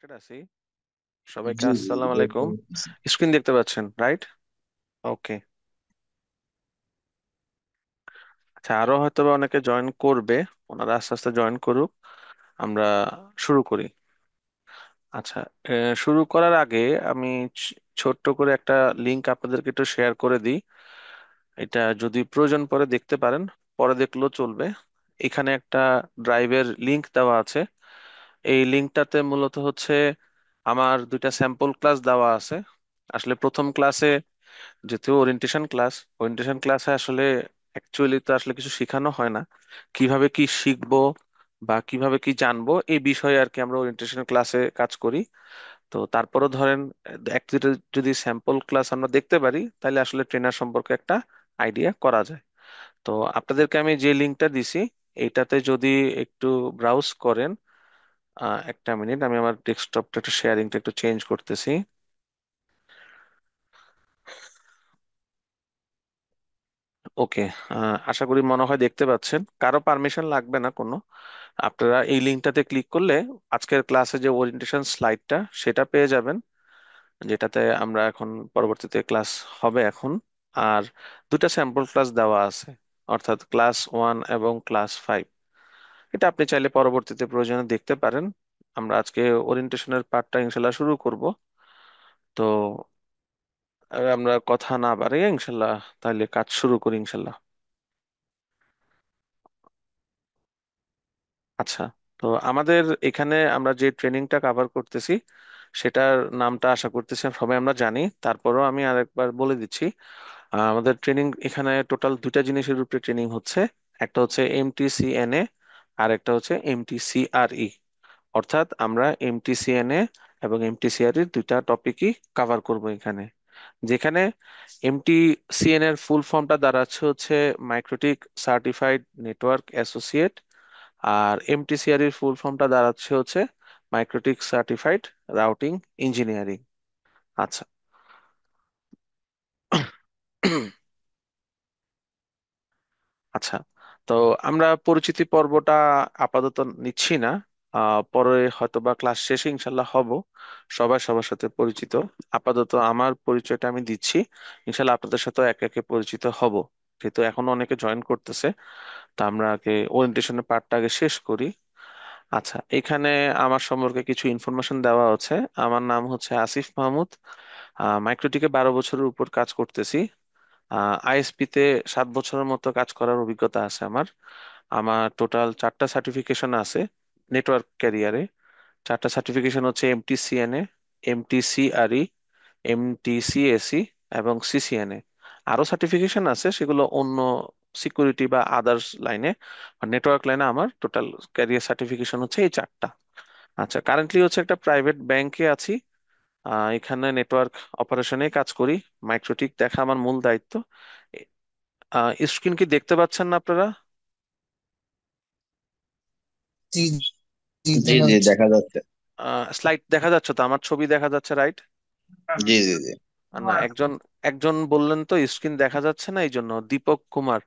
Connected আছি। সবাইকে জি জি আসসালামু দেখতে আলাইকুম। পাচ্ছি। স্ক্রিন দেখতে পাচ্ছেন, রাইট? ওকে। আচ্ছা, আরো হয়তো বা অনেকে জয়েন করবে। ওনারা আস্তে আস্তে জয়েন করুক। আমরা শুরু করি। আচ্ছা, শুরু করার আগে আমি ছোট্ট করে একটা লিংক আপনাদেরকে একটু শেয়ার করে দিই। এটা যদি প্রয়োজন পড়ে দেখতে পারেন, পরে দেখলেও চলবে। এখানে একটা ড্রাইভের লিংক দেওয়া আছে। এই লিংকটাতে মূলত হচ্ছে আমার দুইটা স্যাম্পল ক্লাস দেওয়া আছে। আসলে প্রথম ক্লাসে, যেহেতু ওরিয়েন্টেশন ক্লাসে আসলে অ্যাকচুয়ালি তো আসলে কিছু শেখানো হয় না। কিভাবে কি শিখবো বা কিভাবে কি জানবো এই বিষয়ে আর কি আমরা ওরিয়েন্টেশন ক্লাসে কাজ করি। তো তারপরও ধরেন এক দুটো যদি স্যাম্পল ক্লাস আমরা দেখতে পারি তাহলে আসলে ট্রেনার সম্পর্কে একটা আইডিয়া করা যায়। তো আপনাদেরকে আমি যে লিঙ্কটা দিছি এইটাতে যদি একটু ব্রাউজ করেন। একটা মিনিট, আমি আমার ডেস্কটপটা একটু শেয়ারিংটা একটু চেঞ্জ করতেছি। ওকে। আশা করি মনে হয় দেখতে পাচ্ছেন, কারো পারমিশন লাগবে না কোনো। আপনারা এই লিঙ্কটাতে ক্লিক করলে আজকের ক্লাসে যে ওরিয়েন্টেশন স্লাইডটা সেটা পেয়ে যাবেন, যেটাতে আমরা এখন পরবর্তীতে ক্লাস হবে এখন। আর দুটা স্যাম্পল ক্লাস দেওয়া আছে, অর্থাৎ ক্লাস 1 এবং ক্লাস 5। এটা আপনি চাইলে পরবর্তীতে প্রয়োজনে দেখতে পারেন। আমরা আজকে ওরিয়েন্টেশনের পার্টটা ইনশাল্লাহ শুরু করব। তো আমরা কথা না বাড়িয়ে ইনশাল্লাহ তাহলে কাজ শুরু করি ইনশাল্লাহ। আচ্ছা, তো আমাদের এখানে আমরা যে ট্রেনিংটা কভার করতেছি সেটার নামটা আশা করতেছি সবাই আমরা জানি, তারপরও আমি আরেকবার বলে দিচ্ছি। আমাদের ট্রেনিং এখানে টোটাল দুইটা জিনিসের উপরে ট্রেনিং হচ্ছে। একটা হচ্ছে এমটিসিএনএ, আর একটা হচ্ছে এমটিসিআরই। অর্থাৎ আমরা এমটিসিএনএ এবং এমটিসিআরই দুইটা টপিকই কভার করব এখানে। যেখানে এমটিসিএন এর ফুল ফর্মটা দাঁড়াচ্ছে হচ্ছে মাইক্রোটিক সার্টিফাইড নেটওয়ার্ক অ্যাসোসিয়েট। আর এমটিসিআর এর ফুল ফর্মটা দাঁড়াচ্ছে হচ্ছে মাইক্রোটিক সার্টিফাইড রাউটিং ইঞ্জিনিয়ারিং। আচ্ছা। আচ্ছা, তো আমরা পরিচিতি পর্বটা আপাতত নিচ্ছি না। পরে হয়তো বা ক্লাস শেষে ইনশাল্লাহ হব, সবাই সবার সাথে পরিচিত। আপাতত আমার পরিচয়টা আমি দিচ্ছি, ইনশাল্লাহ আপনাদের সাথে একে একে পরিচিত হব। যেহেতু এখনো অনেকে জয়েন করতেছে, তা আমরা আগে ওরিয়েন্টেশনের পার্টটা আগে শেষ করি। আচ্ছা, এখানে আমার সম্পর্কে কিছু ইনফরমেশন দেওয়া আছে। আমার নাম হচ্ছে আসিফ মাহমুদ। মাইক্রোটিকে 12 বছরের উপর কাজ করতেছি। আইএসপি তে 7 বছরের মতো কাজ করার অভিজ্ঞতা আছে আমার। আমার টোটাল 4টা সার্টিফিকেশন আছে নেটওয়ার্ক ক্যারিয়ারে। 4টা সার্টিফিকেশন হচ্ছে এমটিসিএনএ, এমটিসিআরই, এমটিসিএসি এবং সিসিএনএ। আরো সার্টিফিকেশন আছে, সেগুলো অন্য সিকিউরিটি বা আদার্স লাইনে। নেটওয়ার্ক লাইনে আমার টোটাল ক্যারিয়ার সার্টিফিকেশন হচ্ছে এই 4টা। আচ্ছা, কারেন্টলি হচ্ছে একটা প্রাইভেট ব্যাংকে আছি। এখানে নেটওয়ার্ক অপারেশনে কাজ করি। মাইক্রোটিক দেখা আমার মূল দায়িত্ব। স্ক্রিন কি দেখতে পাচ্ছেন না আপনারা? জি জি জি দেখা জি যাচ্ছে। দেখা যাচ্ছে। স্লাইড দেখা যাচ্ছে তো? আমার ছবি দেখা যাচ্ছে, রাইট? জি জি জি। না, একজন একজন বললেন তো স্ক্রিন দেখা যাচ্ছে না, এই জন্য দীপক কুমার।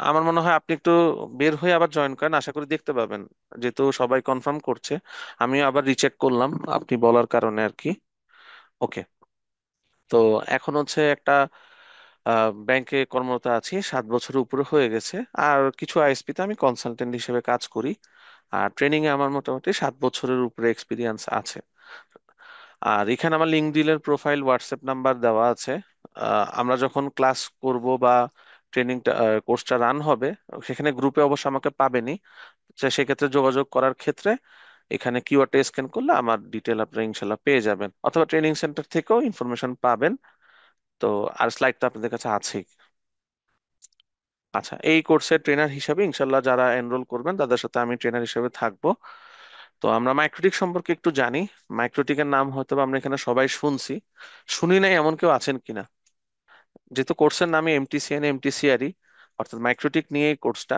আমার মনে হয় আপনি একটু বের হয়ে আবার জয়েন করেন, আশা করি দেখতে পাবেন। যেহেতু সবাই কনফার্ম করছে, আমিও আবার রিচেক করলাম আপনি বলার কারণে আর কি। ওকে। তো এখন হচ্ছে একটা ব্যাংকে কর্মরত আছি, 7 বছরের উপরে হয়ে গেছে। আর কিছু আইএসপি তে আমি কনসালটেন্ট হিসেবে কাজ করি। আর ট্রেনিং এ আমার মোটামুটি 7 বছরের উপরে এক্সপিরিয়েন্স আছে। আর এখানে আমার লিঙ্কডইনের প্রোফাইল, হোয়াটসঅ্যাপ নাম্বার দেওয়া আছে। আমরা যখন ক্লাস করব বা ট্রেনিংটা কোর্সটা রান হবে, সেখানে গ্রুপে অবশ্য আমাকে পাবেনই। তো সেক্ষেত্রে যোগাযোগ করার ক্ষেত্রে এখানে কিওয়ার্ডটা স্ক্যান করলে আমার ডিটেল আপনারা ইনশাল্লাহ পেয়ে যাবেন, অথবা ট্রেনিং সেন্টার থেকেও ইনফরমেশন পাবেন। তো আর স্লাইড তো আপনাদের কাছে আছেই। আচ্ছা, এই কোর্সের ট্রেনার হিসাবে ইনশাল্লাহ যারা এনরোল করবেন তাদের সাথে আমি ট্রেনার হিসেবে থাকবো। তো আমরা মাইক্রোটিক সম্পর্কে একটু জানি। মাইক্রোটিকের নাম হয়তো বা আমরা এখানে সবাই শুনছি, শুনি নাই এমন কেউ আছেন কিনা? যেহেতু কোর্সের নামে এমটিসিএন এমটিসিআরই, অর্থাৎ মাইক্রোটিক নিয়ে এই কোর্সটা।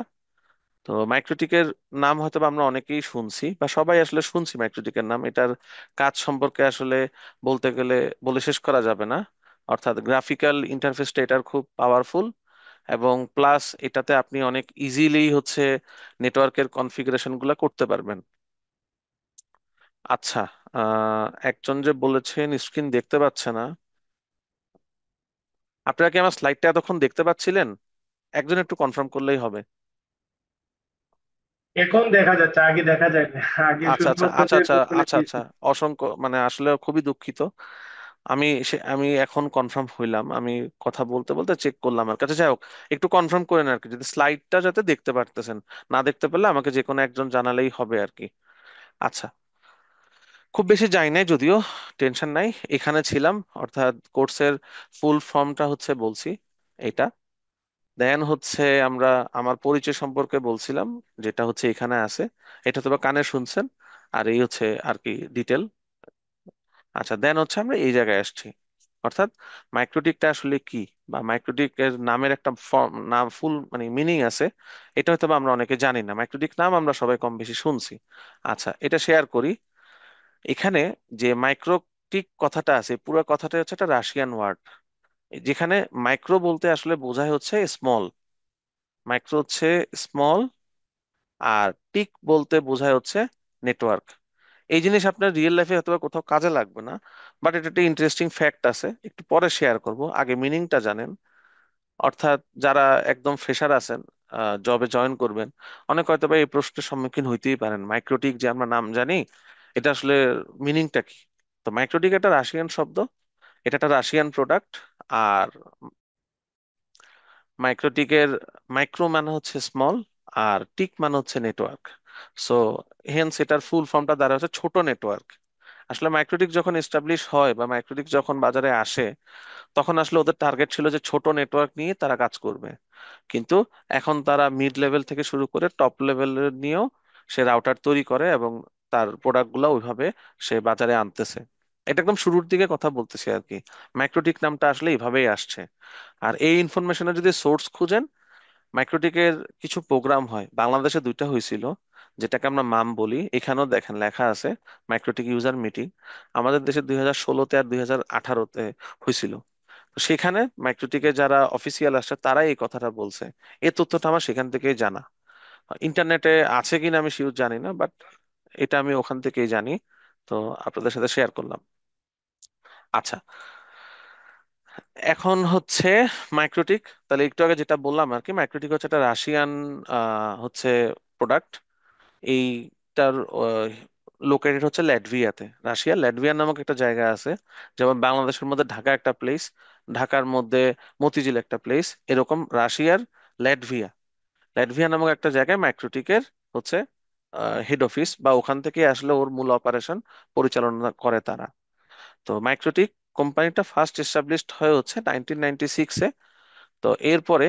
তো মাইক্রোটিকের নাম হয়তো বা আমরা অনেকেই শুনছি বা সবাই আসলে শুনছি মাইক্রোটিকের নাম। এটার কাজ সম্পর্কে আসলে বলতে গেলে বলে শেষ করা যাবে না। অর্থাৎ গ্রাফিক্যাল ইন্টারফেসটা এটার খুব পাওয়ারফুল, এবং প্লাস এটাতে আপনি অনেক ইজিলি হচ্ছে নেটওয়ার্কের কনফিগারেশন গুলা করতে পারবেন। আচ্ছা, একজন যে বলেছেন স্ক্রিন দেখতে পাচ্ছে না, আপনারা কি আমার স্লাইডটা এতক্ষণ দেখতে পাচ্ছিলেন? একজন একটু কনফার্ম করলেই হবে। এখন দেখা যাচ্ছে, আগে দেখা যায় না। আগে আচ্ছা আচ্ছা শুধুমাত্র আচ্ছা যে আচ্ছা গুগলে আচ্ছা আচ্ছা, দিয়েছি। অসংখ্য মানে আসলে খুবই দুঃখিত। আমি এখন কনফার্ম হইলাম, আমি কথা বলতে বলতে চেক করলাম আর কাছে। যাই হোক, একটু কনফার্ম করেন আর কি, যদি স্লাইডটা যাতে দেখতে পারতেছেন। না দেখতে পারলে আমাকে যে কোনো একজন জানালেই হবে আর কি। আচ্ছা, খুব বেশি যাই নাই যদিও, টেনশন নাই, এখানে ছিলাম। অর্থাৎ কোর্সের ফুল ফর্মটা হচ্ছে বলছি এটা। দেন হচ্ছে আমরা আমার পরিচয় সম্পর্কে বলছিলাম, যেটা হচ্ছে এখানে আছে। এটা তো বা কানে শুনছেন। আর এই হচ্ছে আর কি ডিটেল। আচ্ছা, দেন হচ্ছে আমরা এই জায়গায় আসছি। অর্থাৎ মাইক্রোটিকটা আসলে কি, বা মাইক্রোটিক এর নামের একটা ফর্ম, নাম, ফুল মানে মিনিং আছে। এটা হয়তো বা আমরা অনেকে জানি না, মাইক্রোটিক নাম আমরা সবাই কম বেশি শুনছি। আচ্ছা, এটা শেয়ার করি। এখানে যে মাইক্রোটিক কথাটা আছে, পুরো কথাটা হচ্ছে একটা রাশিয়ান ওয়ার্ড, যেখানে মাইক্রো বলতে আসলে বোঝায় হচ্ছে স্মল। মাইক্রো হচ্ছে স্মল, আর টিক বলতে বোঝায় হচ্ছে নেটওয়ার্ক। এই জিনিস আপনার রিয়েল লাইফে হয়তো বা কোথাও কাজে লাগবে না, বাট এটা একটা ইন্টারেস্টিং ফ্যাক্ট আছে, একটু পরে শেয়ার করব, আগে মিনিংটা জানেন। অর্থাৎ যারা একদম ফ্রেশার আছেন, জবে জয়েন করবেন, অনেক হয়তো বা এই প্রশ্নের সম্মুখীন হইতেই পারেন, মাইক্রোটিক যে আমরা নাম জানি, এটা আসলে মিনিংটা কি। তো মাইক্রোটিক একটা রাশিয়ান শব্দ, এটা একটা রাশিয়ান প্রোডাক্ট। আর মাইক্রোটিকের মাইক্রো মানে হচ্ছে স্মল, আর টিক মানে হচ্ছে নেটওয়ার্ক। সো হেন্স এটার ফুল ফর্মটা দ্বারা হচ্ছে ছোট নেটওয়ার্ক। আসলে মাইক্রোটিক যখন এস্টাবলিশ হয় বা মাইক্রোটিক যখন বাজারে আসে, তখন আসলে ওদের টার্গেট ছিল যে ছোট নেটওয়ার্ক নিয়ে তারা কাজ করবে। কিন্তু এখন তারা মিড লেভেল থেকে শুরু করে টপ লেভেলের নিয়েও সে রাউটার তৈরি করে, এবং তার প্রোডাক্ট গুলো ওইভাবে সে বাজারে আনতেছে। এটা একদম শুরুর দিকে কথা বলতেছি আর কি। মাইক্রোটিক নামটা আসলে এইভাবেই আসছে। আর এই ইনফরমেশনের যদি সোর্স খুঁজেন, মাইক্রোটিকের কিছু প্রোগ্রাম হয়, বাংলাদেশে দুইটা হয়েছিল, যেটাকে আমরা মাম বলি। এখানেও দেখেন লেখা আছে মাইক্রোটিক ইউজার মিটিং। আমাদের দেশে 2016-তে আর 2018-তে হয়েছিল। তো সেখানে মাইক্রোটিকে যারা অফিসিয়াল আসছে তারাই এই কথাটা বলছে। এই তথ্যটা আমার সেখান থেকেই জানা। ইন্টারনেটে আছে কিনা আমি শিওর জানি না, বাট এটা আমি ওখান থেকেই জানি। তো আপনাদের সাথে শেয়ার করলাম। আচ্ছা, এখন হচ্ছে মাইক্রোটিক, তাহলে একটু আগে যেটা বললাম আর কি, মাইক্রোটিক হচ্ছে একটা রাশিয়ান হচ্ছে প্রোডাক্ট। এইটার লোকেটেড হচ্ছে ল্যাটভিয়াতে। রাশিয়া ল্যাটভিয়া নামক একটা জায়গা আছে। যেমন বাংলাদেশের মধ্যে ঢাকা একটা প্লেস, ঢাকার মধ্যে মতিঝিল একটা প্লেস, এরকম রাশিয়ার ল্যাটভিয়া, ল্যাটভিয়া নামক একটা জায়গায় মাইক্রোটিকের হচ্ছে হেড অফিস, বা ওখান থেকে আসলে ওর মূল অপারেশন পরিচালনা করে তারা। তো মাইক্রোটিক কোম্পানিটা ফার্স্ট এস্টাবলিশড হয়ে হচ্ছে 1996-এ। তো এরপরে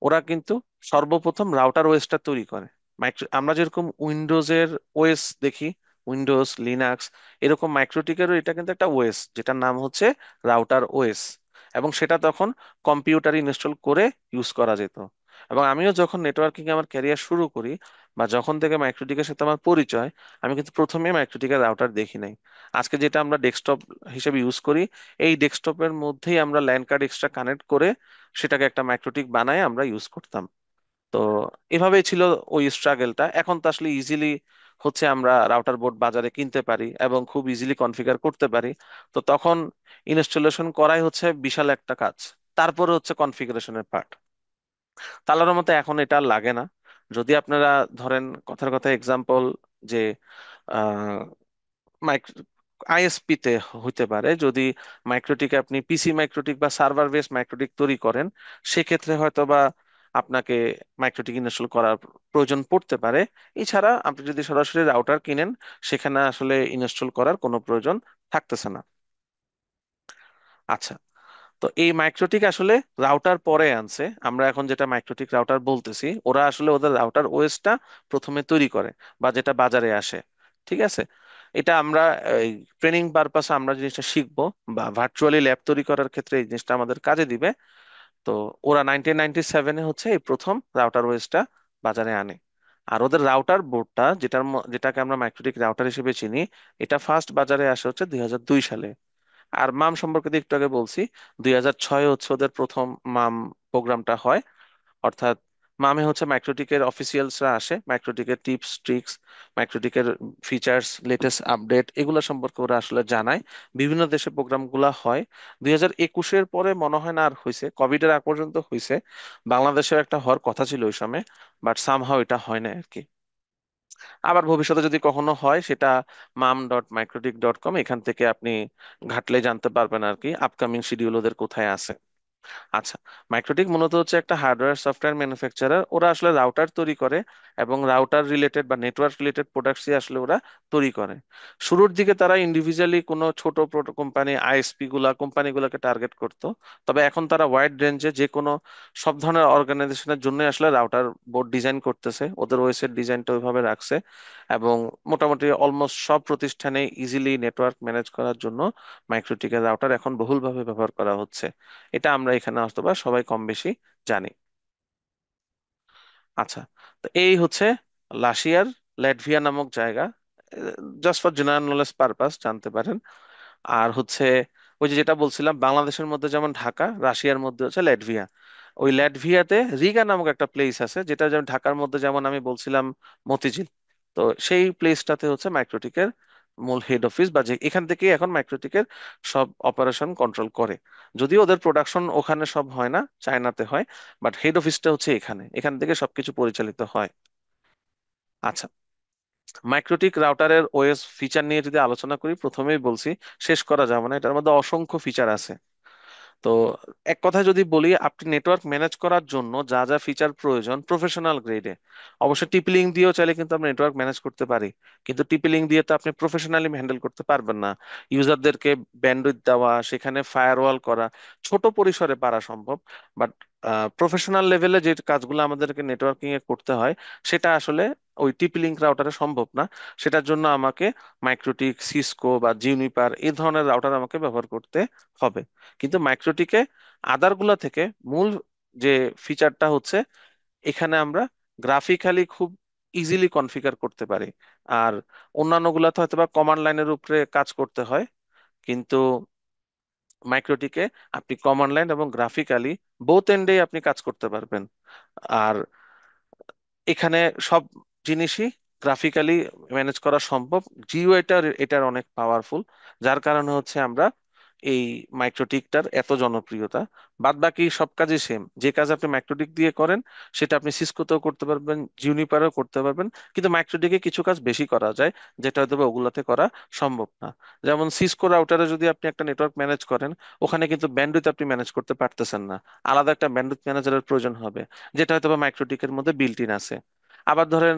ওরা কিন্তু সর্বপ্রথম রাউটার ওএসটা তৈরি করে। আমরা যেরকম উইন্ডোজের ওএস দেখি, উইন্ডোজ, লিনাক্স, এরকম মাইক্রোটিকেরও এটা কিন্তু একটা ওএস, যেটার নাম হচ্ছে রাউটার ওএস। এবং সেটা তখন কম্পিউটার ইনস্টল করে ইউজ করা যেত। এবং আমিও যখন নেটওয়ার্কিং আমার ক্যারিয়ার শুরু করি, বা যখন থেকে মাইক্রোটিকের সাথে আমার পরিচয়, আমি কিন্তু প্রথমে মাইক্রোটিকের রাউটার দেখি নাই। আজকে যেটা আমরা ডেস্কটপ হিসেবে ইউজ করি, এই ডেস্কটপের মধ্যেই আমরা ল্যান কার্ড এক্সট্রা কানেক্ট করে সেটাকে একটা মাইক্রোটিক বানায় আমরা ইউজ করতাম। তো এভাবেই ছিল ওই স্ট্রাগলটা। এখন তো আসলে ইজিলি হচ্ছে আমরা রাউটার বোর্ড বাজারে কিনতে পারি এবং খুব ইজিলি কনফিগার করতে পারি। তো তখন ইনস্টলেশন করাই হচ্ছে বিশাল একটা কাজ, তারপরে হচ্ছে কনফিগারেশনের পার্ট। তাহলে মতো এখন এটা আর লাগে না। যদি আপনারা ধরেন, কথার কথা এক্সাম্পল, যে আইএসপি তে হইতে পারে, যদি মাইক্রোটিকে আপনি পিসি মাইক্রোটিক বা সার্ভার বেস মাইক্রোটিক তৈরি করেন, সেক্ষেত্রে হয়তো বা আপনাকে মাইক্রোটিক ইনস্টল করার প্রয়োজন পড়তে পারে। এছাড়া আপনি যদি সরাসরি রাউটার কিনেন, সেখানে আসলে ইনস্টল করার কোনো প্রয়োজন থাকতেছে না। আচ্ছা, তো এই মাইক্রোটিক আসলে রাউটার পরে আনছে। আমরা এখন যেটা মাইক্রোটিক রাউটার বলতেছি, ওরা আসলে ওদের রাউটার ওএসটা প্রথমে তৈরি করে, বা যেটা বাজারে আসে। ঠিক আছে, এটা আমরা এই ট্রেনিং পারপাসে আমরা জিনিসটা শিখবো, বা ভার্চুয়ালি ল্যাব তৈরি করার ক্ষেত্রে এই জিনিসটা আমাদের কাজে দিবে। তো ওরা 1997-এ হচ্ছে এই প্রথম রাউটার ওএসটা বাজারে আনে। আর ওদের রাউটার বোর্ডটা, যেটাকে আমরা মাইক্রোটিক রাউটার হিসেবে চিনি, এটা ফার্স্ট বাজারে আসে হচ্ছে 2002 সালে। আর মাম সম্পর্কে তো একটু আগে বলছি, 2006 হচ্ছে ওদের প্রথম মাম প্রোগ্রামটা হয়। অর্থাৎ মামে হচ্ছে মাইক্রোটিকের অফিসিয়ালসরা আসে, মাইক্রোটিকের টিপস ট্রিক্স, মাইক্রোটিকের ফিচার্স, লেটেস্ট আপডেট এগুলো সম্পর্কে ওরা আসলে জানায়। বিভিন্ন দেশে প্রোগ্রামগুলো হয়। 2021-এর পরে মনে হয় না আর হয়েছে, কোভিড এর আগ পর্যন্ত হয়েছে। বাংলাদেশেও একটা হওয়ার কথা ছিল ওই সময়, বাট সামহাও এটা হয় না আর কি। আবার ভবিষ্যতে যদি কখনো হয়, সেটা mam.microtik.com, এখান থেকে আপনি ঘাটলে জানতে পারবেন আর কি আপকামিং শিডিউল ওদের কোথায় আছে। আচ্ছা, মাইক্রোটিক মূলত হচ্ছে একটা হার্ডওয়্যার সফটওয়্যার ম্যানুফ্যাকচারার। ওরা আসলে রাউটার তৈরি করে এবং রাউটার রিলেটেড বা নেটওয়ার্ক রিলেটেড প্রোডাক্টসই আসলে ওরা তৈরি করে। শুরুর দিকে তারা ইন্ডিভিজুয়ালি কোনো ছোট কোম্পানি, আইএসপি কোম্পানিগুলোকে টার্গেট করতো। তবে এখন তারা ওয়াইড রেঞ্জে যে কোনো সব ধরনের অর্গানাইজেশনের জন্য আসলে রাউটার বোর্ড ডিজাইন করতেছে, ওদের ওয়েসের ডিজাইনটা ওইভাবে রাখছে। এবং মোটামুটি অলমোস্ট সব প্রতিষ্ঠানে ইজিলি নেটওয়ার্ক ম্যানেজ করার জন্য মাইক্রোটিকের রাউটার এখন বহুলভাবে ব্যবহার করা হচ্ছে। এটা আমরা এখানে হয়তো বা সবাই কম বেশি জানি। আচ্ছা, তো এই হচ্ছে লাশিয়ার ল্যাটভিয়া নামক জায়গা। Just for general knowledge purpose জানতে পারেন। আর হচ্ছে ওই যে যেটা বলছিলাম, বাংলাদেশের মধ্যে যেমন ঢাকা, রাশিয়ার মধ্যে হচ্ছে ল্যাটভিয়া। ওই ল্যাটভিয়াতে রিগা নামক একটা প্লেস আছে, যেটা যেমন ঢাকার মধ্যে যেমন আমি বলছিলাম মতিঝিল। তো সেই প্লেসটাতে হচ্ছে মাইক্রোটিকের মূল হেড অফিস, বা যে এখান থেকে এখন মাইক্রোটিকের সব অপারেশন কন্ট্রোল করে। যদিও ওদের প্রোডাকশন ওখানে সব হয় না, চায়নাতে হয়, বাট হেড অফিসটা হচ্ছে এখানে, এখান থেকে সবকিছু পরিচালিত হয়। আচ্ছা, মাইক্রোটিক রাউটারের ওএস ফিচার নিয়ে যদি আলোচনা করি, প্রথমেই বলছি শেষ করা যাবে না, এটার মধ্যে অসংখ্য ফিচার আছে। তো এক কথায় যদি বলি, আপনি নেটওয়ার্ক ম্যানেজ করার জন্য যা যা ফিচার প্রয়োজন প্রফেশনাল গ্রেডে, অবশ্য টিপি লিঙ্ক দিয়েও চাইলে কিন্তু আমরা নেটওয়ার্ক ম্যানেজ করতে পারি, কিন্তু টিপি লিঙ্ক দিয়ে তো আপনি প্রফেশনালি হ্যান্ডেল করতে পারবেন না। ইউজারদেরকে ব্যান্ডউইথ দেওয়া, সেখানে ফায়ারওয়াল করা, ছোট পরিসরে পারা সম্ভব, বাট প্রফেশনাল লেভেলে যে কাজগুলো আমাদেরকে নেটওয়ার্কিং এ করতে হয়, সেটা আসলে ওই টিপি লিঙ্ক রাউটারে সম্ভব না। সেটার জন্য আমাকে মাইক্রোটিক, সিসকো বা জিউনিপার এই ধরনের রাউটার আমাকে ব্যবহার করতে হবে। কিন্তু মাইক্রোটিকে আদারগুলা থেকে মূল যে ফিচারটা হচ্ছে, এখানে আমরা গ্রাফিক্যালি খুব ইজিলি কনফিগার করতে পারি। আর অন্যান্য গুলাতে হয়তো বা কমান্ড লাইনের উপরে কাজ করতে হয়, কিন্তু মাইক্রোটিকে আপনি কমান্ড লাইন এবং গ্রাফিক্যালি বোথ এন্ডেই আপনি কাজ করতে পারবেন। আর এখানে সব জিনিসই গ্রাফিক্যালি ম্যানেজ করা সম্ভব। জিইউআইটার এটার অনেক পাওয়ারফুল, যার কারণে হচ্ছে আমরা এই মাইক্রোটিকটার এত জনপ্রিয়তা। বাদ বাকি সব কাজই সেম, যে কাজ আপনি মাইক্রোটিক দিয়ে করেন সেটা আপনি সিসকোতেও করতে পারবেন, জিউনিপারেও করতে পারবেন। কিন্তু মাইক্রোটিকে কিছু কাজ বেশি করা যায়, যেটা হয়তো বা ওগুলাতে করা সম্ভব না। যেমন সিসকো রাউটারে যদি আপনি একটা নেটওয়ার্ক ম্যানেজ করেন, ওখানে কিন্তু ব্যান্ডউইথ আপনি ম্যানেজ করতে পারতেছেন না, আলাদা একটা ব্যান্ডউইথ ম্যানেজারের প্রয়োজন হবে, যেটা হয়তো বা মাইক্রোটিকের মধ্যে বিল্ট ইন আছে। আবার ধরেন,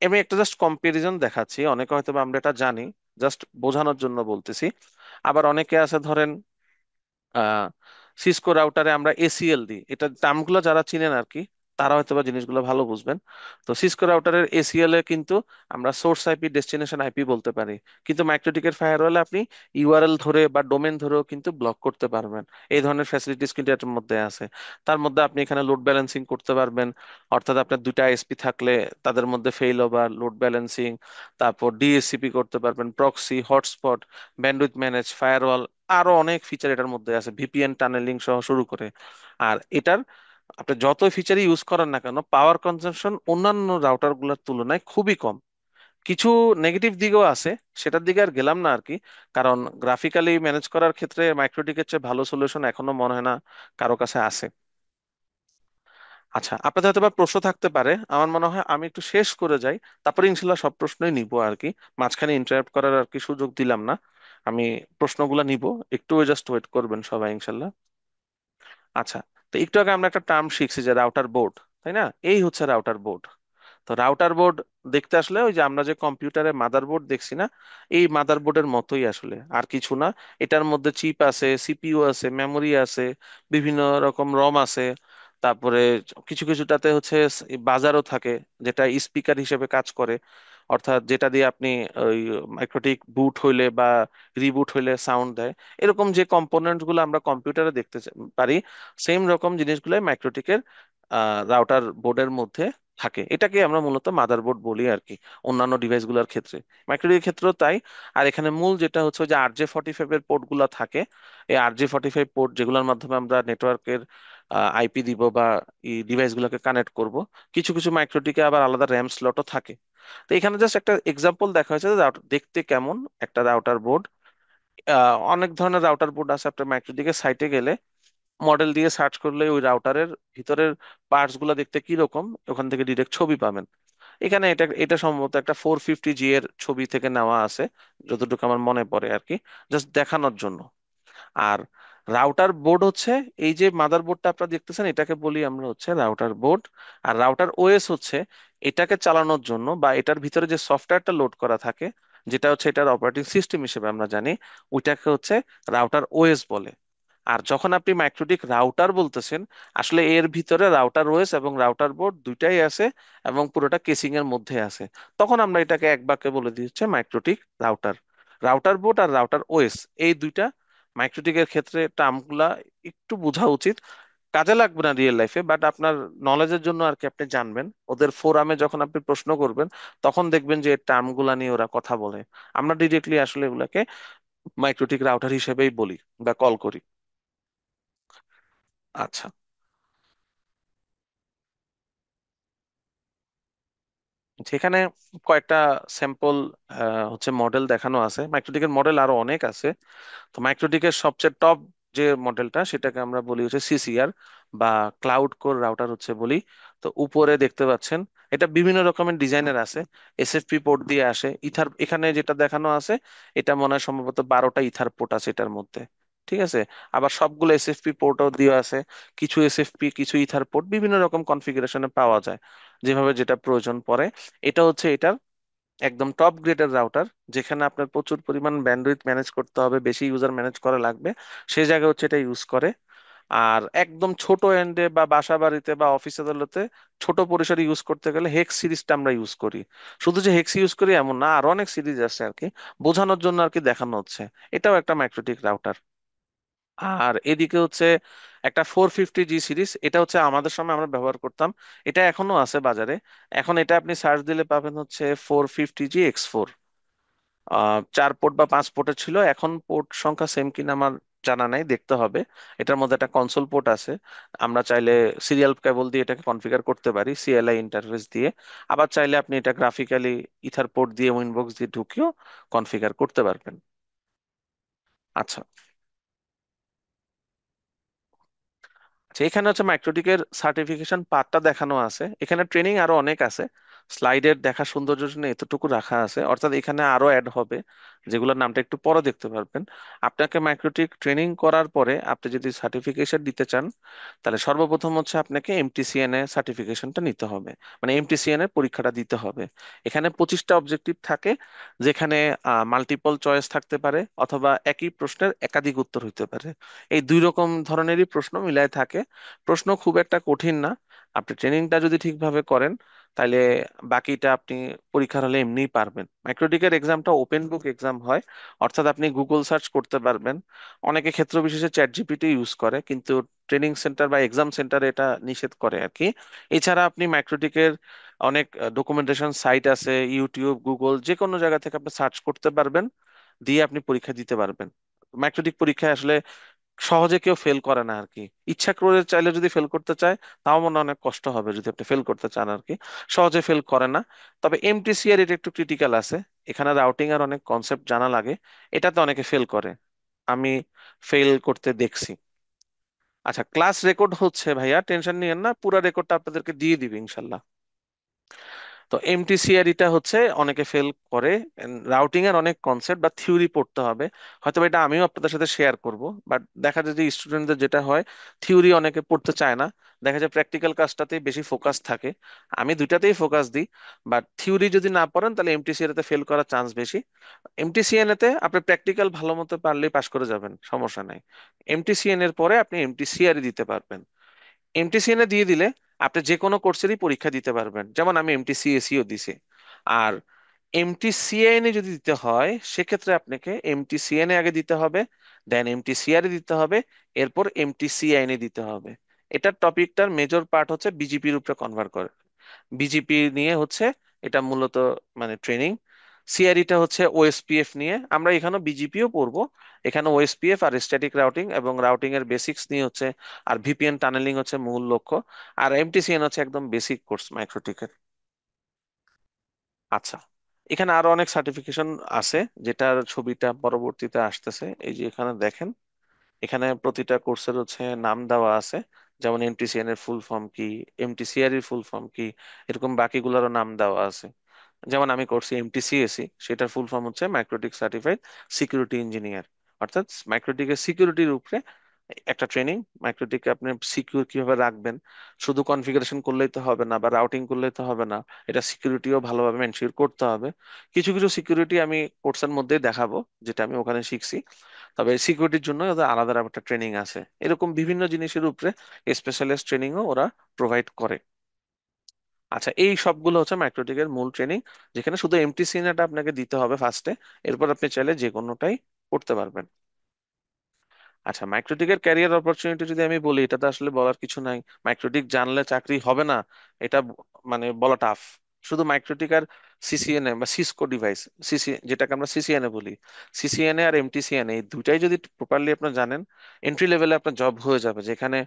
আমি একটা জাস্ট কম্পারিজন দেখাচ্ছি, অনেকে হয়তো বা আমরা এটা জানি, জাস্ট বোঝানোর জন্য বলতেছি। আবার অনেকে আছে ধরেন, সিসকো রাউটারে আমরা এসিএল দিই, এটা টার্মগুলো যারা চিনেন আর কি, তারা হয়তো বা জিনিসগুলো ভালো বুঝবেন। তো সিসকো রাউটারের এসিএল এ কিন্তু আমরা সোর্স আইপি, ডেস্টিনেশন আইপি বলতে পারি। কিন্তু মাইক্রোটিকের ফায়ারওয়ালে আপনি ইউআরএল ধরে বা ডোমেন ধরেও কিন্তু ব্লক করতে পারবেন। এই ধরনের ফ্যাসিলিটিস কিন্তু এটার মধ্যে আছে। তার মধ্যে আপনি এখানে লোড ব্যালেন্সিং করতে পারবেন, অর্থাৎ আপনার দুইটা আইএসপি থাকলে তাদের মধ্যে ফেইল ওভার, লোড ব্যালেন্সিং, তারপর ডিএসসিপি করতে পারবেন, proxy, hotspot, bandwidth manage, firewall, আরো অনেক ফিচার এটার মধ্যে আছে, ভিপিএন টানেলিং সহ শুরু করে। আর এটার আপনি যত ফিচারই ইউজ করেন না কেন, পাওয়ার কনজাম্পশন অন্যান্য রাউটার গুলোর তুলনায় খুবই কম। কিছু নেগেটিভ দিকও আছে, সেটার দিকে আর গেলাম না আর কি, কারণ গ্রাফিক্যালি ম্যানেজ করার ক্ষেত্রে মাইক্রোটিকের চেয়ে ভালো সলিউশন এখনো মনে হয় না কারো কাছে আছে। আচ্ছা, আপনাদের হয়তো বা প্রশ্ন থাকতে পারে, আমার মনে হয় আমি একটু শেষ করে যাই, তারপরে ইনশাল্লাহ সব প্রশ্নই নিব আর কি। মাঝখানে ইন্টারাপ্ট করার আর কি সুযোগ দিলাম না। আমি প্রশ্নগুলো নিব, একটু জাস্ট ওয়েট করবেন সবাই ইনশাল্লাহ। আচ্ছা, তো একটু আগে আমরা একটা টার্ম শিখছি যে রাউটার বোর্ড, তাই না? এই হচ্ছে রাউটার বোর্ড। তো রাউটার বোর্ড দেখতে আসলে ওই যে আমরা যে কম্পিউটারে মাদারবোর্ড দেখছি না, এই মাদারবোর্ডের মতোই আসলে, আর কিছু না। এটার মধ্যে চিপ আছে, সিপিইউ আছে, মেমোরি আছে, বিভিন্ন রকম রম আছে। তারপরে কিছু কিছুটাতে হচ্ছে বাজারও থাকে, যেটা স্পিকার হিসেবে কাজ করে, অর্থাৎ যেটা দিয়ে আপনি ওই মাইক্রোটিক বুট হইলে বা রিবুট হইলে সাউন্ড দেয়। এরকম যে কম্পোনেন্টস গুলো আমরা কম্পিউটারে দেখতে পারি, সেম রকম জিনিসগুলো মাইক্রোটিকের রাউটার বোর্ডের মধ্যে থাকে, এটাকে আমরা মূলত মাদারবোর্ড বলি আর কি অন্যান্য ডিভাইসগুলোর ক্ষেত্রে। মাইক্রোটির ক্ষেত্রেও তাই। আর এখানে মূল যেটা হচ্ছে ওই যে RJ45 এর পোর্ট গুলা থাকে, এই RJ45 পোর্ট যেগুলোর মাধ্যমে আমরা নেটওয়ার্কের IP দিব বা এই ডিভাইস গুলোকে কানেক্ট করব। কিছু কিছু মাইক্রোটিকে আবার আলাদা র্যাম স্লটও থাকে। তো এখানে জাস্ট একটা এক্সাম্পল দেখা হয়েছে যে দেখতে কেমন একটা রাউটার বোর্ড। অনেক ধরনের রাউটার বোর্ড আছে, আপনার মাইক্রোটিকের সাইটে গেলে মডেল দিয়ে সার্চ করলে ওই রাউটারের ভিতরের পার্টস গুলা দেখতে কি রকম ওখান থেকে ডিরেক্ট ছবি পাবেন। এখানে এটা এটা সম্ভবত একটা 450G এর ছবি থেকে নেওয়া আছে, যতটুকু আমার মনে পড়ে আর কি, জাস্ট দেখানোর জন্য। আর রাউটার বোর্ড হচ্ছে এই যে মাদার বোর্ডটা আপনারা দেখতেছেন, এটাকে বলি আমরা হচ্ছে রাউটার বোর্ড। আর রাউটার ওএস হচ্ছে এটাকে চালানোর জন্য বা এটার ভিতরে যে সফটওয়্যারটা লোড করা থাকে, যেটা হচ্ছে এটার অপারেটিং সিস্টেম হিসেবে আমরা জানি, ওইটাকে হচ্ছে রাউটার ওএস বলে। আর যখন আপনি মাইক্রোটিক রাউটার বলতেছেন, আসলে এর ভিতরে রাউটার ওএস এবং রাউটার বোর্ড দুইটাই আছে এবং পুরোটা কেসিং এর মধ্যে আছে। তখন আমরা এটাকে এক বাক্যে বলে দিচ্ছি মাইক্রোটিক রাউটার। রাউটার বোর্ড আর রাউটার ওএস, এই দুইটা মাইক্রোটিকের ক্ষেত্রে টার্মগুলা একটু বোঝা উচিত। কাজে লাগবে না রিয়েল লাইফে, বাট আপনার নলেজের জন্য আর কি আপনি জানবেন। ওদের ফোরামে যখন আপনি প্রশ্ন করবেন তখন দেখবেন যে টার্মগুলা নিয়ে ওরা কথা বলে। আমরা ডিরেক্টলি আসলে এগুলাকে মাইক্রোটিক রাউটার হিসেবেই বলি বা কল করি। আচ্ছা, সেখানে কয়েকটা স্যাম্পল হচ্ছে মডেল দেখানো আছে। মাইক্রোটিকের মডেল আরো অনেক আছে। তো মাইক্রোটিকের সবচেয়ে টপ যে মডেলটা সেটাকে আমরা বলি হচ্ছে CCR বা ক্লাউড কোর রাউটার হচ্ছে বলি। তো উপরে দেখতে পাচ্ছেন এটা বিভিন্ন রকমের ডিজাইনের আছে। SFP পোর্ট দিয়ে আসে, ইথার এখানে যেটা দেখানো আছে এটা মনে হয় সম্ভবত 12টা ইথার পোর্ট আছে এটার মধ্যে। ঠিক আছে। আবার সবগুলো SFP পোর্টও দিয়ে আছে, কিছু SFP কিছু ইথার পোর্ট বিভিন্ন রকম কনফিগারেশনে পাওয়া যায়, যেভাবে যেটা প্রয়োজন পড়ে। এটা হচ্ছে এটার একদম টপ গ্রেডের রাউটার, যেখানে আপনার প্রচুর পরিমাণ ব্যান্ডউইথ ম্যানেজ করতে হবে, বেশি ইউজার ম্যানেজ করা লাগবে, সেই জায়গায় হচ্ছে এটা ইউজ করে। আর একদম ছোট এন্ডে বা বাসা বাড়িতে বা অফিস আদালতে ছোট পরিসরে ইউজ করতে গেলে হেক্স সিরিজটা আমরা ইউজ করি। শুধু যে হেক্স ইউজ করি এমন না, আরো অনেক সিরিজ আছে আর কি, বোঝানোর জন্য আর কি দেখানো হচ্ছে। এটাও একটা মাইক্রোটিক রাউটার। আর এদিকে হচ্ছে একটা 450G সিরিজ, এটা হচ্ছে আমাদের সময় আমরা ব্যবহার করতাম, এটা এখনো আছে বাজারে। এখন এটা আপনি সার্চ দিলে পাবেন হচ্ছে 450G X4। 4 পোর্ট বা 5 পোর্টের ছিল, এখন পোর্ট সংখ্যা সেম কিনা আমার জানা নাই, দেখতে হবে। এটার মধ্যে একটা কনসোল পোর্ট আছে, আমরা চাইলে সিরিয়াল কেবল দিয়ে এটাকে কনফিগার করতে পারি CLI ইন্টারফেস দিয়ে। আবার চাইলে আপনি এটা গ্রাফিক্যালি ইথার পোর্ট দিয়ে উইনবক্স দিয়ে ঢুকিয়েও কনফিগার করতে পারবেন। আচ্ছা, আচ্ছা, এখানে হচ্ছে মাইক্রোটিকের সার্টিফিকেশন পার্টটা দেখানো আছে। এখানে ট্রেনিং আরো অনেক আছে, স্লাইডের দেখা সৌন্দর্যের জন্য এতটুকু রাখা আছে, অর্থাৎ এখানে আরো অ্যাড হবে যেগুলোর নামটা একটু পরে দেখতে পারবেন। আপনাকে মাইক্রোটিক ট্রেনিং করার পরে আপনি যদি সার্টিফিকেশন দিতে চান, তাহলে সর্বপ্রথম হচ্ছে আপনাকে MTCNA সার্টিফিকেশনটা নিতে হবে, মানে MTCNA পরীক্ষাটা দিতে হবে। এখানে 25টা অবজেক্টিভ থাকে, যেখানে মাল্টিপল চয়েস থাকতে পারে অথবা একই প্রশ্নের একাধিক উত্তর হইতে পারে। এই দুই রকম ধরনেরই প্রশ্ন মিলায় থাকে। প্রশ্ন খুব একটা কঠিন না, আপনি ট্রেনিংটা যদি ঠিকভাবে করেন তাহলে বাকিটা আপনি পরীক্ষার হলে এমনিই পারবেন। মাইক্রোটিকের এক্সামটা ওপেন বুক এক্সাম হয়, অর্থাৎ আপনি গুগল সার্চ করতে পারবেন। অনেকে ক্ষেত্র বিশেষে ChatGPT ইউজ করে, কিন্তু ট্রেনিং সেন্টার বা এক্সাম সেন্টার এটা নিষেধ করে আর কি। এছাড়া আপনি মাইক্রোটিকের অনেক ডকুমেন্টেশন সাইট আছে, ইউটিউব গুগল যে কোনো জায়গা থেকে আপনি সার্চ করতে পারবেন, দিয়ে আপনি পরীক্ষা দিতে পারবেন। মাইক্রোটিক পরীক্ষায় আসলে সহজে কেউ ফেল করে না আর কি। ইচ্ছা করে চাইলে যদি ফেল করতে চায় তাও মনে হয় অনেক কষ্ট হবে যদি আপনি ফেল করতে চান আর কি। সহজে ফেল করে না। তবে MTCR এটা একটু ক্রিটিক্যাল আছে, এখানে রাউটিং আর অনেক কনসেপ্ট জানা লাগে, এটাতে অনেকে ফেল করে, আমি ফেল করতে দেখছি। আচ্ছা, ক্লাস রেকর্ড হচ্ছে ভাইয়া, টেনশন নিয়েন না, পুরো রেকর্ডটা আপনাদেরকে দিয়ে দিবে ইনশাল্লাহ। তো MTCRE টা হচ্ছে অনেকে ফেল করে। রাউটিং এর অনেক কনসেপ্ট বা থিওরি পড়তে হবে, হয়তো এটা আমিও আপনাদের সাথে শেয়ার করব। বাট দেখা যায় যে স্টুডেন্টদের যেটা হয়, থিওরি অনেকে পড়তে চায় না, দেখা যায় প্র্যাকটিক্যাল কাজটাতেই বেশি ফোকাস থাকে। আমি দুইটাতেই ফোকাস দিই, বাট থিওরি যদি না পড়েন তাহলে MTCR তে ফেল করার চান্স বেশি। MTCN তে আপনি প্র্যাকটিক্যাল ভালো মতো পারলেই পাশ করে যাবেন, সমস্যা নাই। MTCN এর পরে আপনি MTCRE দিতে পারবেন। MTCN দিয়ে দিলে আপনি যে কোনো কোর্সেরই পরীক্ষা দিতে পারবেন, যেমন আমি MTCSE ও দিছি। আর MTCIN যদি দিতে হয় সেক্ষেত্রে আপনাকে MTCN আগে দিতে হবে, দেন MTCR দিতে হবে, এরপর MTCIN দিতে হবে। এটার টপিকটার মেজর পার্ট হচ্ছে BGP এর উপরে কনভার্ট করে। বিজিপি নিয়ে হচ্ছে এটা মূলত মানে ট্রেনিং। সিআরইটা হচ্ছে ওএসপিএফ নিয়ে, আমরা এখানেও বিজিপিও পড়বো। এখানে ওএসপিএফ আর স্ট্যাটিক রাউটিং এবং রাউটিং এর বেসিক্স নিয়ে হচ্ছে, আর ভিপিএন টানেলিং হচ্ছে মূল লক্ষ্য। আর এমটিসিএন হচ্ছে একদম বেসিক কোর্স মাইক্রোটিকের। আচ্ছা, এখানে আরো অনেক সার্টিফিকেশন আছে, যেটার ছবিটা পরবর্তীতে আসতেছে। এই যে এখানে দেখেন, এখানে প্রতিটা কোর্সের হচ্ছে নাম দেওয়া আছে, যেমন এমটিসিএন এর ফুল ফর্ম কি, এমটিসিআর এর ফুল ফর্ম কি, এরকম বাকিগুলোরও নাম দেওয়া আছে। যেমন আমি করছি এমটিসিএসি, সেটার ফুল ফর্ম হচ্ছে মাইক্রোটিক সার্টিফাইড সিকিউরিটি ইঞ্জিনিয়ার। অর্থাৎ মাইক্রোটিকের সিকিউরিটির উপরে একটা ট্রেনিং। মাইক্রোটিকে আপনি সিকিউর কিভাবে রাখবেন, শুধু কনফিগারেশন করলেই তো হবে না বা রাউটিং করলেই তো হবে না, এটা সিকিউরিটিও ভালোভাবে এনশিওর করতে হবে। কিছু কিছু সিকিউরিটি আমি কোর্সের মধ্যেই দেখাবো, যেটা আমি ওখানে শিখছি। তবে সিকিউরিটির জন্য ওদের আলাদা একটা ট্রেনিং আছে। এরকম বিভিন্ন জিনিসের উপরে স্পেশালিস্ট ট্রেনিংও ওরা প্রোভাইড করে। আচ্ছা, এই সবগুলো হচ্ছে মাইক্রোটিকের মূল ট্রেনিং, যেখানে শুধু এমটি সিনাটা আপনাকে দিতে হবে ফার্স্টে। এরপর আপনি চাইলে যে কোনোটাই করতে পারবেন। আচ্ছা, মাইক্রোটিকের ক্যারিয়ার অপরচুনিটি যদি আমি বলি, এটা তো আসলে বলার কিছু নাই। মাইক্রোটিক জানলে চাকরি হবে না, এটা মানে বলা টাফ। শুধু মাইক্রোটিক আর সিসিএনএ বা সিসকো ডিভাইস, যেটাকে আমরা সিসিএনএ বলি, সিসিএনএ আর এমটিসিএনএ এই দুইটাই যদি প্রপারলি আপনি জানেন, এন্ট্রি লেভেলে আপনার জব হয়ে যাবে, যেখানে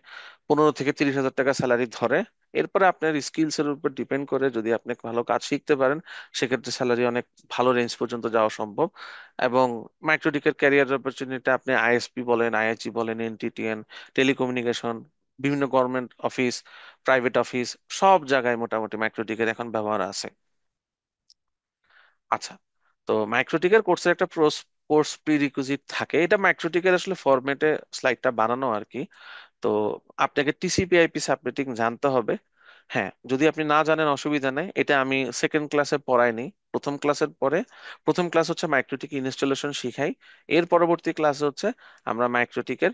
15 থেকে 30 হাজার টাকা স্যালারি ধরে। এরপরে আপনার স্কিলস এর উপর ডিপেন্ড করে, যদি আপনি ভালো কাজ শিখতে পারেন, সেক্ষেত্রে স্যালারি অনেক ভালো রেঞ্জ পর্যন্ত যাওয়া সম্ভব। এবং মাইক্রোটিকের ক্যারিয়ার অপরচুনিটি আপনি আইএসপি বলেন, আইআইজি বলেন, এনটিটিএন, টেলিকমিউনিকেশন, বিভিন্ন গভর্নমেন্ট অফিস, প্রাইভেট অফিস, সব জায়গায় মোটামুটি মাইক্রোটিকের এখন ব্যবহার আছে। আচ্ছা, তো মাইক্রোটিকের কোর্সের একটা কোর্স প্রিরিকুইজিট থাকে, এটা মাইক্রোটিকের আসলে ফরম্যাটে স্লাইডটা বানানো আর কি। তো আপনাকে টিসিপি আইপি সাবনেটিং জানতে হবে। হ্যাঁ, যদি আপনি না জানেন অসুবিধা নেই, এটা আমি সেকেন্ড ক্লাসে পড়াইনি, প্রথম ক্লাসের পরে। প্রথম ক্লাস হচ্ছে মাইক্রোটিক ইনস্টলেশন শিখাই। এর পরবর্তী ক্লাস হচ্ছে আমরা মাইক্রোটিকের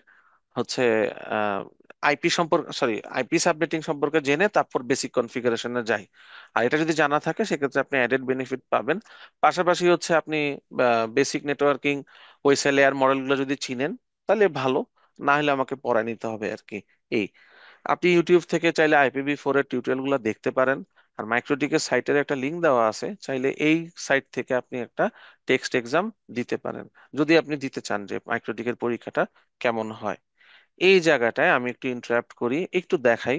হচ্ছে আইপি সম্পর্কে, সরি, আইপি সাবনেটিং সম্পর্কে জেনে তারপর বেসিক কনফিগারেশনে যাই। আর এটা যদি জানা থাকে, সেক্ষেত্রে আপনি অ্যাডেড বেনিফিট পাবেন। পাশাপাশি হচ্ছে আপনি বেসিক নেটওয়ার্কিং ওয়েসেল লেয়ার মডেলগুলো যদি চিনেন, তাহলে ভালো। না হলে আমাকে পড়ায় নিতে হবে আর কি। এই, আপনি ইউটিউব থেকে চাইলে IPv4 এর টিউটোরিয়াল গুলো দেখতে পারেন। আর মাইক্রোটিকের সাইটের একটা লিংক দেওয়া আছে, চাইলে এই সাইট থেকে আপনি একটা টেক্সট এক্সাম দিতে পারেন, যদি আপনি দিতে চান যে মাইক্রোটিকের পরীক্ষাটা কেমন হয়। এই জায়গাটায় আমি একটু ইন্টারাপ্ট করি, একটু দেখাই।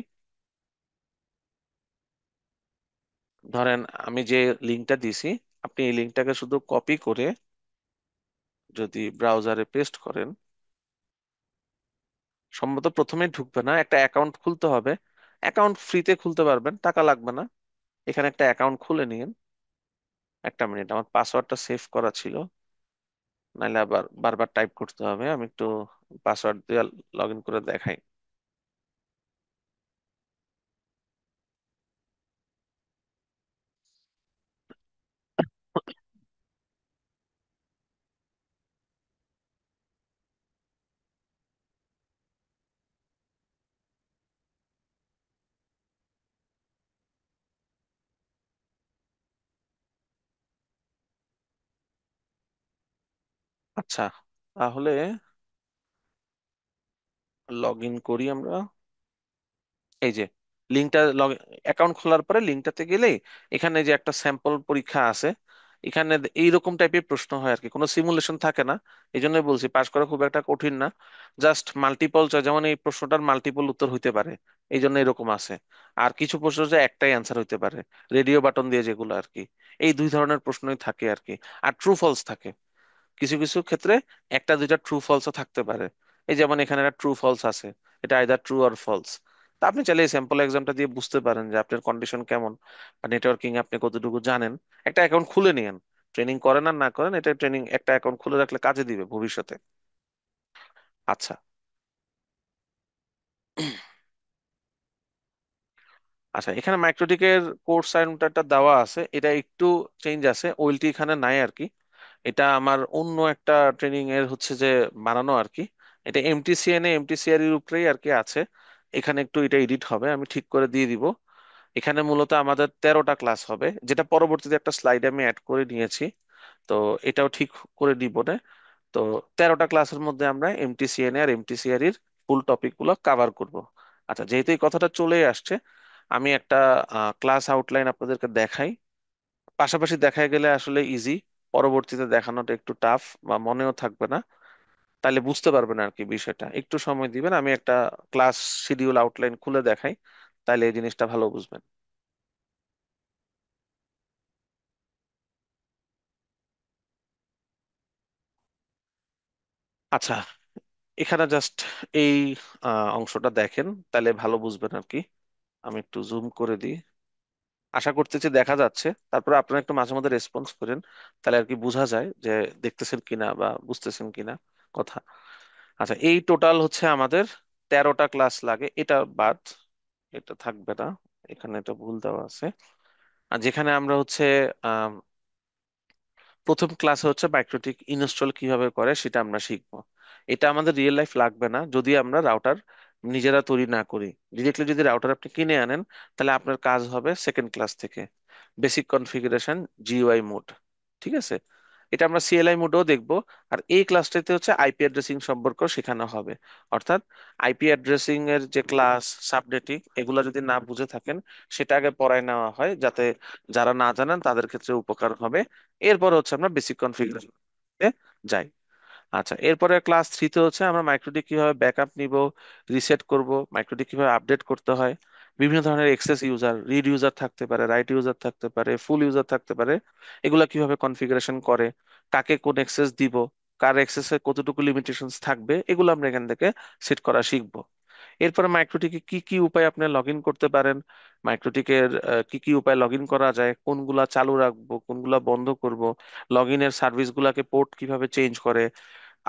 ধরেন আমি যে লিংকটা দিছি, আপনি এই লিংকটাকে শুধু কপি করে যদি ব্রাউজারে পেস্ট করেন, সম্ভবত প্রথমে ঢুকবে না, একটা অ্যাকাউন্ট খুলতে হবে। অ্যাকাউন্ট ফ্রিতে খুলতে পারবেন, টাকা লাগবে না। এখানে একটা অ্যাকাউন্ট খুলে নিন। একটা মিনিট, আমার পাসওয়ার্ডটা সেভ করা ছিল, নাহলে আবার বারবার টাইপ করতে হবে। আমি একটু পাসওয়ার্ড দিয়ে লগ ইন করে দেখাই। আচ্ছা, তাহলে লগ ইন করি আমরা। এই যে লিঙ্কটা, অ্যাকাউন্ট খোলার পরে লিঙ্কটাতে গেলে এখানে যে একটা স্যাম্পল পরীক্ষা আছে, এখানে এইরকম টাইপের প্রশ্ন হয় আর কি, কোনো সিমুলেশন থাকে না। এই জন্যই বলছি পাস করা খুব একটা কঠিন না। জাস্ট মাল্টিপল চয়েস, যেমন এই প্রশ্নটার মাল্টিপল উত্তর হইতে পারে, এই জন্য এরকম আছে। আর কিছু প্রশ্ন যে একটাই অ্যান্সার হইতে পারে, রেডিও বাটন দিয়ে যেগুলো আর কি। এই দুই ধরনের প্রশ্নই থাকে আর কি। আর ট্রু ফলস থাকে কিছু কিছু ক্ষেত্রে, একটা দুইটা ট্রু ফলসও থাকতে পারে। এই যেমন এখানে একটা ট্রু ফলস আছে, এটা আইদার ট্রু আর ফলস। তা আপনি চাইলে এই স্যাম্পল এক্সামটা দিয়ে বুঝতে পারেন যে আপনার কন্ডিশন কেমন, বা নেটওয়ার্কিং আপনি কতটুকু জানেন। একটা অ্যাকাউন্ট খুলে নিয়েন, ট্রেনিং করেন আর না করেন, এটা ট্রেনিং একটা অ্যাকাউন্ট খুলে রাখলে কাজে দিবে ভবিষ্যতে। আচ্ছা, আচ্ছা, এখানে মাইক্রোটিকের কোর্স সাইনটা দেওয়া আছে, এটা একটু চেঞ্জ আছে, ওইলটি এখানে নাই আর কি। এটা আমার অন্য একটা ট্রেনিং এর হচ্ছে যে বানানো আর কি। এটা এমটিসিআর এর উপরেই আর কি আছে। এখানে একটু এটা এডিট হবে, আমি ঠিক করে দিয়ে দিব। এখানে মূলত আমাদের 13টা ক্লাস হবে, যেটা পরবর্তীতে একটা স্লাইডে আমি অ্যাড করে নিয়েছি। তো এটাও ঠিক করে দিব না। তো 13টা ক্লাসের মধ্যে আমরা এমটিসিএনএ আর এমটিসিআর এর ফুল টপিক গুলো কাভার করব। আচ্ছা, যেহেতু এই কথাটা চলে আসছে, আমি একটা ক্লাস আউটলাইন আপনাদেরকে দেখাই। পাশাপাশি দেখায় গেলে আসলে ইজি, পরবর্তীতে দেখানোটা একটু টাফ বা মনেও থাকবে না, তাহলে বুঝতে পারবেন আর কি বিষয়টা। একটু সময় দিবেন, আমি একটা ক্লাস শিডিউল আউটলাইন খুলে দেখাই, তাহলে এই জিনিসটা ভালো বুঝবেন। আচ্ছা, এখানে জাস্ট এই অংশটা দেখেন, তাহলে ভালো বুঝবেন আর কি। আমি একটু জুম করে দিই, আশা করতেছি দেখা যাচ্ছে। তারপরে আপনারা একটু মাঝে মধ্যে রেসপন্স করেন, তাহলে আর কি বোঝা যায় যে দেখতেছেন কিনা বা বুঝতেছেন কিনা কথা। আচ্ছা, এই টোটাল হচ্ছে আমাদের 13টা ক্লাস লাগে, এটা বাদ, এটা থাকবে না, এখানে এটা ভুল দেওয়া আছে। আর যেখানে আমরা হচ্ছে প্রথম ক্লাসে হচ্ছে মাইক্রোটিক ইনস্টল কিভাবে করে সেটা আমরা শিখবো। এটা আমাদের রিয়েল লাইফ লাগবে না যদি আমরা রাউটার নিজেরা তৈরি না করি। ডিরেক্টলি যদি রাউটার আপনি কিনে আনেন, তাহলে আপনার কাজ হবে সেকেন্ড ক্লাস থেকে বেসিক কনফিগারেশন, জিইউআই মোড। ঠিক আছে, এটা আমরা সিএলআই মোডেও দেখবো। আর এই ক্লাসটাতে হচ্ছে আইপি অ্যাড্রেসিং সম্পর্ক শেখানো হবে। অর্থাৎ আইপি অ্যাড্রেসিং এর যে ক্লাস, সাবনেটিং, এগুলো যদি না বুঝে থাকেন, সেটা আগে পড়ায় নেওয়া হয়, যাতে যারা না জানেন তাদের ক্ষেত্রে উপকার হবে। এরপর হচ্ছে আমরা বেসিক কনফিগারেশন যাই। আচ্ছা, এরপরে ক্লাস থ্রিতে হচ্ছে আমরা মাইক্রোটি কিভাবে ব্যাকআপ নিব, রিসেট করব, মাইক্রোটি কিভাবে আপডেট করতে হয়, বিভিন্ন ধরনের এক্সেস ইউজার, রিড ইউজার থাকতে পারে, রাইট ইউজার থাকতে পারে, ফুল ইউজার থাকতে পারে, এগুলা কিভাবে কনফিগারেশন করে, কাকে কোন এক্সেস দিব, কার এক্সেসে কতটুকু লিমিটেশনস থাকবে, এগুলো আমরা এখান থেকে সেট করা শিখবো। এরপরে মাইক্রোটিকে কি কি উপায়ে আপনি লগ ইন করতে পারেন, মাইক্রোটিকের কি কি উপায়ে লগ ইন করা যায়, কোনগুলা চালু রাখবো, কোনগুলা বন্ধ করব, লগ ইনের সার্ভিস গুলাকে পোর্ট কিভাবে চেঞ্জ করে,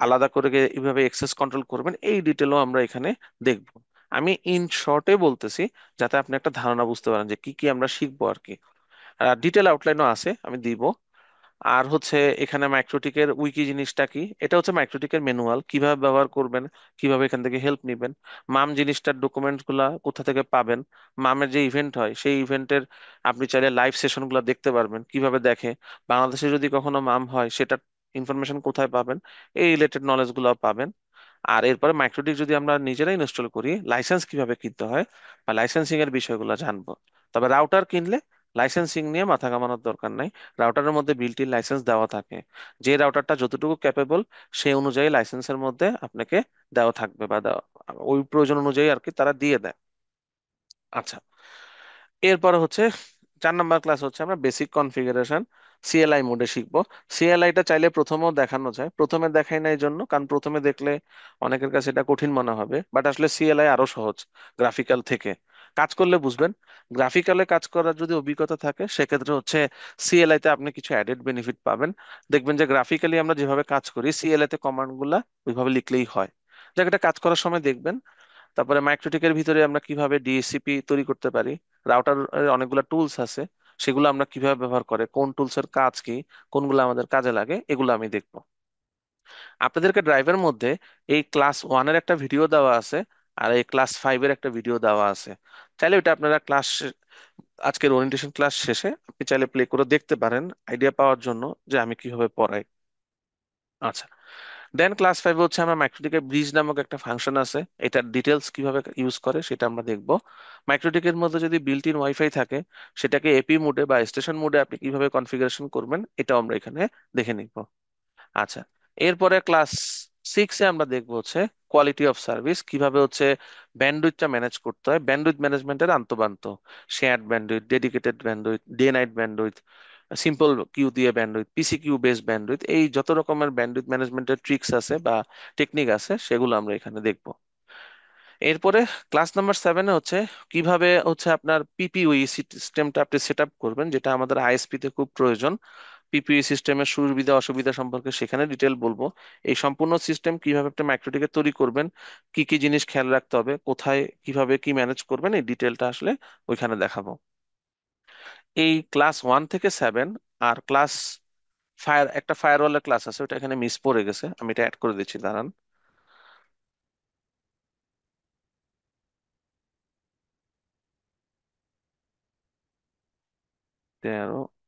আলাদা করে এইভাবে এক্সেস কন্ট্রোল করবেন, এই ডিটেলও আমরা এখানে দেখব। আমি ইন শর্টে বলতেছি, যাতে আপনি একটা ধারণা বুঝতে পারেন যে কি কি আমরা শিখবো আর কি। ডিটেল আউটলাইনও আছে, আমি দিব। আর হচ্ছে এখানে মাইক্রোটিকের উইকি জিনিসটা কি, এটা হচ্ছে মাইক্রোটিকের ম্যানুয়াল, কিভাবে ব্যবহার করবেন, কিভাবে এখান থেকে হেল্প নেবেন, মাম জিনিসটার ডকুমেন্টস গুলা কোথা থেকে পাবেন, মামের যে ইভেন্ট হয় সেই ইভেন্টের আপনি চাইলে লাইভ সেশন গুলা দেখতে পারবেন, কিভাবে দেখে, বাংলাদেশে যদি কখনো মাম হয় সেটার ইনফরমেশন কোথায় পাবেন, এই রিলেটেড নলেজ গুলো পাবেন। আর এরপরে মাইক্রোটিক যদি আমরা নিজেরাই ইনস্টল করি, লাইসেন্স কিভাবে কিনতে হয় বা লাইসেন্সিং এর বিষয়গুলো জানবো। তবে রাউটার কিনলে লাইসেন্সিং নিয়ে মাথা ঘামানোর দরকার নাই, রাউটারের মধ্যে বিল্ট ইন লাইসেন্স দেওয়া থাকে। যে রাউটারটা যতটুকু ক্যাপেবল, সেই অনুযায়ী লাইসেন্সের মধ্যে আপনাকে দেওয়া থাকবে বা দেওয়া, ওই প্রয়োজন অনুযায়ী আর কি তারা দিয়ে দেয়। আচ্ছা, এরপর হচ্ছে 4 নাম্বার ক্লাস হচ্ছে আমরা বেসিক কনফিগারেশন সিএলআই মোডে শিখবো। সিএলআইটা চাইলে প্রথমেও দেখানো যায়, প্রথমে দেখাই না এই জন্য কারণ প্রথমে দেখলে অনেকের কাছে এটা কঠিন মনে হবে, বাট আসলে সিএলআই আরো সহজ গ্রাফিক্যাল থেকে। কাজ করলে বুঝবেন, গ্রাফিক্যালে কাজ করার যদি অভিজ্ঞতা থাকে সেক্ষেত্রে হচ্ছে সিএলআই তে আপনি কিছু অ্যাডেড বেনিফিট পাবেন। দেখবেন যে গ্রাফিক্যালি আমরা যেভাবে কাজ করি, সিএলআই তে কমান্ড গুলা ওইভাবে লিখলেই হয়। জায়গাটা কাজ করার সময় দেখবেন। তারপরে মাইক্রোটিকের ভিতরে আমরা কিভাবে ডিএসসিপি তৈরি করতে পারি, রাউটার অনেকগুলো টুলস আছে, সেগুলো আমরা কিভাবে ব্যবহার করে, কোন টুলস এর কাজ কি, কোনগুলো আমাদের কাজে লাগে, এগুলো আমি দেখবো। আপনাদেরকে ড্রাইভের মধ্যে এই ক্লাস ওয়ানের একটা ভিডিও দেওয়া আছে, আর এই ক্লাস ফাইভের একটা ভিডিও দেওয়া আছে। চাইলে ওটা আপনারা আজকের ওরিয়েন্টেশন ক্লাস শেষে আপনি চাইলে প্লে করে দেখতে পারেন, আইডিয়া পাওয়ার জন্য যে আমি কিভাবে পড়াই। আচ্ছা, দেন ক্লাস ফাইভে হচ্ছে আমরা মাইক্রোটিকের ব্রিজ নামক একটা ফাংশন আছে, এটার ডিটেলস কিভাবে ইউজ করে সেটা আমরা দেখব। মাইক্রোটিকের মধ্যে যদি বিল্ট ইন ওয়াইফাই থাকে, সেটাকে এপি মোডে বা স্টেশন মোডে আপনি কিভাবে কনফিগারেশন করবেন, এটাও আমরা এখানে দেখে নিব। আচ্ছা, এরপরে ক্লাস সিক্সে আমরা দেখবো হচ্ছে কোয়ালিটি অফ সার্ভিস, কিভাবে হচ্ছে ব্যান্ডউইথটা ম্যানেজ করতে হয়, ব্যান্ডউইথ ম্যানেজমেন্টের আন্তঃবান্ত, shared bandwidth, dedicated bandwidth, day night bandwidth, simple queue দিয়ে bandwidth, PC Q based bandwidth, এই যত রকমের ব্যান্ডউইথ ম্যানেজমেন্টের ট্রিক্স আছে বা টেকনিক আছে, সেগুলো আমরা এখানে দেখবো। এরপরে ক্লাস নাম্বার সেভেনে হচ্ছে কিভাবে হচ্ছে আপনার পিপিওই সিস্টেমটা আপনি সেট আপ করবেন, যেটা আমাদের আইএসপি তে খুব প্রয়োজন। পিপিই সিস্টেমের সুবিধা অসুবিধা সম্পর্কে সেখানে ডিটেল বলবো। এই সম্পূর্ণ সিস্টেম কিভাবে একটা মাইক্রোটিকে তৈরি করবেন, কি কি জিনিস খেয়াল রাখতে হবে, কোথায় কিভাবে কি ম্যানেজ করবেন, এই ডিটেলটা আসলে ওইখানে দেখাবো। এই ক্লাস 1 থেকে 7 আর ক্লাস একটা ফায়ারওয়ালের ক্লাস আছে, ওটা এখানে মিস পড়ে গেছে, আমি এটা অ্যাড করে দিচ্ছি, দাঁড়ান।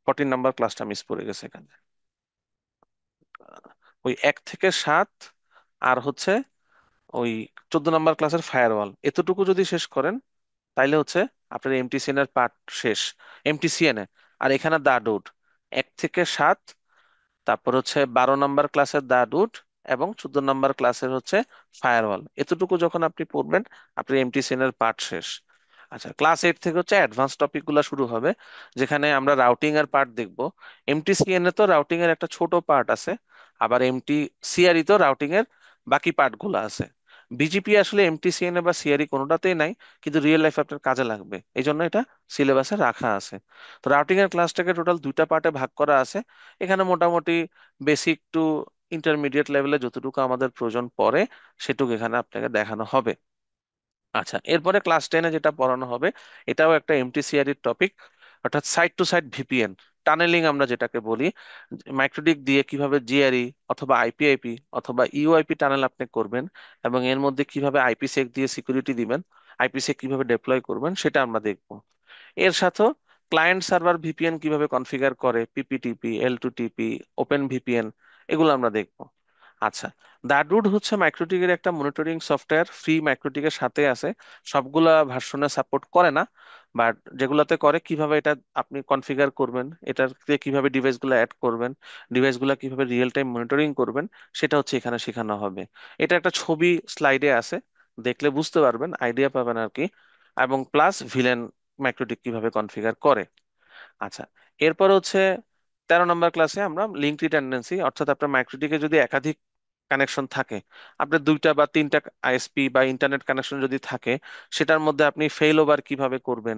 14 নাম্বার ক্লাসটা মিস পড়ে গেছে এখানে। ওই 1 থেকে 7 আর হচ্ছে ওই 14 নাম্বার ক্লাসের ফায়ারওয়াল, এতটুকু যদি শেষ করেন, তাইলে হচ্ছে আপনার এমটিসিএন এর পার্ট শেষ। এমটিসিএন এ আর এখানে দা ডুড 1 থেকে 7, তারপর হচ্ছে 12 নম্বর ক্লাসের দা ডুড এবং 14 নম্বর ক্লাসের হচ্ছে ফায়ারওয়াল। এতটুকু যখন আপনি পড়বেন আপনার এমটিসিএন এর পার্ট শেষ। আচ্ছা, ক্লাস 8 থেকে হচ্ছে অ্যাডভান্স টপিক গুলা শুরু হবে, যেখানে আমরা রাউটিং এর পার্ট দেখব। এমটিসিএন এ তো রাউটিং এর একটা ছোট পার্ট আছে, আবার এমটিসিআরই তো রাউটিং এর বাকি পার্ট গুলো আছে। বিজিপি আসলে এমটিসিএন এ বা সিআরই কোনোটাতেই নাই, কিন্তু রিয়েল লাইফে আপনার কাজে লাগবে, এই জন্য এটা সিলেবাসে রাখা আছে। তো রাউটিং এর ক্লাসটাকে টোটাল 2টা পার্টে ভাগ করা আছে। এখানে মোটামুটি বেসিক টু ইন্টারমিডিয়েট লেভেলে যতটুকু আমাদের প্রয়োজন পড়ে সেটুকু এখানে আপনাকে দেখানো হবে। আচ্ছা, এরপরে ক্লাস 10-এ যেটা পড়ানো হবে এটাও একটা এমটিসিআর এর টপিক, অর্থাৎ side to side VPN tunneling আমরা যেটাকে বলি। মাইক্রোটিক দিয়ে কিভাবে জিআরই অথবা আইপিআইপি অথবা ইউআইপি টানেল আপনি করবেন, এবং এর মধ্যে কিভাবে আইপিসেক দিয়ে সিকিউরিটি দিবেন, আইপিসেক কিভাবে ডেপ্লয় করবেন, সেটা আমরা দেখব। এর সাথেও ক্লায়েন্ট সার্ভার ভিপিএন কিভাবে কনফিগার করে, পিপিটিপি, এল2টিপি, ওপেন ভিপিএন, এগুলো আমরা দেখব। আচ্ছা, দারুড হচ্ছে মাইক্রোটিকের একটা মনিটরিং সফটওয়্যার, ফ্রি মাইক্রোটিকের সাথে আছে। সবগুলা ভার্সনে সাপোর্ট করে না, বাট যেগুলাতে করে কিভাবে এটা আপনি কনফিগার করবেন, এটাতে কিভাবে ডিভাইসগুলো অ্যাড করবেন, ডিভাইসগুলো কিভাবে রিয়েল টাইম মনিটরিং করবেন, সেটা হচ্ছে এখানে শেখানো হবে। এটা একটা ছবি স্লাইডে আছে, দেখলে বুঝতে পারবেন, আইডিয়া পাবেন আর কি। এবং প্লাস ভিলেন মাইক্রোটিক কিভাবে কনফিগার করে। আচ্ছা, এরপর হচ্ছে 13 নম্বর ক্লাসে আমরা লিঙ্ক রিডান্ডেন্সি, অর্থাৎ আপনার মাইক্রোটিকে যদি একাধিক কানেকশন থাকে, আপনার 2টা বা 3টা আইএসপি বা ইন্টারনেট কানেকশন যদি থাকে, সেটার মধ্যে আপনি ফেল ওভার কিভাবে করবেন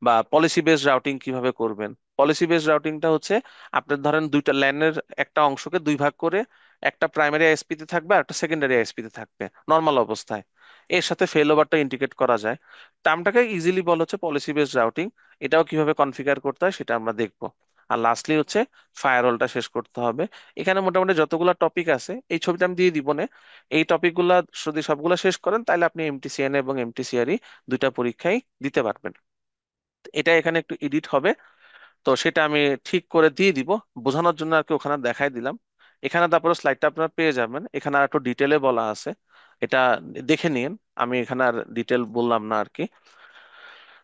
বা পলিসি বেসড রাউটিং কিভাবে করবেন। পলিসি বেসড রাউটিংটা হচ্ছে আপনার ধরেন 2টা ল্যানের একটা অংশকে 2 ভাগ করে, একটা প্রাইমারি আইএসপি তে থাকবে আর একটা সেকেন্ডারি আইএসপি তে থাকবে নর্মাল অবস্থায়, এর সাথে ফেল ওভারটা ইন্টিগ্রেট করা যায়। টার্মটাকে ইজিলি বলা হচ্ছে পলিসি বেসড রাউটিং। এটাও কিভাবে কনফিগার করতে হয় সেটা আমরা দেখবো। আর লাস্টলি হচ্ছে ফায়ারওয়ালটা শেষ করতে হবে। এখানে মোটামুটি যতগুলো টপিক আছে এই ছবিটা আমি দিয়ে দিব না, এই টপিকগুলা যদি সবগুলা শেষ করেন তাহলে আপনি এমটিসিএন এবং এমটিসিআরই 2টা পরীক্ষায় দিতে পারবেন। এটা এখানে একটু এডিট হবে, তো সেটা আমি ঠিক করে দিয়ে দিব বোঝানোর জন্য আর কি, ওখানে দেখাই দিলাম। এখানে তারপরে স্লাইডটা আপনারা পেয়ে যাবেন, এখানে আর একটু ডিটেলে বলা আছে, এটা দেখে নিন। আমি এখানে আর ডিটেল বললাম না আর কি।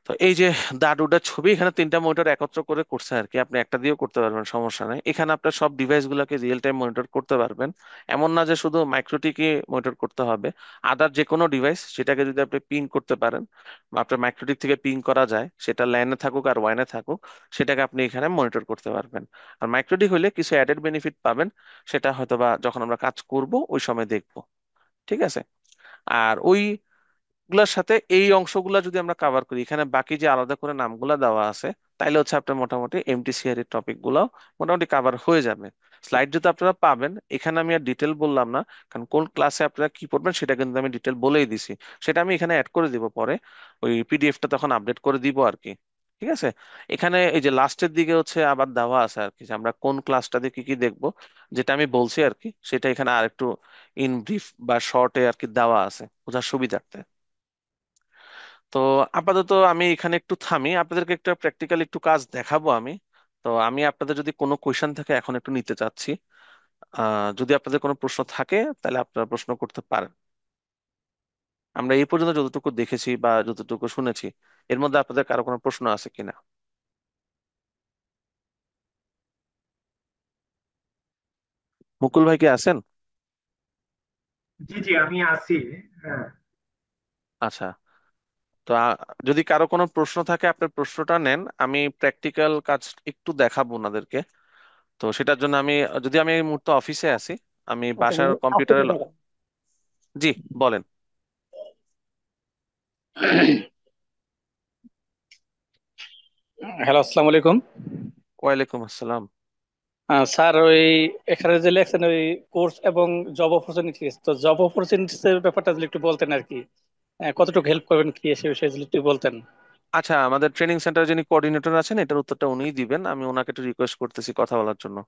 তো এই যে দাদুটার ছবি, এখানে 3টা মনিটর একত্র করে করছে আর কি, আপনি একটা দিয়েও করতে পারবেন, সমস্যা নাই। এখানে আপনার সব ডিভাইস গুলাকে রিয়েল টাইম মনিটর করতে পারবেন। এমন না যে শুধু মাইক্রোটিকে মনিটর করতে হবে, আদার যে কোনো ডিভাইস সেটাকে যদি আপনি পিং করতে পারেন বা আপনার মাইক্রোটিক থেকে পিং করা যায়, সেটা ল্যানে থাকুক আর ওয়ানে থাকুক, সেটাকে আপনি এখানে মনিটর করতে পারবেন। আর মাইক্রোটিক হলে কিছু অ্যাডেড বেনিফিট পাবেন, সেটা হয়তোবা যখন আমরা কাজ করব ওই সময় দেখবো। ঠিক আছে। আর ওই গুলার সাথে এই অংশগুলা যদি আমরা কভার করি, এখানে বাকি যে আলাদা করে নামগুলা দেওয়া আছে, তাইলে হচ্ছে আপনার মোটামুটি এমটিসিআর এর টপিক গুলো মোটামুটি কভার হয়ে যাবে। স্লাইড যদি আপনারা পাবেন, এখানে আমি আর ডিটেল বললাম না, কারণ কোন ক্লাসে আপনারা কি পড়বেন সেটা কিন্তু আমি ডিটেল বলেই দিছি। সেটা আমি এখানে অ্যাড করে দিব পরে, ওই পিডিএফটা তখন আপডেট করে দিব আর কি। ঠিক আছে। এখানে এই যে লাস্টের দিকে হচ্ছে আবার দেওয়া আছে আর কি, যে আমরা কোন ক্লাসটাতে কি কি দেখবো, যেটা আমি বলছি আর কি, সেটা এখানে আর একটু ইন ব্রিফ বা শর্টে আর কি দেওয়া আছে বোঝার সুবিধার্থে। তো আপাতত আমি এখানে একটু থামি, আপনাদেরকে একটা প্র্যাকটিক্যাল একটু কাজ দেখাবো আমি। তো আমি আপনাদের যদি কোনো কোয়েশ্চেন থাকে এখন একটু নিতে চাচ্ছি। যদি আপনাদের কোনো প্রশ্ন থাকে তাহলে আপনারা প্রশ্ন করতে পারেন। আমরা এই পর্যন্ত যতটুকু দেখেছি বা যতটুকু শুনেছি, এর মধ্যে আপনাদের কারো কোনো প্রশ্ন আছে কিনা? মুকুল ভাই কি আছেন? জি জি, আমি আছি। হ্যাঁ। আচ্ছা। তো যদি কারো কোনো প্রশ্ন থাকে আপনার প্রশ্নটা নেন, আমি প্র্যাকটিক্যাল কাজ একটু দেখাবো ওনাদেরকে। তো সেটার জন্য আমি, যদি আমি এই মুহূর্তে অফিসে আছি, আমি বাসার কম্পিউটারে জি বলেন। হ্যালো, আসসালামু আলাইকুম। ওয়ালাইকুম আসসালাম। স্যার, ওই এখানে যে লেখছেন ওই কোর্স এবং জব অপরচুনিটিস, তো জব অপরচুনিটিস এর ব্যাপারটা যদি একটু বলতেন আর কি। কতটুকু হেল্প করবেন কি সে বিষয়ে যদি একটু বলতেন। আচ্ছা, আমাদের ট্রেনিং সেন্টারে যিনি কোঅর্ডিনেটর আছেন এটার উত্তরটা উনিই দিবেন, আমি ওনাকে একটু রিকোয়েস্ট করতেছি কথা বলার জন্য।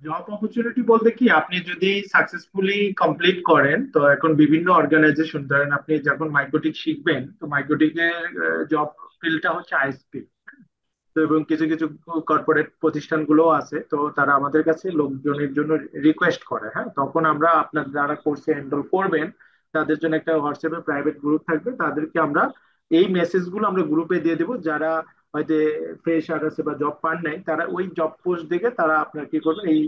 জব অপরচুনিটি বলতে কি, আপনি যদি সাকসেসফুলি কমপ্লিট করেন, তো এখন বিভিন্ন অর্গানাইজেশন, ধরেন আপনি যখন মাইক্রোটিক শিখবেন, তো মাইক্রোটিকের জব ফিল্ডটা হচ্ছে আইএসপি। তো এবং কিছু কিছু কর্পোরেট প্রতিষ্ঠানগুলো আছে, তো তারা আমাদের কাছে লোকজনের জন্য রিকোয়েস্ট করে। হ্যাঁ, তখন আমরা আপনার যারা কোর্সে এনরোল করবেন তাদের জন্য একটা হোয়াটসঅ্যাপে প্রাইভেট গ্রুপ থাকবে, তাদেরকে আমরা এই মেসেজগুলো আমরা গ্রুপে দিয়ে দেবো। যারা হয়তো ফ্রেশার আছে বা জব পান নাই, তারা ওই জব পোস্ট দেখে তারা আপনার কি করবেন, এই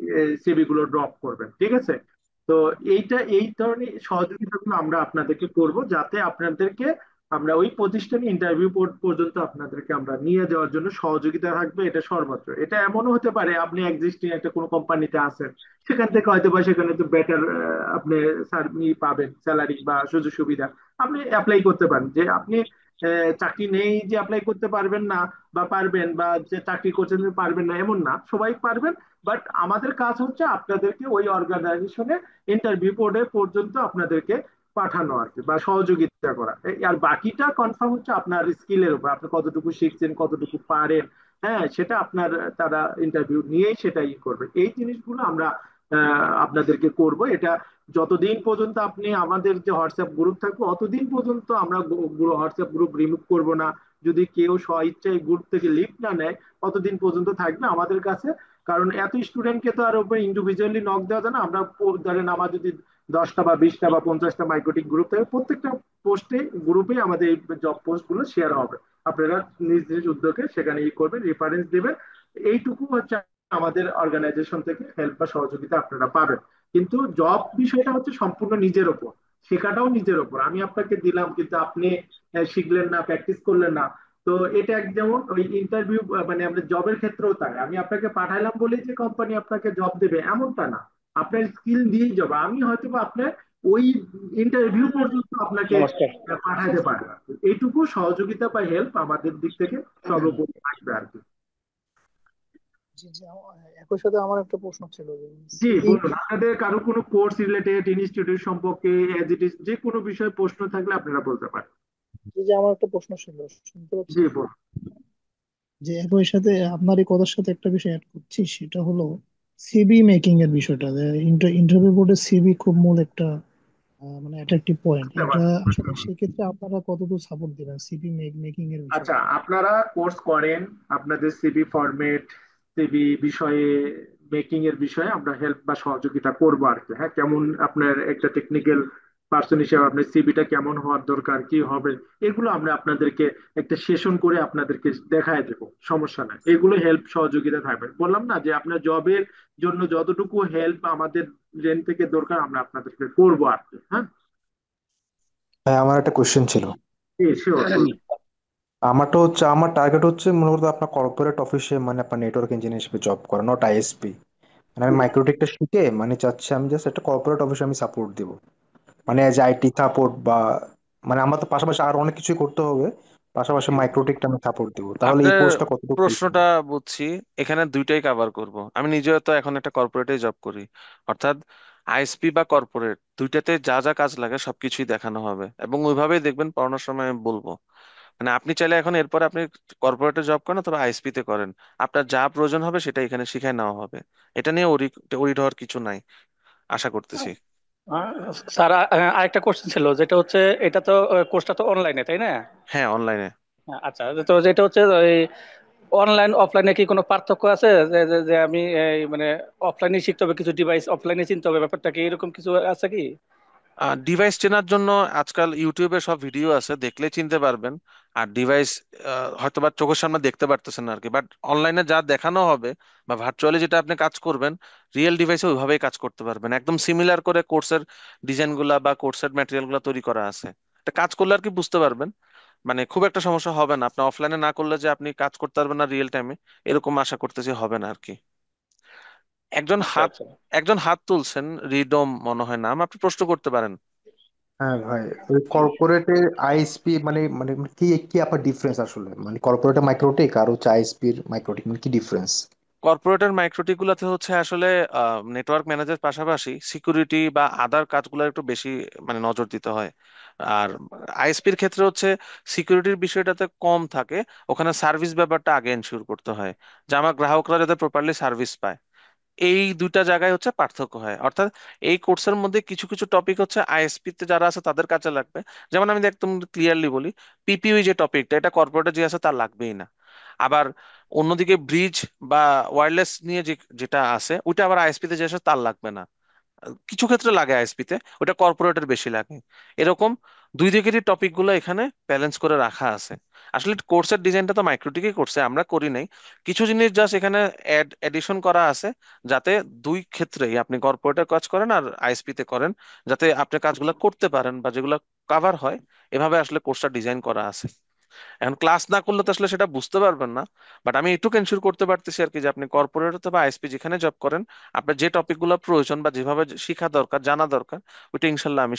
সিভি গুলো ড্রপ করবেন, ঠিক আছে? তো এই ধরনের সহযোগিতাগুলো আমরা আপনাদেরকে করব, যাতে আপনাদেরকে আমরা ওই প্রতিষ্ঠানে ইন্টারভিউ পর্যন্ত আপনাদেরকে আমরা নিয়ে যাওয়ার জন্য সহযোগিতা থাকবে, এটা সর্বত্র। এটা এমনও হতে পারে আপনি এক্সিস্টিং একটা কোনো কোম্পানিতে আছেন, সেখান থেকে হয়তো বা সেখানে তো বেটার আপনি পাবেন, স্যালারি বা সুযোগ সুবিধা, আপনি অ্যাপ্লাই করতে পারেন। যে আপনি চাকরি নেই যে অ্যাপ্লাই করতে পারবেন না, বা পারবেন, বা যে চাকরি করছেন যে পারবেন না, এমন না, সবাই পারবেন। বাট আমাদের কাজ হচ্ছে আপনাদেরকে ওই অর্গানাইজেশনে ইন্টারভিউ বোর্ডে পর্যন্ত আপনাদেরকে পাঠানো আর কি, বা সহযোগিতা করা। আর বাকিটা কনফার্ম হচ্ছে আপনার স্কিলের উপর, আপনি কতটুকু শিখছেন, কতটুকু পারেন। হ্যাঁ, সেটা আপনার তারা ইন্টারভিউ নিয়েই সেটাই করবে। এই জিনিসগুলো আমরা আপনাদেরকে করব। এটা যতদিন পর্যন্ত আপনি আমাদের যে হোয়াটসঅ্যাপ গ্রুপ থাকবে, অতদিন পর্যন্ত আমরা হোয়াটসঅ্যাপ গ্রুপ রিমুভ করব না। যদি কেউ স্ব ইচ্ছায় গ্রুপ থেকে লিফট না নেয়, ততদিন পর্যন্ত থাকবে আমাদের কাছে। কারণ এত স্টুডেন্টকে তো আর উপরে ইন্ডিভিজুয়ালি নক দেওয়া যায় না। আমরা ধরেন আমার যদি 10টা বা 20টা বা 50টা মাইক্রোটিক গ্রুপ থাকে, প্রত্যেকটা পোস্টে গ্রুপে আমাদের এই জব পোস্ট গুলো শেয়ার হবে। আপনারা নিজ নিজ উদ্যোগে সেখানে ই করবেন, রেফারেন্স দেবেন। এইটুকু হচ্ছে আমাদের অর্গানাইজেশন থেকে হেল্প বা সহযোগিতা আপনারা পাবেন। কিন্তু জব বিষয়টা হচ্ছে সম্পূর্ণ নিজের ওপর, শেখাটাও নিজের ওপর। আমি আপনাকে দিলাম, কিন্তু আপনি শিখলেন না, প্র্যাকটিস করলেন না। তো এটা যেমন ওই ইন্টারভিউ, মানে আমাদের জবের ক্ষেত্রেও তাই, আমি আপনাকে পাঠাইলাম বলেই যে কোম্পানি আপনাকে জব দেবে এমনটা না। আপনার স্কিল দিয়েই জব, আমি হয়তো বা আপনার ওই ইন্টারভিউ পর্যন্ত আপনাকে নমস্কার। পাঠাতে পারে না। এইটুকু সহযোগিতা বা হেল্প আমাদের দিক থেকে সর্বোপরি থাকবে আর কি। জি জি, একই সাথে আমার একটা প্রশ্ন ছিল যে জি সিভি, বলুন, আপনাদের কারো কোনো কোর্স রিলেটেড, ইনস্টিটিউট সম্পর্কে, এজ ইট ইজ, যে কোনো বিষয়ে প্রশ্ন থাকলে আপনারা বলতে পারেন। যে আমার একটা প্রশ্ন ছিল, শুনতে জি পাচ্ছেন? বলুন। যে একই সাথে আপনার এই কথার সাথে একটা বিষয় অ্যাড করছি, সেটা হলো সিভি মেকিং এর বিষয়টা। ইন্টারভিউ বোর্ডে সিভি খুব মূল একটা মানে অ্যাট্রাকটিভ পয়েন্ট। বুঝতে এটা পারছি, বুঝতে আসলে পারছি। সেক্ষেত্রে আপনারা কতদূর সাপোর্ট দিবেন সিভি মেকিং এর আচ্ছা, বিষয়টা? আপনারা কোর্স করেন, আপনাদের সিভি ফরম্যাট, সিভি বিষয়ে, মেকিং এর বিষয়ে আমরা হেল্প বা সহযোগিতা করবো আর কি। হ্যাঁ, কেমন আপনার একটা টেকনিক্যাল পার্সন হিসেবে আপনার সিভিটা কেমন হওয়ার দরকার, কি হবে, এগুলো আমরা আপনাদেরকে একটা সেশন করে আপনাদেরকে দেখায় দেবো, সমস্যা নাই। এগুলো হেল্প সহযোগিতা থাকবে। বললাম না যে আপনার জবের জন্য যতটুকু হেল্প আমাদের রেন থেকে দরকার আমরা আপনাদেরকে করবো আর কি। হ্যাঁ, হ্যাঁ, আমার একটা কোশ্চেন ছিল। শিওর। আমারটা হচ্ছে, আমার টার্গেট হচ্ছে মূলত আপনার কর্পোরেট অফিসে, মানে আপনার নেটওয়ার্ক ইঞ্জিনিয়ার হিসেবে জব করা, নট আইএসপি। মানে আমি মাইক্রোটেকটা শিখে মানে চাচ্ছি আমি জাস্ট একটা কর্পোরেট অফিসে আমি সাপোর্ট দিব, মানে এজ আইটি সাপোর্ট বা, মানে আমার তো পাশাপাশি আর অনেক কিছুই করতে হবে, পাশাপাশি মাইক্রোটেকটা আমি সাপোর্ট দিব। তাহলে এই আপনার কোর্সটা কতটুকু helpful? প্রশ্নটা বুঝছি। এখানে দুইটাই কভার করব। আমি নিজেও তো এখন একটা কর্পোরেটে জব করি, অর্থাৎ আইএসপি বা কর্পোরেট, দুইটাতে যা যা কাজ লাগে সবকিছুই দেখানো হবে এবং ওইভাবেই দেখবেন পড়ানোর সময় আমি বলবো। মানে আপনি চাইলে এখন এরপরে আপনি কর্পোরেটে জব করেন অথবা আইএসপি তে করেন, আপনার যা প্রয়োজন হবে সেটা এখানে শিখাই নেওয়া হবে। এটা নিয়ে ওরিড হওয়ার কিছু নাই, আশা করতেছি। আহ, স্যার, আরেকটা কোশ্চেন ছিল, যেটা হচ্ছে এটা তো কোর্সটা তো অনলাইনে, তাই না? হ্যাঁ, অনলাইনে। হ্যাঁ, আচ্ছা। তো যেটা হচ্ছে ওই অনলাইন অফলাইনে কি কোনো পার্থক্য আছে? যে যে যে আমি এই মানে অফলাইনে শিখতে হবে কিছু ডিভাইস, অফলাইনে চিনতে হবে, ব্যাপারটা কি এরকম কিছু আছে কি? ডিভাইস চেনার জন্য আজকাল ইউটিউবে সব ভিডিও আছে, দেখলে চিনতে পারবেন। আর ডিভাইস হয়তো বা চোখের সামনে দেখতে পারতেছেন না আর কি, বাট অনলাইনে যা দেখানো হবে বা ভার্চুয়ালি যেটা আপনি কাজ করবেন, রিয়েল ডিভাইসে ওইভাবেই কাজ করতে পারবেন। একদম সিমিলার করে কোর্সের ডিজাইন গুলা বা কোর্সের ম্যাটেরিয়াল গুলা তৈরি করা আছে। এটা কাজ করলে আর কি বুঝতে পারবেন। মানে খুব একটা সমস্যা হবে না। আপনি অফলাইনে না করলে যে আপনি কাজ করতে পারবেন না রিয়েল টাইমে, এরকম আশা করতেছি হবে না আর কি। একজন আচ্ছা, হাত আচ্ছা। একজন হাত তুলছেন, রিডম মনে হয় নাম, আপনি প্রশ্ন করতে পারেন। হ্যাঁ ভাই, ওই কর্পোরেটে আইএসপি মানে মানে কি কি আপনার ডিফারেন্স আসলে, মানে কর্পোরেটে মাইক্রোটেক আর হচ্ছে আইএসপির মাইক্রোটেক, মানে কি ডিফারেন্স? কর্পোরেটের মাইক্রোটিক গুলাতে হচ্ছে আসলে নেটওয়ার্ক ম্যানেজার পাশাপাশি সিকিউরিটি বা আদার কাজগুলো একটু বেশি মানে নজর দিতে হয়। আর আইএসপির ক্ষেত্রে হচ্ছে সিকিউরিটির বিষয়টাতে কম থাকে, ওখানে সার্ভিস ব্যাপারটা আগে এনশিওর করতে হয় যে আমার গ্রাহকরা যাতে প্রপারলি সার্ভিস পায়। এই দুইটা জায়গায় হচ্ছে পার্থক্য হয়। অর্থাৎ এই কোর্সের মধ্যে কিছু কিছু টপিক হচ্ছে আইএসপি তে যারা আছে তাদের কাছে লাগবে। যেমন আমি একদম ক্লিয়ারলি বলি, পিপিইউ যে টপিকটা, এটা কর্পোরেটে যে আছে তার লাগবেই না। আবার অন্যদিকে ব্রিজ বা ওয়্যারলেস নিয়ে যেটা আছে ওইটা আবার আইএসপি তে যে আছে তার লাগবে না। কিছু ক্ষেত্রে লাগে আইএসপি তে, ওটা কর্পোরেটের বেশি লাগে। এরকম দুই দিকেরই টপিক গুলো এখানে ব্যালেন্স করে রাখা আছে। আসলে কোর্সের ডিজাইনটা তো মাইক্রোটিকই করছে, আমরা করি নাই। কিছু জিনিস জাস্ট এখানে এডিশন করা আছে, যাতে দুই ক্ষেত্রেই আপনি কর্পোরেটে কাজ করেন আর আইএসপি তে করেন, যাতে আপনি কাজগুলো করতে পারেন বা যেগুলো কাভার হয়। এভাবে আসলে কোর্সটা ডিজাইন করা আছে। এখন ক্লাস না করলে তো আসলে সেটা বুঝতে পারবেন না। বাট আমি একটু এনশিওর করতে পারতেছি আর কি, যে আপনি কর্পোরেট অথবা আইএসপি যেখানে জব করেন, আপনার যে টপিক গুলো প্রয়োজন বা যেভাবে শিখা দরকার, জানা দরকার, ওইটা ইনশাল্লাহ আমি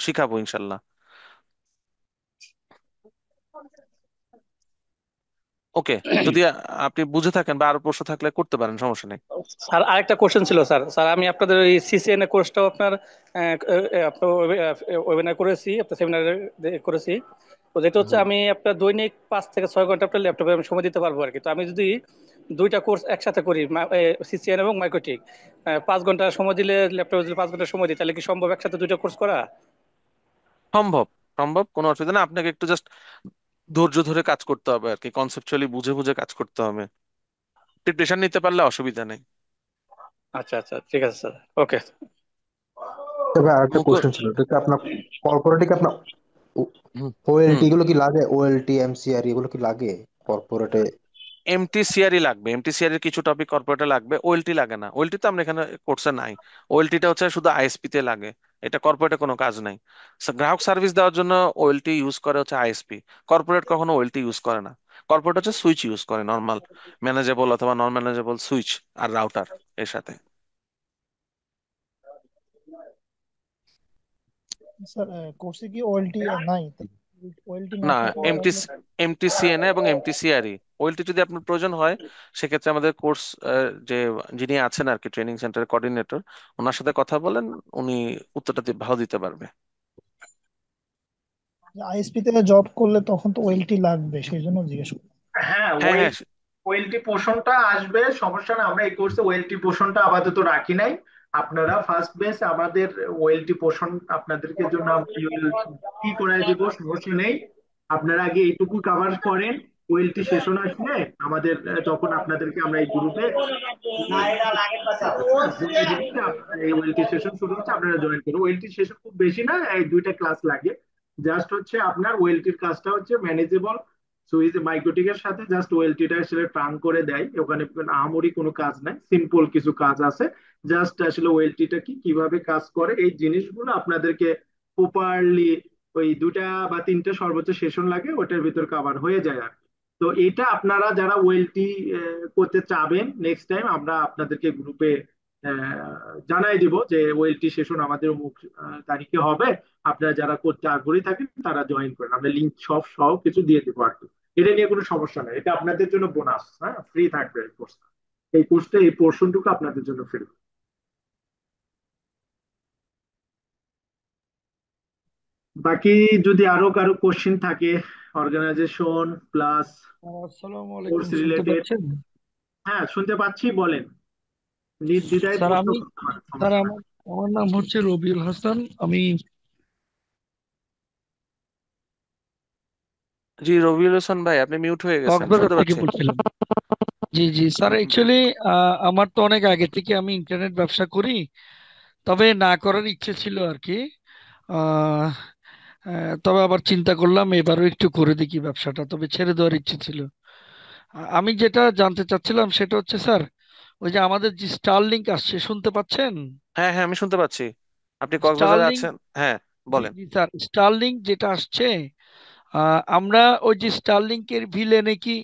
শিখাবো ইনশাল্লাহ। ওকে। যদি আপনি বুঝে থাকেন বা আরো প্রশ্ন থাকলে করতে পারেন, সমস্যা নেই। স্যার আরেকটা কোশ্চেন ছিল স্যার। স্যার আমি আপনাদের ওই সিসিএন এর কোর্সটাও আপনার আপনার ওয়েবিনার করেছি, আপনার সেমিনারে করেছি। তো যেটা হচ্ছে হুম। আমি আপনার দৈনিক 5 থেকে 6 ঘন্টা আপনার ল্যাপটপে আমি সময় দিতে পারবো আর কি। তো আমি যদি দুইটা কোর্স একসাথে করি, সিসিএন এবং মাইক্রোটিক, 5 ঘন্টা সময় দিলে, ল্যাপটপে যদি 5 ঘন্টা সময় দিই, তাহলে কি সম্ভব একসাথে দুইটা কোর্স করা? সম্ভব, সম্ভব, কোনো অসুবিধা না। আপনাকে একটু জাস্ট ধৈর্য ধরে কাজ করতে হবে আর কি, কনসেপচুয়ালি বুঝে বুঝে কাজ করতে হবে। প্রিপারেশন নিতে পারলে অসুবিধা নেই। আচ্ছা আচ্ছা, ঠিক আছে স্যার। ওকে। তবে আর একটা মুখ। কোশ্চেন ছিল, এটা কি আপনার কর্পোরেটে কি আপনার হুম। হুম। ওএলটি এগুলো কি লাগে? ওএলটি, এমসিআর এগুলো কি লাগে কর্পোরেটে? এমটিসিআরই লাগবে, এমটিসিআর এর কিছু টপিক কর্পোরেটে লাগবে, ওএলটি লাগে না। ওএলটি তো আমরা এখানে কোর্সে নাই। ওএলটিটা হচ্ছে শুধু আইএসপি তে লাগে, এটা কর্পোরেটে কোনো কাজ নাই। গ্রাহক সার্ভিস দেওয়ার জন্য ওএলটি ইউজ করে হচ্ছে আইএসপি, কর্পোরেট কখনো ওএলটি ইউজ করে না। কর্পোরেট হচ্ছে সুইচ ইউজ করে, নর্মাল ম্যানেজেবল অথবা নন ম্যানেজেবল সুইচ আর রাউটার এর সাথে। স্যার কোর্সে কি ওএলটি নাই? ওএলটি না না, থাকলে এমটি তাহলে এমটিসিএনএ এবং এমটিসিআরই, ওএলটি যদি আপনার প্রয়োজন হয়, সেক্ষেত্রে আমাদের কোর্স যে যিনি আছেন আর কি, ট্রেনিং সেন্টারের কোঅর্ডিনেটর, ওনার সাথে কথা বলেন, উনি উত্তরটা ভালো দিতে পারবে। আইএসপি তে জব করলে তখন তো ওএলটি লাগবে, সেই জন্য জিজ্ঞেস করলাম। হ্যাঁ, হ্যাঁ, হ্যাঁ। ওয়েলটি পোর্শনটা আসবে, সমস্যা না। আমরা এই কোর্সে ওয়েলটি পোর্শনটা আপাতত রাখি নাই। আপনারা ফার্স্ট বেস আমাদের ওয়েলটি পোর্শন আপনাদেরকে জন্য কি করাই দিব, সমস্যা নেই। আপনারা আগে এইটুকু কভার করেন, ওয়েলটি সেশন আসলে আমাদের তখন আপনাদেরকে আমরা এই গ্রুপে জানিয়ে দিব যে এই ওয়েলটি সেশন শুরু হচ্ছে, আপনারা জয়েন করুন। ওয়েলটি সেশন খুব বেশি না, এই 2টা ক্লাস লাগে। জাস্ট হচ্ছে আপনার ওয়েলটির কাজটা হচ্ছে ম্যানেজেবল সুইচ মাইক্রোটিক এর সাথে জাস্ট ওয়েলটিটা আসলে টার্ন করে দেয়। ওখানে আহামরি কোনো কাজ নাই, সিম্পল কিছু কাজ আছে। জাস্ট আসলে ওয়েলটিটা কি কিভাবে কাজ করে এই জিনিসগুলো আপনাদেরকে প্রপারলি ওই 2টা বা 3টা সর্বোচ্চ সেশন লাগে, ওটার ভিতর কভার হয়ে যায় আর কি। তো এটা আপনারা যারা ওয়েলটি করতে চাবেন, নেক্সট টাইম আমরা আপনাদেরকে গ্রুপে জানাই দিব যে ওয়েলটি সেশন আমাদের অমুক তারিখে হবে। আপনারা যারা করতে আগ্রহী থাকেন তারা জয়েন করেন, আমরা লিঙ্ক সব সব কিছু দিয়ে দেবো আর কি। এটা নিয়ে কোনো সমস্যা নেই, এটা আপনাদের জন্য বোনাস। হ্যাঁ, ফ্রি থাকবে এই কোর্সটা। এই কোর্সটা এই পোর্শনটুকু আপনাদের জন্য ফ্রি। বাকি যদি আরো কারো কোশ্চেন থাকে অর্গানাইজেশন প্লাস আসসালামু কোর্স আলাইকুম, শুনতে রিলেটেড। পাচ্ছেন? হ্যাঁ, শুনতে পাচ্ছি, বলেন। নির্দ্বিধায় স্যার প্রশ্ন আমি করতে পারেন, স্যার সমস্যা নেই। আমার আমার নাম হচ্ছে রবিউল হাসান। আমি জি, রবিউল হোসেন ভাই, আপনি মিউট হয়ে গেছেন, কক্সবাজার শুনতে থেকে পাচ্ছি। বলছিলাম। জি জি স্যার, অ্যাকচুয়ালি আমার তো অনেক আগে থেকে আমি ইন্টারনেট ব্যবসা করি, তবে না করার ইচ্ছে ছিল আর কি। আহ, তবে আবার চিন্তা করলাম এবারও একটু করে দেখি ব্যবসাটা, তবে ছেড়ে দেওয়ার ইচ্ছে ছিল। আমি যেটা জানতে চাচ্ছিলাম সেটা হচ্ছে স্যার, ওই যে আমাদের যে স্টারলিংক আসছে, শুনতে পাচ্ছেন? হ্যাঁ, হ্যাঁ, আমি শুনতে পাচ্ছি। আপনি কক্সবাজারে স্টারলিংক, আছেন? হ্যাঁ, জি বলেন। জি স্যার, স্টারলিংক যেটা আসছে, আমরা ওই যে স্টারলিংকের ভিলেনে কি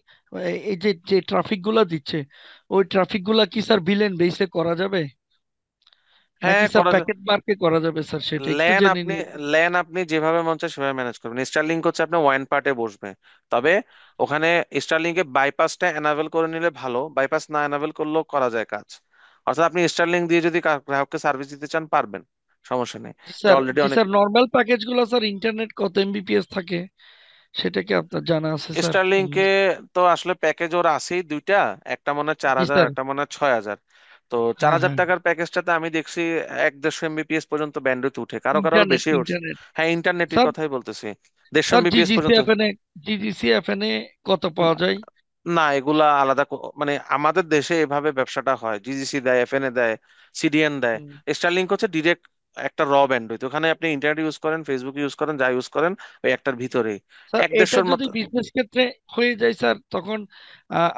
এই যে যে ট্রাফিক গুলা দিচ্ছে, ওই ট্রাফিক গুলা কি স্যার ভিলেন বেসে করা যাবে, নাকি হ্যাঁ, স্যার করা যায়। প্যাকেট মার্কে করা যাবে? স্যার সেটা একটু ল্যান জেনে আপনি নিয়ে। ল্যান যেভাবে মন চায় সেভাবে ম্যানেজ করবেন। স্টারলিংক হচ্ছে আপনার ওয়ান পার্টে বসবে। তবে ওখানে স্টারলিংকে বাইপাসটা এনাবেল করে নিলে ভালো, বাইপাস না এনাবেল করলেও করা যায় কাজ। অর্থাৎ আপনি স্টারলিংক দিয়ে যদি গ্রাহককে সার্ভিস দিতে চান, পারবেন, সমস্যা নেই। জি এটা স্যার, অলরেডি জি অনেক। স্যার, নর্মাল প্যাকেজ গুলো স্যার ইন্টারনেট কত এমবিপিএস থাকে, সেটা কি আপনার জানা আছে স্যার? স্টারলিংকে তো আসলে প্যাকেজ ওর আছেই দুইটা, একটা মনে হয় চার জি হাজার স্যার। একটা মনে হয় 6,000। তো চার হ্যাঁ হাজার হ্যাঁ, টাকার প্যাকেজটাতে আমি দেখছি 150 MBPS পর্যন্ত ব্যান্ডউইথ উঠে, কারো কারো আরো ইন্টারনেট বেশি উঠছে। ইন্টারনেট হ্যাঁ, ইন্টারনেটের স্যার। কথাই বলতেছি, 150 স্যার MBPS পর্যন্ত। জিজিসিএফএন এ কত পাওয়া যায়? না, এগুলা আলাদা মানে আমাদের দেশে এভাবে ব্যবসাটা হয়, জিজিসি দেয়, এফএনএ দেয়, সিডিএন দেয়। হুম। স্টারলিংক হচ্ছে ডিরেক্ট একটা ব্যান্ডউইথ, ওখানে আপনি ইন্টারনেট ইউজ করেন, ফেসবুক ইউজ করেন, যা ইউজ করেন ওই একটার ভিতরেই। স্যার এক এটা দেড়শোর যদি মতো। বিজনেস ক্ষেত্রে হয়ে যায় স্যার, তখন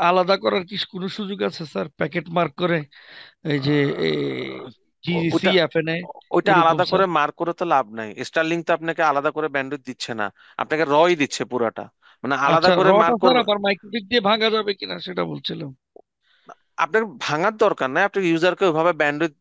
আলাদা করার কি কোনো সুযোগ আছে স্যার, প্যাকেট মার্ক করে, এই যে জিজিসি ওইটা এফএনএ ওইটা এরকম আলাদা স্যার? করে মার্ক করে তো লাভ নাই। স্টারলিংক তো আপনাকে আলাদা করে ব্যান্ডউইথ দিচ্ছে না, আপনাকে রই দিচ্ছে পুরাটা। মানে আলাদা আচ্ছা, করে রটা মার্ক স্যার করবে। আবার মাইক্রোটিক দিয়ে ভাঙা যাবে কিনা সেটা বলছিলাম। আপনার ভাঙার দরকার নাই, আপনি ইউজারকে ওইভাবে ব্যান্ডউইথ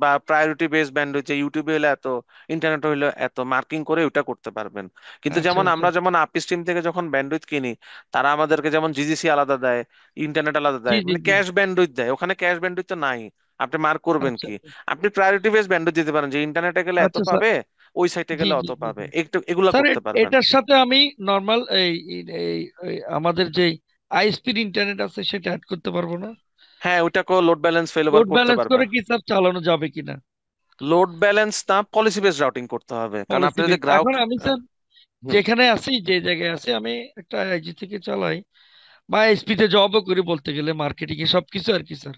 বা প্রায়োরিটি বেস ব্যান্ডউইথ, যে ইউটিউবে হলে এত, ইন্টারনেট হইলে এত, মার্কিং করে ওটা করতে পারবেন। কিন্তু আচ্ছা যেমন আচ্ছা। আমরা যেমন আপি স্ট্রিম থেকে যখন ব্যান্ডউইথ কিনি, তারা আমাদেরকে যেমন জিজিসি আলাদা দেয়, ইন্টারনেট আলাদা জি দেয়, জি মানে জি। ক্যাশ ব্যান্ডউইথ দেয়, ওখানে ক্যাশ ব্যান্ডউইথ তো নাই। আপনি মার্ক করবেন আচ্ছা কি? আপনি প্রায়োরিটি বেস ব্যান্ডউইথ দিতে পারেন, যে ইন্টারনেটে গেলে এত আচ্ছা স্যার। পাবে, ওই সাইটে জি গেলে জি অত জি পাবে, জি। একটু এগুলা স্যার করতে পারবেন। এটার সাথে আমি নর্মাল এই এই এই- এই আমাদের যে আইএসপির ইন্টারনেট আছে সেটা অ্যাড করতে পারবো না? হ্যাঁ, ওইটাকেও load balance fail over load করতে ব্যালেন্স পারবেন। করে কি স্যার চালানো যাবে কিনা? লোড ব্যালেন্স না, পলিসি বেস রাউটিং করতে হবে, কারণ পলিসি আপনি যদি বেস। গ্রাহক। এখন আমি স্যার হুম। যেখানে আছি, যে জায়গায় আছি, আমি একটা আইজি থেকে চালাই বা এসপি তে জবও করি বলতে গেলে, মার্কেটিং এ সবকিছু আর কি স্যার।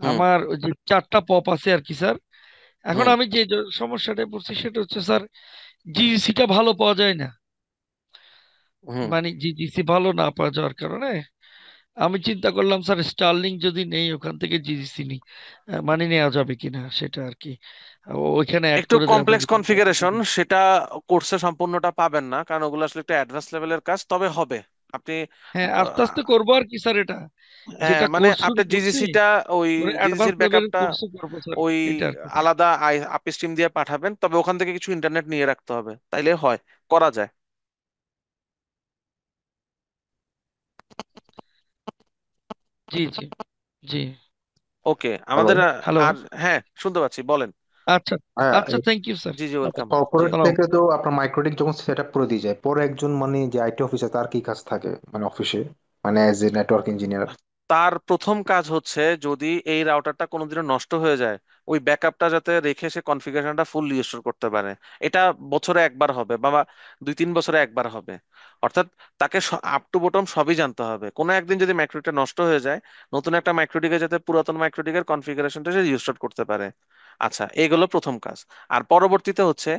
হুম। আমার ওই যে 4টা পপ আছে আর কি স্যার। এখন হুম। আমি যে সমস্যাটায় পড়ছি সেটা হচ্ছে স্যার, জিজিসি টা ভালো পাওয়া যায় না। হুম। মানে জিজিসি ভালো না পাওয়া যাওয়ার কারণে আমি চিন্তা করলাম স্যার, স্টারলিং যদি নেই ওখান থেকে জিজিসি নি, মানে নেওয়া যাবে কিনা সেটা আর কি। ওইখানে অ্যাড একটু করে দেওয়া যাবে কমপ্লেক্স কিনা। কনফিগারেশন, সেটা কোর্সে সম্পূর্ণটা পাবেন না, কারণ ওগুলো আসলে একটা অ্যাডভান্স লেভেলের কাজ, তবে হবে। আপনি হ্যাঁ, আস্তে আস্তে আহ, করবো আর কি স্যার এটা। হ্যাঁ, যেটা মানে কোর্স শুরু আপনার করছি, জিজিসিটা, ওই পরে অ্যাডভান্স জিজিসির লেভেলের ব্যাকআপটা কোর্সও করবো স্যার। ওই এটা আর কি। আলাদা আপি স্ট্রিম দিয়ে পাঠাবেন, তবে ওখান থেকে কিছু ইন্টারনেট নিয়ে রাখতে হবে, তাইলে হয়, করা যায়। জি জি জি। ওকে, হ্যালো। আমাদের হ্যালো। আর হ্যাঁ, শুনতে পাচ্ছি, বলেন। আচ্ছা হ্যাঁ, আচ্ছা, থ্যাংক ইউ স্যার। জি জি, ওয়েলকাম। জি। কর্পোরেট সালাম। থেকে তো আপনার মাইক্রোটিক যখন সেট আপ করে দিয়ে যায়, পরে একজন মানে যে আইটি অফিসার তার কি কাজ থাকে মানে অফিসে, মানে অ্যাজ এ নেটওয়ার্ক ইঞ্জিনিয়ার? তার প্রথম কাজ হচ্ছে, যদি এই রাউটারটা কোনোদিনও নষ্ট হয়ে যায়, ওই ব্যাকআপটা যাতে রেখে সে কনফিগারেশনটা ফুল রিস্টোর করতে পারে। এটা বছরে একবার হবে, বা 2-3 বছরে একবার হবে। অর্থাৎ তাকে আপ টু বটম সবই জানতে হবে। কোনো একদিন যদি মাইক্রোটিকটা নষ্ট হয়ে যায়, নতুন একটা মাইক্রোটিকে যাতে পুরাতন মাইক্রোটিকের কনফিগারেশনটা সে রিস্টোর করতে পারে। আচ্ছা, এগুলো প্রথম কাজ। আর পরবর্তীতে হচ্ছে,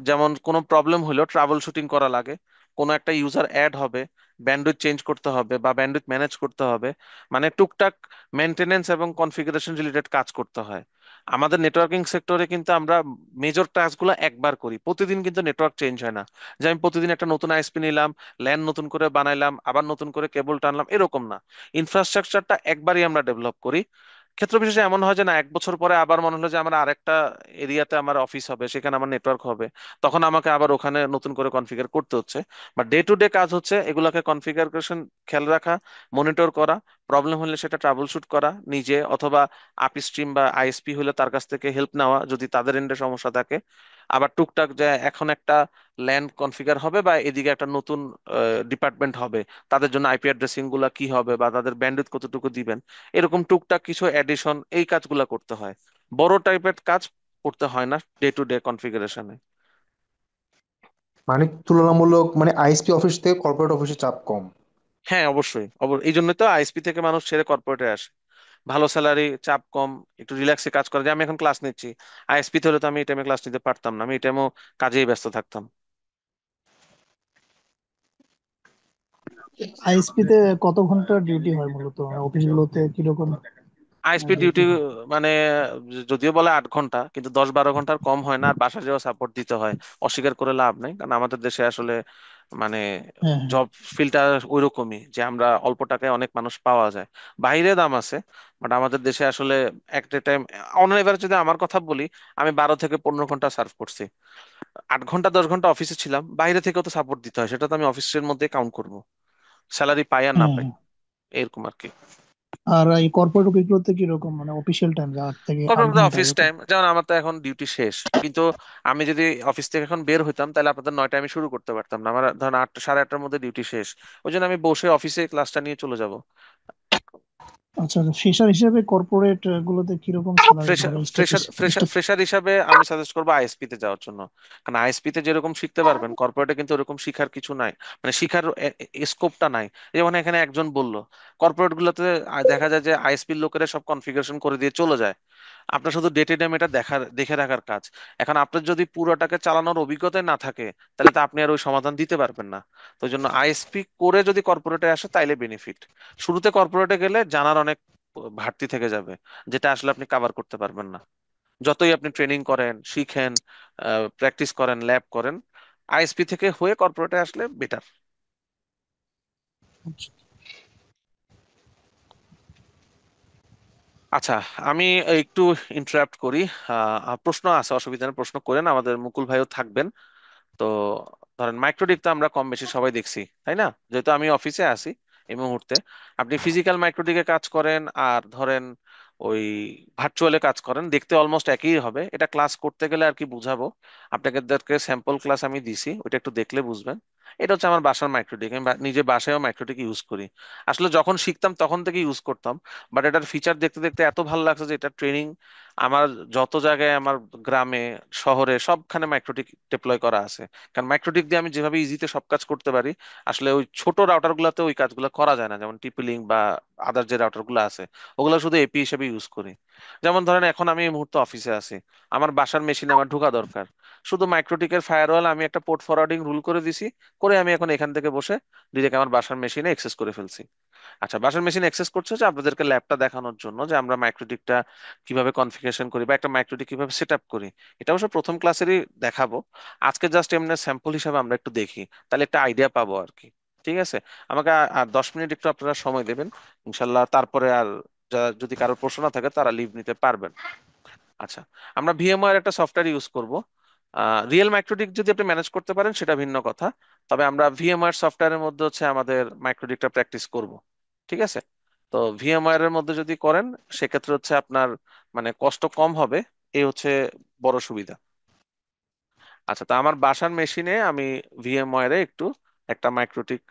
যেমন কোনো প্রবলেম হলো, ট্রাবল শুটিং করা লাগে, কোনো একটা ইউজার অ্যাড হবে, ব্যান্ডউইথ চেঞ্জ করতে হবে বা ব্যান্ডউইথ ম্যানেজ করতে হবে, মানে টুকটাক মেনটেনেন্স এবং কনফিগারেশন রিলেটেড কাজ করতে হয়। আমাদের নেটওয়ার্কিং সেক্টরে কিন্তু আমরা মেজর টাস্কগুলো একবার করি, প্রতিদিন কিন্তু নেটওয়ার্ক চেঞ্জ হয় না। যে আমি প্রতিদিন একটা নতুন আইএসপি নিলাম, ল্যান নতুন করে বানাইলাম, আবার নতুন করে কেবল টানলাম, এরকম না। ইনফ্রাস্ট্রাকচারটা একবারই আমরা ডেভেলপ করি। ক্ষেত্র বিশেষে এমন হয় যে না, 1 বছর পরে আবার মনে হলো যে আমার আরেকটা এরিয়াতে আমার অফিস হবে, সেখানে আমার নেটওয়ার্ক হবে, তখন আমাকে আবার ওখানে নতুন করে কনফিগার করতে হচ্ছে। বা ডে টু ডে কাজ হচ্ছে এগুলাকে কনফিগারেশন খেয়াল রাখা, মনিটর করা, প্রবলেম হলে সেটা ট্রাবল শুট করা নিজে, অথবা আপি স্ট্রিম বা আইএসপি হলে তার কাছ থেকে হেল্প নেওয়া যদি তাদের এন্ডে সমস্যা থাকে। আবার টুকটাক যে এখন একটা ল্যান্ড কনফিগার হবে বা এদিকে একটা নতুন ডিপার্টমেন্ট হবে, তাদের জন্য আইপি অ্যাড্রেসিং গুলা কি হবে বা তাদের ব্যান্ডউইথ কতটুকু দিবেন, এরকম টুকটাক কিছু এডিশন, এই কাজগুলা করতে হয়। বড় টাইপের কাজ করতে হয় না ডে টু ডে কনফিগারেশনে। মানে তুলনামূলক মানে আইএসপি অফিস থেকে কর্পোরেট অফিসে চাপ কম। হ্যাঁ, অবশ্যই এই জন্যই তো আইএসপি থেকে মানুষ ছেড়ে কর্পোরেটে আসে। ভালো স্যালারি, চাপ কম, একটু রিল্যাক্সে কাজ করে। যে আমি এখন ক্লাস নিচ্ছি, আইএসপি তে হলে তো আমি এই টাইমে ক্লাস নিতে পারতাম না, আমি এই টাইমেও কাজেই ব্যস্ত থাকতাম। আইএসপি তে কত ঘন্টা ডিউটি হয় মূলত, অফিস গুলোতে কিরকম আইএসপি ডিউটি ডিউটি হয়? মানে যদিও বলে 8 ঘন্টা, কিন্তু 10-12 ঘন্টার কম হয় না, আর বাসা যাওয়া সাপোর্ট দিতে হয়। অস্বীকার করে লাভ নেই, কারণ আমাদের দেশে আসলে মানে হ্যাঁ হ্যাঁ। জব ফিল্ডটা ওইরকমই যে আমরা অল্প টাকায় অনেক মানুষ পাওয়া যায়। বাইরে দাম আছে, বাট আমাদের দেশে আসলে একটা টাইম, অন এভারেজ যদি আমার কথা বলি, আমি 12 থেকে 15 ঘন্টা সার্ভ করছি। 8 ঘন্টা 10 ঘন্টা অফিসে ছিলাম, বাইরে থেকেও তো সাপোর্ট দিতে হয়, সেটা তো আমি অফিসের মধ্যে কাউন্ট করব, স্যালারি পাই আর না হ্যাঁ পাই, হ্যাঁ। এরকম আর কি। আর এই কর্পোরেট অফিস গুলোতে কিরকম, মানে অফিসিয়াল টাইম 8 থেকে 8 ঘন্টা অফিস এরকম? টাইম, যেমন আমার তো এখন ডিউটি শেষ, কিন্তু আমি যদি অফিস থেকে এখন বের হইতাম, তাহলে আপনাদের 9টায় আমি শুরু করতে পারতাম না, আমার ধরেন 8, 8:30টার মধ্যে ডিউটি শেষ। ওই জন্য আমি বসে অফিসে ক্লাসটা নিয়ে চলে যাব। আচ্ছা, ফ্রেশার হিসেবে কর্পোরেট গুলোতে কিরকম স্যালারি ফ্রেশার ধরো? ফ্রেশার ফ্রেশার ফ্রেশার হিসাবে আমি সাজেস্ট করবো আইএসপি তে যাওয়ার জন্য। কারণ আইএসপি তে যেরকম শিখতে পারবেন, কর্পোরেটে কিন্তু ওরকম শিখার কিছু নাই, মানে শিখার স্কোপটা নাই। যেমন এখানে একজন বলল, কর্পোরেট গুলোতে দেখা যায় যে আইএসপি লোকেরা সব কনফিগারেশন করে দিয়ে চলে যায়, আপনার শুধু ডে টু ডে এটা দেখে রাখার কাজ। এখন আপনার যদি পুরোটাকে চালানোর অভিজ্ঞতা না থাকে, তাহলে তো আপনি আর ওই সমাধান দিতে পারবেন না। তো ওই জন্য আইএসপি করে যদি কর্পোরেটে আসে তাইলে বেনিফিট। শুরুতে কর্পোরেটে গেলে জানার অনেক ঘাটতি থেকে যাবে, যেটা আসলে আপনি কাভার করতে পারবেন না। যতই আপনি ট্রেনিং করেন, শিখেন, প্র্যাকটিস করেন, ল্যাব করেন, আইএসপি থেকে হয়ে কর্পোরেটে আসলে বেটার। আচ্ছা, আমি একটু ইন্টারাপ্ট করি। প্রশ্ন আছে, অসুবিধা নেই, প্রশ্ন করেন, আমাদের মুকুল ভাইও থাকবেন। তো ধরেন মাইক্রোডিক তো আমরা কম বেশি সবাই দেখছি, তাই না? যেহেতু আমি অফিসে আছি এই মুহূর্তে, আপনি ফিজিক্যাল মাইক্রোডিকে কাজ করেন আর ধরেন ওই ভার্চুয়ালে কাজ করেন, দেখতে অলমোস্ট একই হবে। এটা ক্লাস করতে গেলে আর কি বুঝাবো আপনাদেরকে, স্যাম্পল ক্লাস আমি দিছি, ওইটা একটু দেখলে বুঝবেন। এটা হচ্ছে আমার বাসার মাইক্রোডিক, আমি নিজে বাসায়ও মাইক্রোডিক ইউজ করি। আসলে যখন শিখতাম তখন থেকে ইউজ করতাম, বাট এটার ফিচার দেখতে দেখতে এত ভালো লাগছে যে এটা ট্রেনিং আমার যত জায়গায়, আমার গ্রামে, শহরে সবখানে মাইক্রোটিক ডিপ্লয় করা আছে। কারণ মাইক্রোটিক দিয়ে আমি যেভাবে ইজিতে সব কাজ করতে পারি, আসলে ওই ছোট রাউটার গুলাতে ওই কাজগুলো করা যায় না। যেমন টিপি লিঙ্ক বা আদার যে রাউটার গুলো আছে, ওগুলো শুধু এপি হিসেবে ইউজ করি। যেমন ধরেন এখন আমি এই মুহূর্তে অফিসে আছি, আমার বাসার মেশিনে আমার ঢোকা দরকার, শুধু মাইক্রোটিকের ফায়ারওয়াল আমি একটা পোর্ট ফরওয়ার্ডিং রুল করে দিছি, করে আমি এখন এখান থেকে বসে ডিরেক্ট আমার বাসার মেশিনে এক্সেস করে ফেলছি। আচ্ছা, বাসার মেশিন অ্যাক্সেস করছে যে আপনাদেরকে ল্যাবটা দেখানোর জন্য যে আমরা মাইক্রোটিকটা কিভাবে কনফিগারেশন করি বা একটা মাইক্রোটিক কিভাবে সেট আপ করি। এটা অবশ্য প্রথম ক্লাসেরই দেখাবো, আজকে জাস্ট এমনি স্যাম্পল হিসাবে আমরা একটু দেখি, তাহলে একটা আইডিয়া পাবো আর কি। ঠিক আছে, আমাকে আর 10 মিনিট একটু আপনারা সময় দেবেন ইনশাল্লাহ, তারপরে আর যদি কারোর প্রশ্ন না থাকে তারা লিভ নিতে পারবেন। আচ্ছা, আমরা ভিএমওয়ার একটা সফটওয়্যার ইউজ করব। রিয়েল মাইক্রোটিক যদি আপনি ম্যানেজ করতে পারেন সেটা ভিন্ন কথা, তবে আমরা ভিএমওয়ার সফটওয়্যারের মধ্যে হচ্ছে আমাদের মাইক্রোটিকটা প্র্যাকটিস করব। ঠিক আছে, তো ভিএমওয়ার এর মধ্যে যদি করেন সেক্ষেত্রে হচ্ছে আপনার মানে কষ্ট কম হবে, এই হচ্ছে বড় সুবিধা। আচ্ছা, তো আমার বাসার মেশিনে আমি ভিএমওয়ার এ একটু একটা মাইক্রোটিক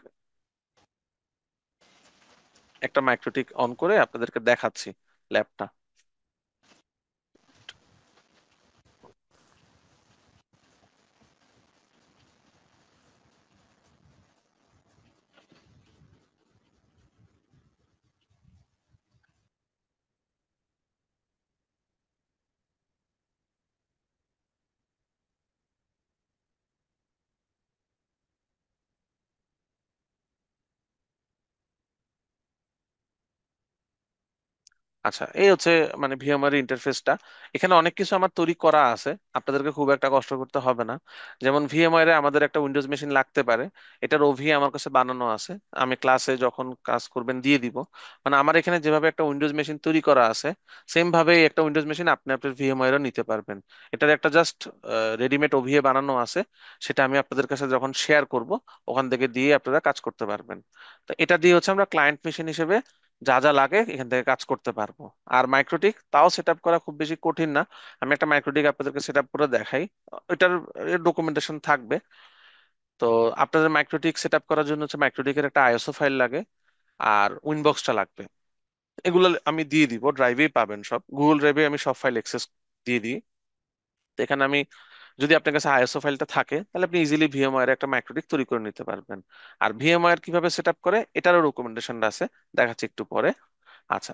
একটা মাইক্রোটিক অন করে আপনাদেরকে দেখাচ্ছি ল্যাবটা। আচ্ছা, এই হচ্ছে মানে ভিএমআর ইন্টারফেসটা। এখানে অনেক কিছু আমার তৈরি করা আছে, আপনাদেরকে খুব একটা কষ্ট করতে হবে না। যেমন ভিএমআর এ আমাদের একটা উইন্ডোজ মেশিন লাগতে পারে, এটার ওভি আমার কাছে বানানো আছে, আমি ক্লাসে যখন কাজ করবেন দিয়ে দিব। মানে আমার এখানে যেভাবে একটা উইন্ডোজ মেশিন তৈরি করা আছে, সেম ভাবে একটা উইন্ডোজ মেশিন আপনি আপনার ভিএমআর এও নিতে পারবেন। এটার একটা জাস্ট রেডিমেড ওভিএ বানানো আছে, সেটা আমি আপনাদের কাছে যখন শেয়ার করব ওখান থেকে দিয়ে আপনারা কাজ করতে পারবেন। তো এটা দিয়ে হচ্ছে আমরা ক্লায়েন্ট মেশিন হিসেবে যা যা লাগে এখান থেকে কাজ করতে পারবো। আর মাইক্রোটিক তাও সেট আপ করা খুব বেশি কঠিন না, আমি একটা মাইক্রোটিক আপনাদেরকে সেট আপ করে দেখাই, এটার ডকুমেন্টেশন থাকবে। তো আপনাদের মাইক্রোটিক সেট আপ করার জন্য হচ্ছে মাইক্রোটিকের একটা আইএসও ফাইল লাগে, আর উইনবক্সটা লাগবে। এগুলো আমি দিয়ে দিব, ড্রাইভেই পাবেন, সব গুগল ড্রাইভে আমি সব ফাইল অ্যাক্সেস দিয়ে দিই। তো এখানে আমি, যদি আপনার কাছে আইএসও ফাইলটা থাকে তাহলে আপনি ইজিলি ভিএমওয়্যার একটা মাইক্রোটিক তৈরি করে নিতে পারবেন। আর ভিএমওয়্যার কিভাবে সেট আপ করে এটারও ডকুমেন্টেশন আছে, দেখাচ্ছি একটু পরে। আচ্ছা,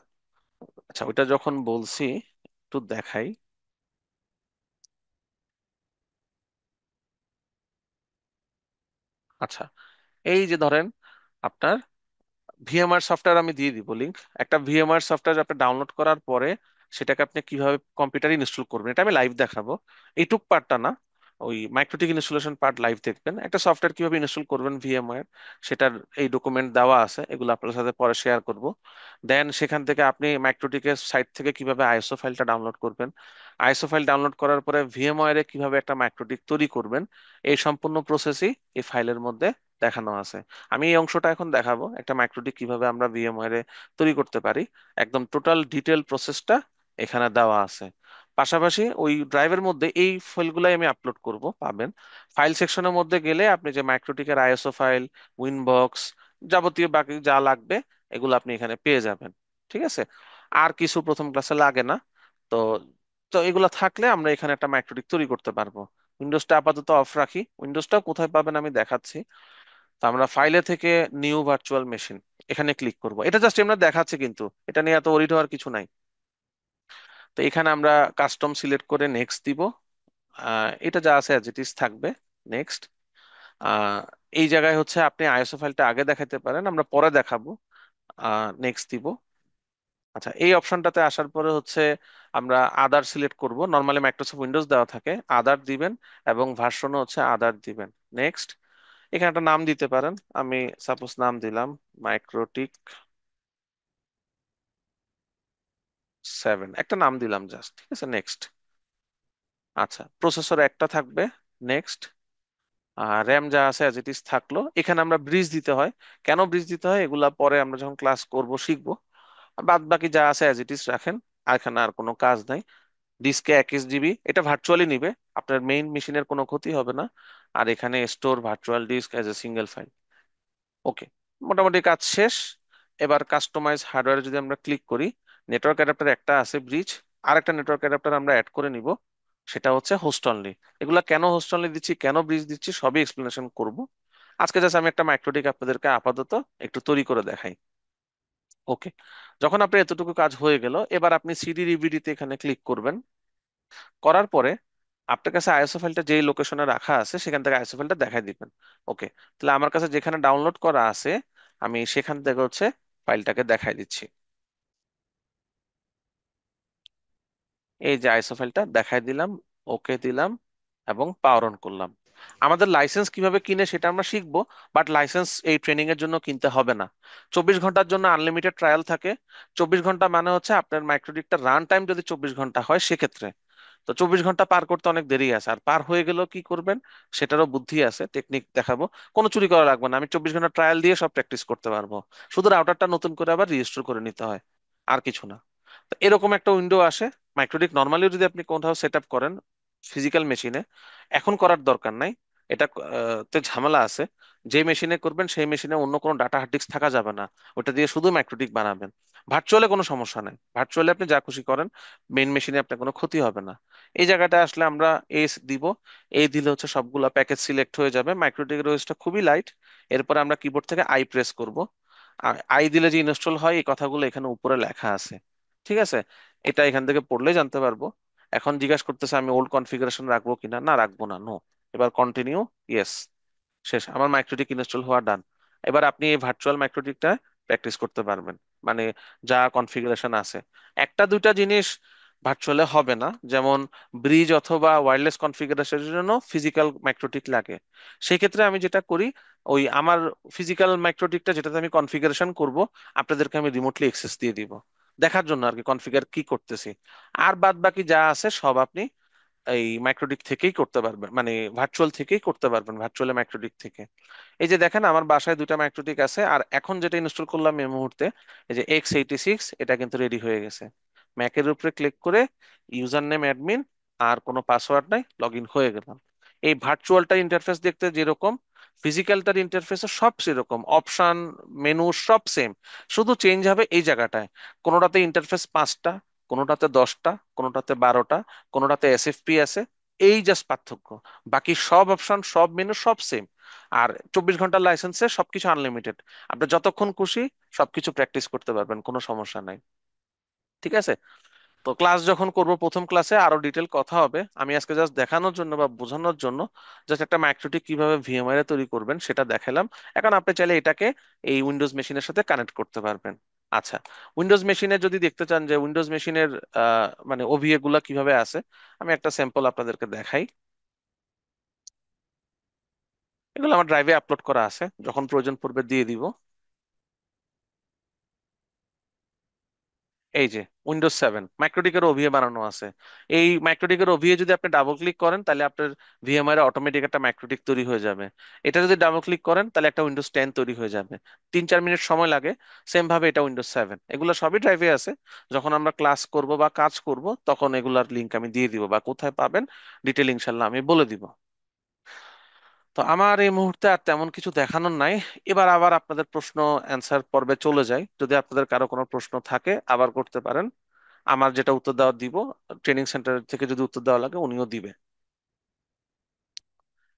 আচ্ছা, ওইটা যখন বলছি একটু দেখাই। আচ্ছা, এই যে ধরেন আপনার ভিএমআর সফটওয়্যার আমি দিয়ে দিব লিংক। একটা ভিএমআর সফটওয়্যার আপনি ডাউনলোড করার পরে সেটাকে আপনি কিভাবে কম্পিউটারে ইনস্টল করবেন এটা আমি লাইভ দেখাবো। এইটুক পার্টটা না, ওই মাইক্রোটিক ইনস্টলেশন পার্ট লাইভ দেখবেন। একটা সফটওয়্যার কিভাবে ইনস্টল করবেন ভিএমআর, সেটার এই ডকুমেন্ট দেওয়া আছে, এগুলো আপনার সাথে পরে শেয়ার করব। দেন সেখান থেকে আপনি মাইক্রোটিকের সাইট থেকে কিভাবে আইএসও ফাইলটা ডাউনলোড করবেন, আইএসও ফাইল ডাউনলোড করার পরে ভিএমআর এ কিভাবে একটা মাইক্রোটিক তৈরি করবেন, এই সম্পূর্ণ প্রসেসই এই ফাইলের মধ্যে দেখানো আছে। আমি এই অংশটা এখন দেখাবো, একটা মাইক্রোটিক কিভাবে আমরা ভিএমওয়্যার এ তৈরি করতে পারি, একদম টোটাল ডিটেল প্রসেসটা এখানে দেওয়া আছে। পাশাপাশি ওই ড্রাইভের মধ্যে এই ফাইলগুলাই আমি আপলোড করব, পাবেন। ফাইল সেকশনের মধ্যে গেলে আপনি যে মাইক্রোটিকের আইএসও ফাইল, উইনবক্স, যাবতীয় বাকি যা লাগবে এগুলো আপনি এখানে পেয়ে যাবেন। ঠিক আছে, আর কিছু প্রথম ক্লাসে লাগে না। তো তো এগুলো থাকলে আমরা এখানে একটা মাইক্রোটিক তৈরি করতে পারবো। উইন্ডোজটা আপাতত অফ রাখি, উইন্ডোজটা কোথায় পাবেন আমি দেখাচ্ছি। তো আমরা ফাইলে থেকে নিউ ভার্চুয়াল মেশিন এখানে ক্লিক করব। এটা জাস্ট আমরা দেখাচ্ছি, কিন্তু এটা নিয়ে এত ওরিড হওয়ার কিছু নাই। তো এখানে আমরা কাস্টম সিলেক্ট করে নেক্সট দিব। এটা যা আছে অ্যাজ ইট ইজ থাকবে। নেক্সট। এই জায়গায় হচ্ছে আপনি আইএসও ফাইলটা আগে দেখাতে পারেন, আমরা পরে দেখাবো। নেক্সট দিব। আচ্ছা, এই অপশনটাতে আসার পরে হচ্ছে আমরা আদার সিলেক্ট করব। নর্মালি মাইক্রোসফট উইন্ডোজ দেওয়া থাকে, আদার দিবেন এবং ভার্সনও হচ্ছে আদার দিবেন। নেক্সট। এখানে একটা নাম দিতে পারেন, আমি সাপোজ নাম দিলাম মাইক্রোটিক 7, একটা নাম দিলাম জাস্ট, ঠিক আছে। নেক্সট। আচ্ছা, প্রসেসর একটা থাকবে। নেক্সট। র্যাম যা আছে অ্যাজ ইট ইজ থাকলো। এখানে আমরা ব্রিজ দিতে হয়। কেন ব্রিজ দিতে হয় এগুলা পরে আমরা যখন ক্লাস করব শিখবো। আর বাদ বাকি যা আছে অ্যাজ ইট ইজ রাখেন। আর এখানে আর কোনো কাজ নাই। ডিস্কে 21 জিবি, এটা ভার্চুয়ালি নিবে, আপনার মেইন মেশিনের কোনো ক্ষতি হবে না। আর এখানে store virtual disk as a single file. Okay, মোটামুটি কাজ শেষ। এবার কাস্টমাইজ হার্ডওয়্যারে যদি আমরা ক্লিক করি, নেটওয়ার্ক অ্যাডাপ্টার একটা আছে ব্রিজ, আর একটা নেটওয়ার্ক অ্যাডাপ্টার আমরা অ্যাড করে নিব, সেটা হচ্ছে হোস্ট অনলি। এগুলা কেন হোস্ট অনলি দিচ্ছি, কেন ব্রিজ দিচ্ছি, সবই এক্সপ্লেনেশন করব। আজকে জাস্ট আমি একটা মাইক্রোটিক আপনাদেরকে আপাতত একটু তৈরি করে দেখাই। ওকে, যখন আপনি এতটুকু কাজ হয়ে গেল, এবার আপনি সিডি ডিভিডিতে এখানে ক্লিক করবেন। করার পরে আপনার কাছে আইএসও ফাইলটা যেই লোকেশনে রাখা আছে সেখান থেকে আইএসও ফাইলটা দেখাই দিবেন। ওকে, তাহলে আমার কাছে যেখানে ডাউনলোড করা আছে আমি সেখান থেকে হচ্ছে ফাইলটাকে দেখাই দিচ্ছি। এই যে আইএসও ফাইলটা দেখাই দিলাম। ওকে দিলাম এবং পাওয়ার অন করলাম। আমাদের লাইসেন্স কিভাবে কিনে সেটা আমরা শিখবো, বাট লাইসেন্স এই ট্রেনিং এর জন্য কিনতে হবে না। 24 ঘন্টার জন্য আনলিমিটেড ট্রায়াল থাকে। 24 ঘন্টা মানে হচ্ছে আপনার মাইক্রোডিকটা রান টাইম যদি 24 ঘন্টা হয় সেক্ষেত্রে। তো 24 ঘন্টা পার করতে অনেক দেরি আছে, আর পার হয়ে গেলেও কি করবেন সেটারও বুদ্ধি আছে, টেকনিক দেখাবো। কোনো চুরি করা লাগবে না, আমি 24 ঘন্টা ট্রায়াল দিয়ে সব প্র্যাকটিস করতে পারবো। শুধু রাউটারটা নতুন করে আবার রেজিস্টার করে নিতে হয়, আর কিছু না। তো এরকম একটা উইন্ডো আসে। মাইক্রোডিক নর্মালি যদি আপনি কোথাও সেট আপ করেন ফিজিক্যাল মেশিনে, এখন করার দরকার নাই। এটা তে ঝামেলা আছে। যে মেশিনে করবেন সেই মেশিনে অন্য কোনো ডাটা হার্ড ডিস্ক থাকা যাবে না, ওটা দিয়ে শুধু মাইক্রোডিক বানাবেন। ভার্চুয়ালে কোনো সমস্যা নেই, ভার্চুয়ালি আপনি যা খুশি করেন, মেইন মেশিনে আপনার কোনো ক্ষতি হবে না। এই জায়গাটা আসলে আমরা এস দিব। এই দিলে হচ্ছে সবগুলা প্যাকেজ সিলেক্ট হয়ে যাবে। মাইক্রোটিকের ওএসটা খুবই লাইট। এরপরে আমরা কিবোর্ড থেকে আই প্রেস করব। আই দিলে যে ইনস্টল হয় এই কথাগুলো এখানে উপরে লেখা আছে, ঠিক আছে। এটা এখান থেকে পড়লে জানতে পারবো। এখন জিজ্ঞাসা করতেছে আমি ওল্ড কনফিগারেশন রাখবো কিনা, না রাখবো না, নো। এবার কন্টিনিউ, ইয়েস। শেষ, আমার মাইক্রোটিক ইনস্টল হওয়া ডান। এবার আপনি এই ভার্চুয়াল মাইক্রোটিকটা প্র্যাকটিস করতে পারবেন, মানে যা কনফিগারেশন আছে। একটা দুইটা জিনিস ভার্চুয়ালে হবে না, যেমন ব্রিজ অথবা ওয়্যারলেস কনফিগারেশনের জন্য ফিজিক্যাল মাইক্রোটিক লাগে। সেই ক্ষেত্রে আমি যেটা করি, ওই আমার ফিজিক্যাল মাইক্রোটিকটা যেটাতে আমি কনফিগারেশন করব, আপনাদেরকে আমি রিমোটলি অ্যাক্সেস দিয়ে দিব, দেখার জন্য আর কি কনফিগার কি করতেছি। আর বাদ বাকি যা আছে সব আপনি এই মাইক্রোডিক থেকেই করতে পারবেন, মানে ভার্চুয়াল থেকেই করতে পারবেন, ভার্চুয়াল মাইক্রোডিক থেকে। এই যে দেখেন আমার বাসায় দুইটা মাইক্রোডিক আছে, আর এখন যেটা ইনস্টল করলাম এই মুহূর্তে, এই যে X86, এটা কিন্তু রেডি হয়ে গেছে। ম্যাকের উপরে ক্লিক করে ইউজার নেম অ্যাডমিন, আর কোনো পাসওয়ার্ড নাই, লগ ইন হয়ে গেলাম। এই ভার্চুয়ালটার ইন্টারফেস দেখতে যেরকম, ফিজিক্যালটার ইন্টারফেসও সব সেরকম, অপশন মেনু সব সেম। শুধু চেঞ্জ হবে এই জায়গাটায়, কোনোটাতে ইন্টারফেস 5টা, কোনোটাতে 10টা, কোনোটাতে 12টা, কোনোটাতে এসএফপি আছে। এই জাস্ট পার্থক্য। বাকি সব অপশন সব মেনু সব সেম। আর 24 ঘন্টার লাইসেন্সে সবকিছু আনলিমিটেড। আপনি যতক্ষণ খুশি সবকিছু প্র্যাকটিস করতে পারবেন, কোনো সমস্যা নাই। ঠিক আছে। তো ক্লাস যখন করব প্রথম ক্লাসে আরো ডিটেল কথা হবে। আমি আজকে জাস্ট দেখানোর জন্য বা বোঝানোর জন্য জাস্ট একটা মাইক্রোটিক কিভাবে ভিএমআই এ তৈরি করবেন সেটা দেখালাম। এখন আপনি চাইলে এটাকে এই উইন্ডোজ মেশিনের সাথে কানেক্ট করতে পারবেন। আচ্ছা, উইন্ডোজ মেশিনে যদি দেখতে চান যে উইন্ডোজ মেশিনের মানে ওভিএ গুলা কিভাবে আছে, আমি একটা স্যাম্পল আপনাদেরকে দেখাই। এগুলো আমার ড্রাইভে আপলোড করা আছে, যখন প্রয়োজন পড়বে দিয়ে দিব। এই যে উইন্ডোজ 7 মাইক্রোটিকের ওভিএ বানানো আছে। এই মাইক্রোটিকের ওভিএ যদি আপনি ডাবল ক্লিক করেন তাহলে আপনার ভিএমআই এর অটোমেটিক একটা মাইক্রোটিক তৈরি হয়ে যাবে। এটা যদি ডাবল ক্লিক করেন তাহলে একটা উইন্ডোজ 10 তৈরি হয়ে যাবে। 3-4 মিনিট সময় লাগে। সেম ভাবে এটা উইন্ডোজ 7, এগুলো সবই ড্রাইভে আছে। যখন আমরা ক্লাস করব বা কাজ করব তখন এগুলার লিংক আমি দিয়ে দিব, বা কোথায় পাবেন ডিটেল ইনশাল্লাহ আমি বলে দিব। তো আমার এই মুহূর্তে আর তেমন কিছু দেখানোর নাই। এবার আবার আপনাদের প্রশ্ন অ্যান্সার পর্বে চলে যাই। যদি আপনাদের কারো কোনো প্রশ্ন থাকে আবার করতে পারেন। আমার যেটা উত্তর দেওয়া দিব, ট্রেনিং সেন্টার থেকে যদি উত্তর দেওয়া লাগে উনিও দিবে।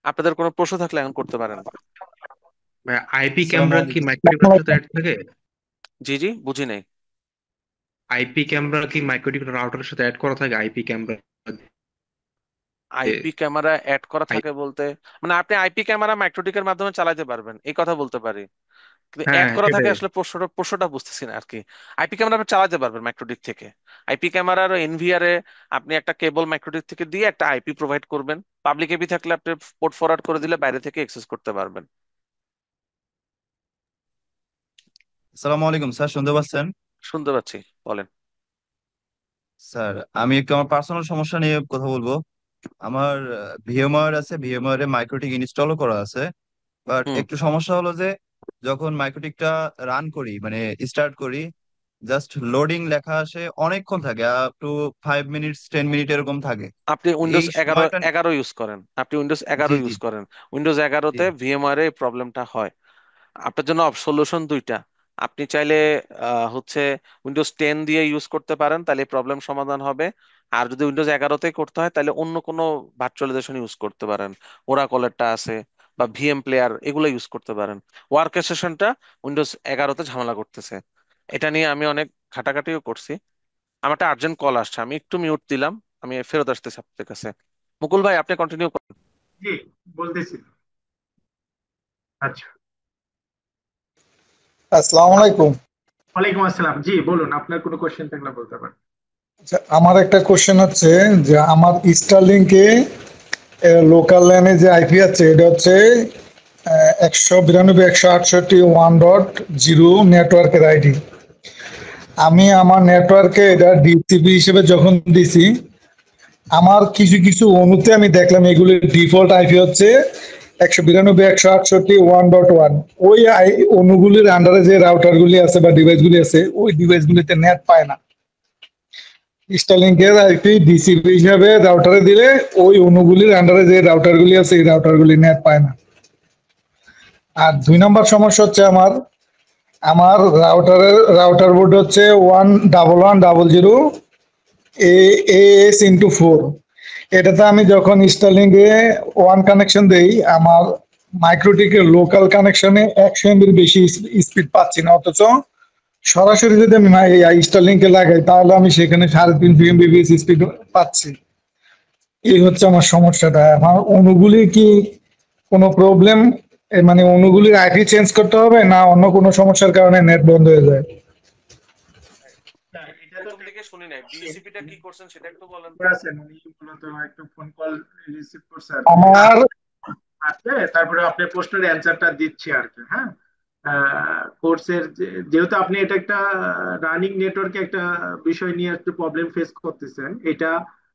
আপনাদের কোনো প্রশ্ন থাকলে এখন করতে পারেন। আইপি আসসালামু ক্যামেরা কি আলাইকুম। মাইক্রোটিকের সাথে অ্যাড থাকে? জি জি, বুঝি নাই। আইপি ক্যামেরা কি মাইক্রোটিক রাউটারের সাথে অ্যাড করা থাকে? IP camera, IP camera add করা থাকে বলতে, মানে আপনি আইপি ক্যামেরা মাইক্রোটিকের মাধ্যমে চালাতে পারবেন এই কথা বলতে পারি, কিন্তু হ্যাঁ অ্যাড করা থাকে সেটাই। আসলে প্রশ্নটা বুঝতেছি না আর কি। আইপি ক্যামেরা আপনি চালাতে পারবেন মাইক্রোটিক থেকে। আইপি ক্যামেরার এনভিআর এ আপনি একটা কেবল মাইক্রোটিক থেকে দিয়ে একটা আইপি প্রোভাইড করবেন। পাবলিক এপি থাকলে আপনি পোর্ট ফরওয়ার্ড করে দিলে বাইরে থেকে অ্যাক্সেস করতে পারবেন। আসসালামু আলাইকুম স্যার, শুনতে পাচ্ছেন? শুনতে পাচ্ছি, বলেন। স্যার, আমি একটু আমার পার্সোনাল সমস্যা নিয়ে কথা বলবো। আমার ভিএমআর আছে, ভিএমআর এ মাইক্রোটিক ইনস্টলও করা আছে, বাট হুম। একটু সমস্যা হলো যে যখন মাইক্রোটিকটা রান করি, মানে স্টার্ট করি, জাস্ট লোডিং লেখা আসে, অনেকক্ষণ থাকে, আপ টু 5 মিনিটস 10 মিনিট এরকম থাকে। আপনি এই উইন্ডোজ এগারো সময়টা, এগারো ইউজ করেন, আপনি উইন্ডোজ জি এগারো জি ইউজ করেন। উইন্ডোজ জি। এগারোতে ভিএমআর এ প্রবলেমটা হয়। আপনার জন্য সলিউশন দুইটা। আপনি চাইলে হচ্ছে উইন্ডোজ 10 দিয়ে ইউজ করতে পারেন, তাহলে প্রবলেম সমাধান হবে। আর যদি উইন্ডোজ 11-তে করতে হয় তাহলে অন্য কোনো ভার্চুয়ালাইজেশন ইউজ করতে পারেন। ওরাকলেরটা আছে, বা ভিএম প্লেয়ার, এগুলো ইউজ করতে পারেন। ওয়ার্কেস্টেশনটা উইন্ডোজ 11-তে ঝামেলা করতেছে। এটা নিয়ে আমি অনেক ঘাটাঘাটিও করছি। আমার একটা আর্জেন্ট কল আসছে, আমি একটু মিউট দিলাম। আমি ফেরত আসতেছি আপনাদের কাছে। মুকুল ভাই, আপনি কন্টিনিউ করেন। জি, বলতেছি। আচ্ছা। আসসালামু আলাইকুম। ওয়ালাইকুম আসসালাম। জি বলুন, আপনার কোনো কোশ্চেন থাকলে বলতে পারেন। আচ্ছা, আমার একটা কোশ্চেন হচ্ছে যে আমার স্টারলিংকে লোকাল লাইনে যে আইপি আছে এটা হচ্ছে 192.168.1.0 নেটওয়ার্কের আইডি। আমি আমার নেটওয়ার্কে এটা ডিসিপি হিসেবে যখন দিছি, আমার কিছু কিছু অনুতে আমি দেখলাম এগুলির ডিফল্ট আইপি হচ্ছে 192.168.1.1। ওই অনুগুলির আন্ডারে যে রাউটারগুলি আছে বা ডিভাইসগুলি আছে, ওই ডিভাইসগুলিতে নেট পায় না। স্টারলিংকের আইপি ডিসিপি হিসাবে রাউটারে দিলে ওই অনুগুলির আন্ডারে যে রাউটারগুলি আছে এই রাউটারগুলি নেট পায় না। আর 2 নম্বর সমস্যা হচ্ছে আমার আমার রাউটার বোর্ড হচ্ছে 11100 AS/4। এটাতে আমি যখন স্টারলিংকে ওয়ান কানেকশন দেই, আমার মাইক্রোটিকের লোকাল কানেকশনে 100 MB বেশি স্পিড পাচ্ছি না, অথচ সরাসরি যদি আমি স্টারলিংকে লাগাই তাহলে আমি সেখানে 3.5 MB স্পিড পাচ্ছি। এই হচ্ছে আমার সমস্যাটা। আমার অনুগুলি কি কোনো প্রবলেম, মানে অনুগুলির আইপি চেঞ্জ করতে হবে না অন্য কোনো সমস্যার কারণে নেট বন্ধ হয়ে যায়? হ্যাঁ, এটা তো প্রথম দিকে শুনি নাই, ডিসিপিটা কি করছেন সেটা একটু বলেন তো। আছেন, উনি মূলত একটু ফোন কল রিসিভ করছে আর কি। আমার আছে, তারপরে আপনার প্রশ্নের অ্যান্সারটা দিচ্ছি আর কি। হ্যাঁ, কোর্সের যেহেতু আপনি এটা একটা রানিং নেটওয়ার্কে একটা বিষয় নিয়ে একটু প্রবলেম ফেস করতেছেন, এটা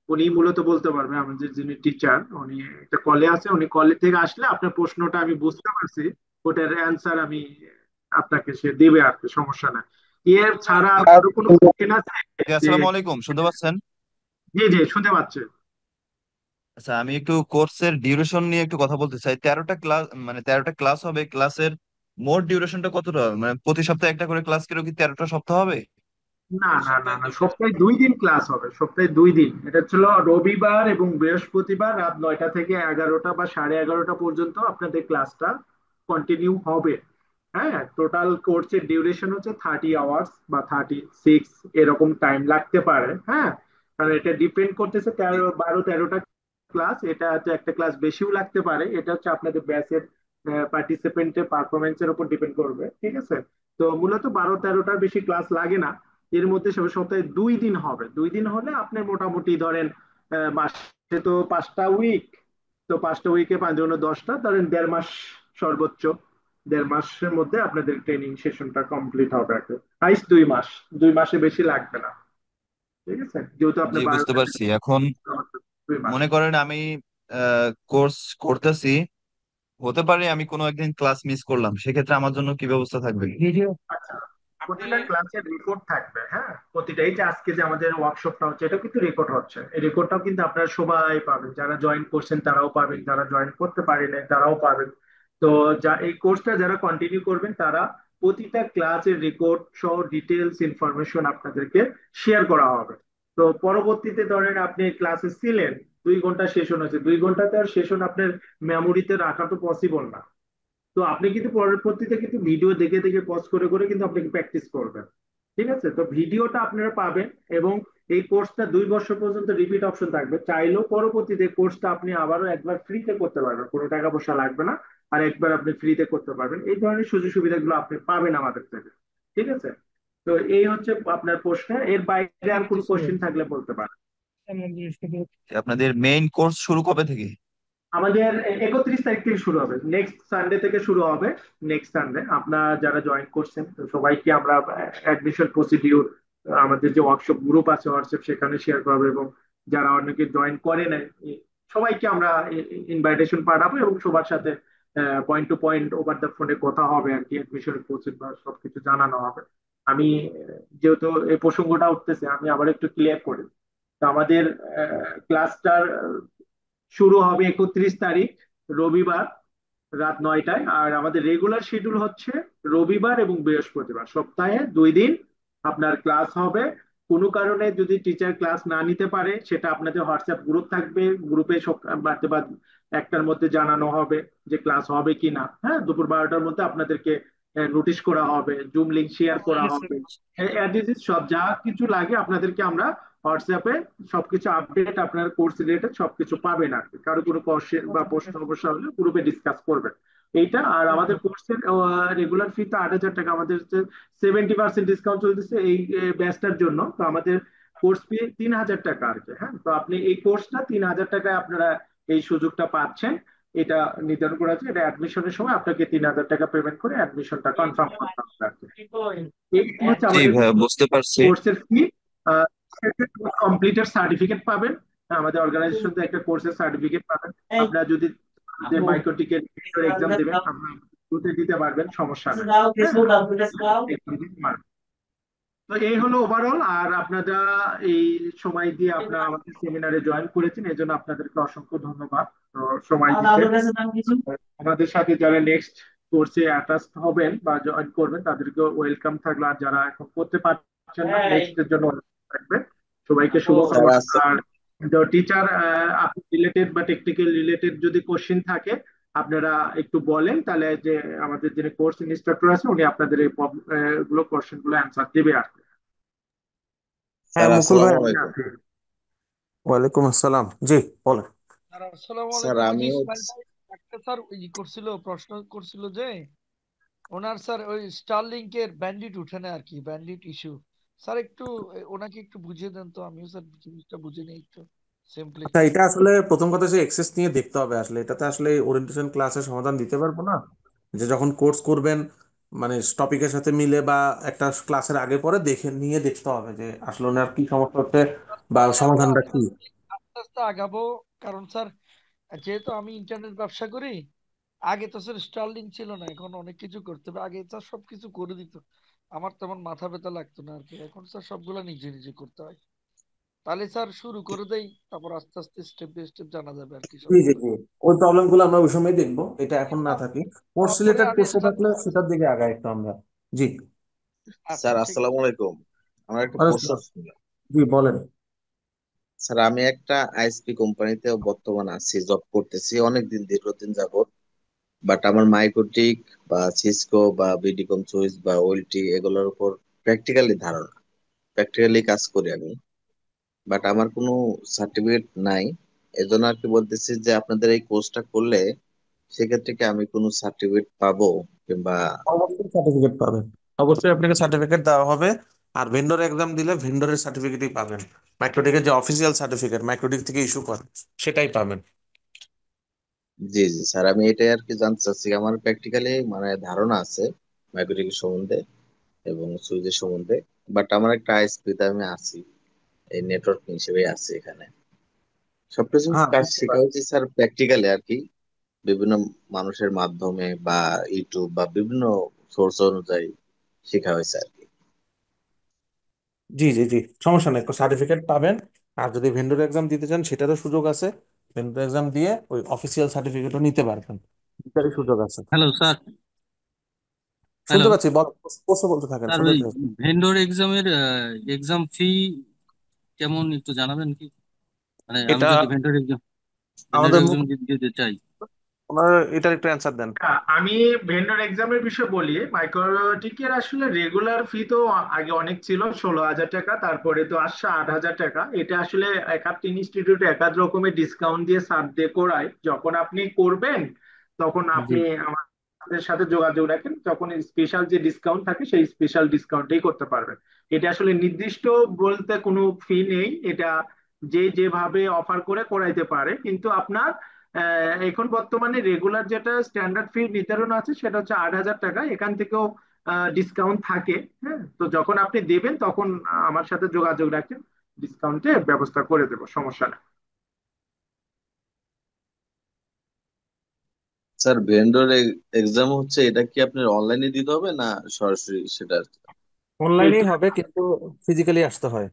উনি মূলত বলতে পারবেন। আমাদের যিনি টিচার, উনি একটা কলে আছে, উনি কলে থেকে আসলে আপনার প্রশ্নটা আমি বুঝতে পারছি, ওটার অ্যান্সার আমি আপনাকে সে দেবে আর কি, সমস্যা নাই। এর মুকুল ভাই, ছাড়া আরো কোনো কোশ্চেন আছে? জি, যে আসসালামু আলাইকুম, শুনতে পাচ্ছেন? জি জি, শুনতে পাচ্ছে। আচ্ছা, আমি একটু কোর্সের ডিউরেশন নিয়ে একটু কথা বলতে চাই। 13টা ক্লাস, মানে 13টা ক্লাস হবে, ক্লাসের মোট ডিউরেশনটা কতটা হবে? মানে প্রতি সপ্তাহে একটা করে ক্লাস, কি 13টা সপ্তাহ হবে? না প্রতি না না সপ্তাহে না, দুইটা। সপ্তাহে 2 দিন ক্লাস হবে, সপ্তাহে 2 দিন। এটা ছিল রবিবার এবং বৃহস্পতিবার রাত 9টা থেকে 11টা বা 11:30 পর্যন্ত আপনাদের ক্লাসটা কন্টিনিউ হবে। হ্যাঁ, টোটাল কোর্সের ডিউরেশন হচ্ছে 30 আওয়ার্স বা 36, এরকম টাইম লাগতে পারে। হ্যাঁ, কারণ এটা ডিপেন্ড করতেছে 12-13টা ক্লাস, এটা হচ্ছে একটা ক্লাস বেশিও লাগতে পারে। এটা হচ্ছে আপনাদের ব্যাচের পার্টিসিপেন্টের পারফরমেন্সের উপর ডিপেন্ড করবে, ঠিক আছে? তো মূলত 12-13টার বেশি ক্লাস লাগে না। এর মধ্যে সপ্তাহে 2 দিন হবে। 2 দিন হলে আপনি মোটামুটি ধরেন মাসে তো 5টা উইক, তো 5টা উইকে 5 × 10, ধরেন 1.5 মাস সর্বোচ্চ। 1.5 মাসের মধ্যে আপনাদের ট্রেনিং সেশনটা কমপ্লিট হবে আর কি। হাইস্ট 2 মাস, 2 মাসে বেশি লাগবে না, ঠিক আছে? যেহেতু আপনি জি, বারো বুঝতে পারছি। এখন 2 মাস। মনে করেন আমি কোর্স করতেছি, হতে পারে আমি কোনো একদিন ক্লাস মিস করলাম, সেক্ষেত্রে আমার জন্য কি ব্যবস্থা থাকবে? আপনি প্রতিটা ক্লাসের রেকর্ড থাকবে, হ্যাঁ, প্রতিটা, এই যে আজকে যে আমাদের ওয়ার্কশপটা হচ্ছে এটা কিন্তু রেকর্ড হচ্ছে, এই রেকর্ডটাও কিন্তু আপনারা সবাই পাবেন, যারা জয়েন করছেন তারাও পাবেন, যারা জয়েন করতে পারেন তারাও পাবেন। তো যা এই কোর্সটা যারা কন্টিনিউ করবেন তারা প্রতিটা ক্লাসের রেকর্ড সহ ডিটেলস ইনফরমেশন আপনাদেরকে শেয়ার করা হবে। তো পরবর্তীতে ধরেন আপনি ক্লাসে ছিলেন, 2 ঘন্টা সেশন হয়েছে, 2 ঘন্টাতে আর সেশন আপনার মেমোরিতে রাখা তো পসিবল না। তো আপনি কিন্তু পরবর্তীতে কিন্তু ভিডিও দেখে দেখে পজ করে করে কিন্তু আপনি প্র্যাকটিস করবেন। ঠিক আছে, তো ভিডিওটা আপনারা পাবেন। এবং এই কোর্সটা 2 বছর পর্যন্ত রিপিট অপশন থাকবে, চাইলেও পরবর্তীতে কোর্সটা আপনি আবারও একবার ফ্রিতে করতে পারবেন, কোনো টাকা পয়সা লাগবে না। আর একবার আপনি ফ্রিতে করতে পারবেন, এই ধরনের সুযোগ সুবিধাগুলো আপনি পাবেন আমাদের থেকে। ঠিক আছে, তো এই হচ্ছে আপনার প্রশ্ন, এর বাইরে আর কোনো কোশ্চেন থাকলে বলতে পারেন। আপনাদের মেইন কোর্স শুরু কবে থেকে? আমাদের 31 তারিখ থেকে শুরু হবে, নেক্সট সানডে থেকে শুরু হবে। নেক্সট সানডে আপনারা যারা জয়েন করছেন তো সবাইকে আমরা অ্যাডমিশন প্রসিডিউর, আমাদের যে ওয়ার্কশপ গ্রুপ আছে হোয়াটসঅ্যাপ, সেখানে শেয়ার করবো। এবং যারা অনেকে জয়েন করে নাই সবাইকে আমরা ইনভাইটেশন পাঠাবো, এবং সবার সাথে point to point over the ফোনে কথা হবে আর কি, অ্যাডমিশনের প্রসিড বা সবকিছু জানানো হবে। আমি যেহেতু এই প্রসঙ্গটা উঠতেছে আমি আবার একটু ক্লিয়ার করি। তো আমাদের ক্লাসটার শুরু হবে 31 তারিখ রবিবার রাত 9টায়। আর আমাদের রেগুলার শিডিউল হচ্ছে রবিবার এবং বৃহস্পতিবার, সপ্তাহে 2 দিন আপনার ক্লাস হবে। কোনো কারণে যদি টিচার ক্লাস না নিতে পারে সেটা আপনাদের হোয়াটসঅ্যাপ গ্রুপ থাকবে, গ্রুপে বাড়তে বা 1টার মধ্যে জানানো হবে যে ক্লাস হবে কি না। হ্যাঁ, দুপুর 12টার মধ্যে আপনাদেরকে নোটিশ করা হবে, জুম লিংক শেয়ার করা হবে, সব যা কিছু লাগে আপনাদেরকে আমরা হোয়াটসঅ্যাপে সবকিছু আপডেট, আপনার কোর্স রিলেটেড সবকিছু পাবেন আর কি। কারো কোনো কোশ্চেন বা প্রশ্ন সমস্যা হলে গ্রুপে ডিসকাস করবেন এইটা। আর আমাদের কোর্সের রেগুলার ফি তো 8,000 টাকা, আমাদের 70% ডিসকাউন্ট চলতেছে এই ব্যাচটার জন্য। তো আমাদের কোর্স ফি 3,000 টাকা আর কি। হ্যাঁ, তো আপনি এই কোর্সটা 3,000 টাকায় আপনারা এই সুযোগটা পাচ্ছেন। এটা নির্ধারণ করা আছে, এটা অ্যাডমিশনের সময় আপনাকে 3,000 টাকা পেমেন্ট করে অ্যাডমিশনটা কনফার্ম করতে হবে আর কি। এই হচ্ছে জি আমাদের ভাইয়া, বুঝতে পারছি। কোর্সের ফি। কমপ্লিটের সার্টিফিকেট পাবেন, আমাদের অর্গানাইজেশন থেকে একটা কোর্সের সার্টিফিকেট পাবেন। আপনারা যদি যে মাইক্রোটিকের এক্সাম দেবেন আপনারা দিতে পারবেন, সমস্যা নাই। হ্যাঁ, exam দিতে পারবেন। তো এই হলো ওভারঅল। আর আপনারা এই সময় দিয়ে আপনারা আমাদের সেমিনারে জয়েন করেছেন, এই জন্য আপনাদেরকে অসংখ্য ধন্যবাদ। তো সময় দিতে আমাদের সাথে যারা নেক্সট কোর্সে অ্যাটাচ হবেন বা জয়েন করবেন তাদেরকে ওয়েলকাম থাকলো। আর যারা এখন করতে পারছেন না নেক্সট এর জন্য থাকবে। সবাইকে স্যার শুভকামনা। আর টিচার আপনি রিলেটেড বা টেকনিক্যাল রিলেটেড যদি কোশ্চেন থাকে আপনারা একটু বলেন, তাহলে যে আমাদের যিনি কোর্স ইনস্ট্রাক্টর আছে উনি আপনাদের এই গুলো কোশ্চেন গুলো অ্যান্সার দেবে আর কি। হ্যাঁ স্যার মুকুল ভাই, আসসালামু আমি আলাইকুম। আছি। ওয়ালাইকুম আসসালাম। জি বলেন। স্যার আসসালামু স্যার আলাইকুম। ওই যে আমি ইসমাইল ভাই একটা স্যার করছিল, প্রশ্ন করছিল যে ওনার স্যার ওই স্টারলিংকের ব্যান্ডিট উঠে না আর কি, ব্যান্ডিট ইস্যু। স্যার একটু ওনাকে একটু বুঝিয়ে দেন তো, আমিও স্যার জিনিসটা বুঝে নিই একটু সিম্পলি। আচ্ছা, এটা আসলে প্রথম কথা যে এক্সেস নিয়ে দেখতে হবে। আসলে এটাতে আসলে ওরিয়েন্টেশন ক্লাসে সমাধান দিতে পারবো না। যে যখন কোর্স করবেন মানে টপিকের সাথে মিলে বা একটা ক্লাসের আগে পরে দেখে নিয়ে দেখতে হবে যে আসলে ওনার কি সমস্যা হচ্ছে বা স্যার আমরা সমাধানটা আস্তে কি। আস্তে আস্তে আস্তে আগাবো। কারণ স্যার যেহেতু আমি ইন্টারনেট ব্যবসা করি, আগে তো স্যার স্টারলিংক ছিল না, এখন অনেক কিছু করতে হবে। আগে স্যার সবকিছু করে দিত, আমার তেমন মাথা ব্যথা লাগতো না আর কি। এখন স্যার সবগুলা নিজে নিজে করতে হয়। তাহলে স্যার শুরু করে দেই, তারপর আস্তে আস্তে স্টেপ বাই স্টেপ জানা যাবে আর কি জি জি সবগুলা। জি, ওই প্রবলেম গুলো আমরা ওই সময় দেখবো, এটা এখন না থাকি। কোর্স তারপরে রিলেটেড আরে কোর্সে স্যার, থাকলে সেটার দিকে আগাই একটু আমরা। জি। আচ্ছা স্যার ঠিক আসসালামু আছে। আলাইকুম। আমার একটা প্রশ্ন আসসালাম। ছিল। জি বলেন। স্যার আমি একটা আইএসপি কোম্পানিতে বর্তমানে আছি, জব করতেছি অনেকদিন, দীর্ঘদিন যাবত। বাট আমার মাইক্রোটিক বা সিসকো বা বিডিকম সুইচ বা ওএলটি এগুলোর উপর প্র্যাকটিক্যালি ধারণা, প্র্যাকটিক্যালি কাজ করি আমি। বাট আমার কোনো সার্টিফিকেট নাই। এজন্য আর কি বলতেছি যে আপনাদের এই কোর্সটা করলে সেক্ষেত্রে কি আমি কোনো সার্টিফিকেট পাবো কিংবা? অবশ্যই সার্টিফিকেট পাবেন, অবশ্যই আপনাকে সার্টিফিকেট দেওয়া হবে। আর ভেন্ডর এক্সাম দিলে ভেন্ডরের সার্টিফিকেটই পাবেন। মাইক্রোটেকের যে অফিসিয়াল সার্টিফিকেট মাইক্রোটেক থেকে ইস্যু করে সেটাই পাবেন। জি জি স্যার, আমি এটাই আর কি জানতে চাচ্ছি। আমার প্র্যাকটিক্যালি মানে ধারণা আছে মাইক্রোটিক সম্বন্ধে এবং সুইচের সম্বন্ধে। বাট আমার একটা আইএসপিতে আমি আছি, এই নেটওয়ার্ক হিসেবে আছি এখানে। সবকিছু হ্যাঁ কাজ বুঝতে শেখা পারছি। হচ্ছে স্যার প্র্যাকটিক্যালি আর কি, বিভিন্ন মানুষের মাধ্যমে বা ইউটিউব বা বিভিন্ন সোর্স অনুযায়ী শেখা হয়েছে আর কি। জি জি জি, সমস্যা নেই, সার্টিফিকেট পাবেন। আর যদি ভেন্ডর এক্সাম দিতে চান সেটারও সুযোগ আছে, ভেন্ডর এক্সাম দিয়ে ওই অফিসিয়াল সার্টিফিকেটও নিতে পারবেন, দুটারই সুযোগ আছে। Hello sir. হ্যালো শুনতে পাচ্ছি, প্রশ্ন বলতে থাকেন, স্যার, শুনতে ওই থাকেন। ভেন্ডর এক্সামের এক্সাম ফি কেমন একটু জানাবেন কি? মানে আমি এটা যদি ভেন্ডর আমাদের এক্সাম দিতে চাই। ওনার এটার একটু অ্যান্সার দেন। আমি ভেন্ডর এক্সামের বিষয়ে বলি। মাইক্রোটিকের আসলে রেগুলার ফি তো আগে অনেক ছিল, 16,000 টাকা, তারপরে তো আসছে 8,000 টাকা। এটা আসলে এক আধ ইনস্টিটিউট এক আধ রকমের ডিসকাউন্ট দিয়ে ছাড় দিয়ে করায়। যখন আপনি করবেন তখন জি। আপনি আমাদের সাথে যোগাযোগ রাখেন, তখন স্পেশাল যে ডিসকাউন্ট থাকে সেই স্পেশাল ডিসকাউন্টেই করতে পারবেন। এটা আসলে নির্দিষ্ট বলতে কোনো ফি নেই, এটা যে যেভাবে অফার করে করাইতে পারে। কিন্তু আপনার এখন বর্তমানে রেগুলার যেটা স্ট্যান্ডার্ড ফি নির্ধারণ আছে সেটা হচ্ছে 8,000 টাকা, এখান থেকেও ডিসকাউন্ট থাকে। হ্যাঁ, তো যখন আপনি দেবেন তখন আমার সাথে যোগাযোগ রাখেন, ডিসকাউন্টের ব্যবস্থা করে দেবো, সমস্যা নেই। স্যার ভেন্ডর এক্সাম হচ্ছে, এটা কি আপনার অনলাইনে দিতে হবে না সরাসরি সেটা? অনলাইনেই এটা হবে, কিন্তু ফিজিক্যালি আসতে হয়।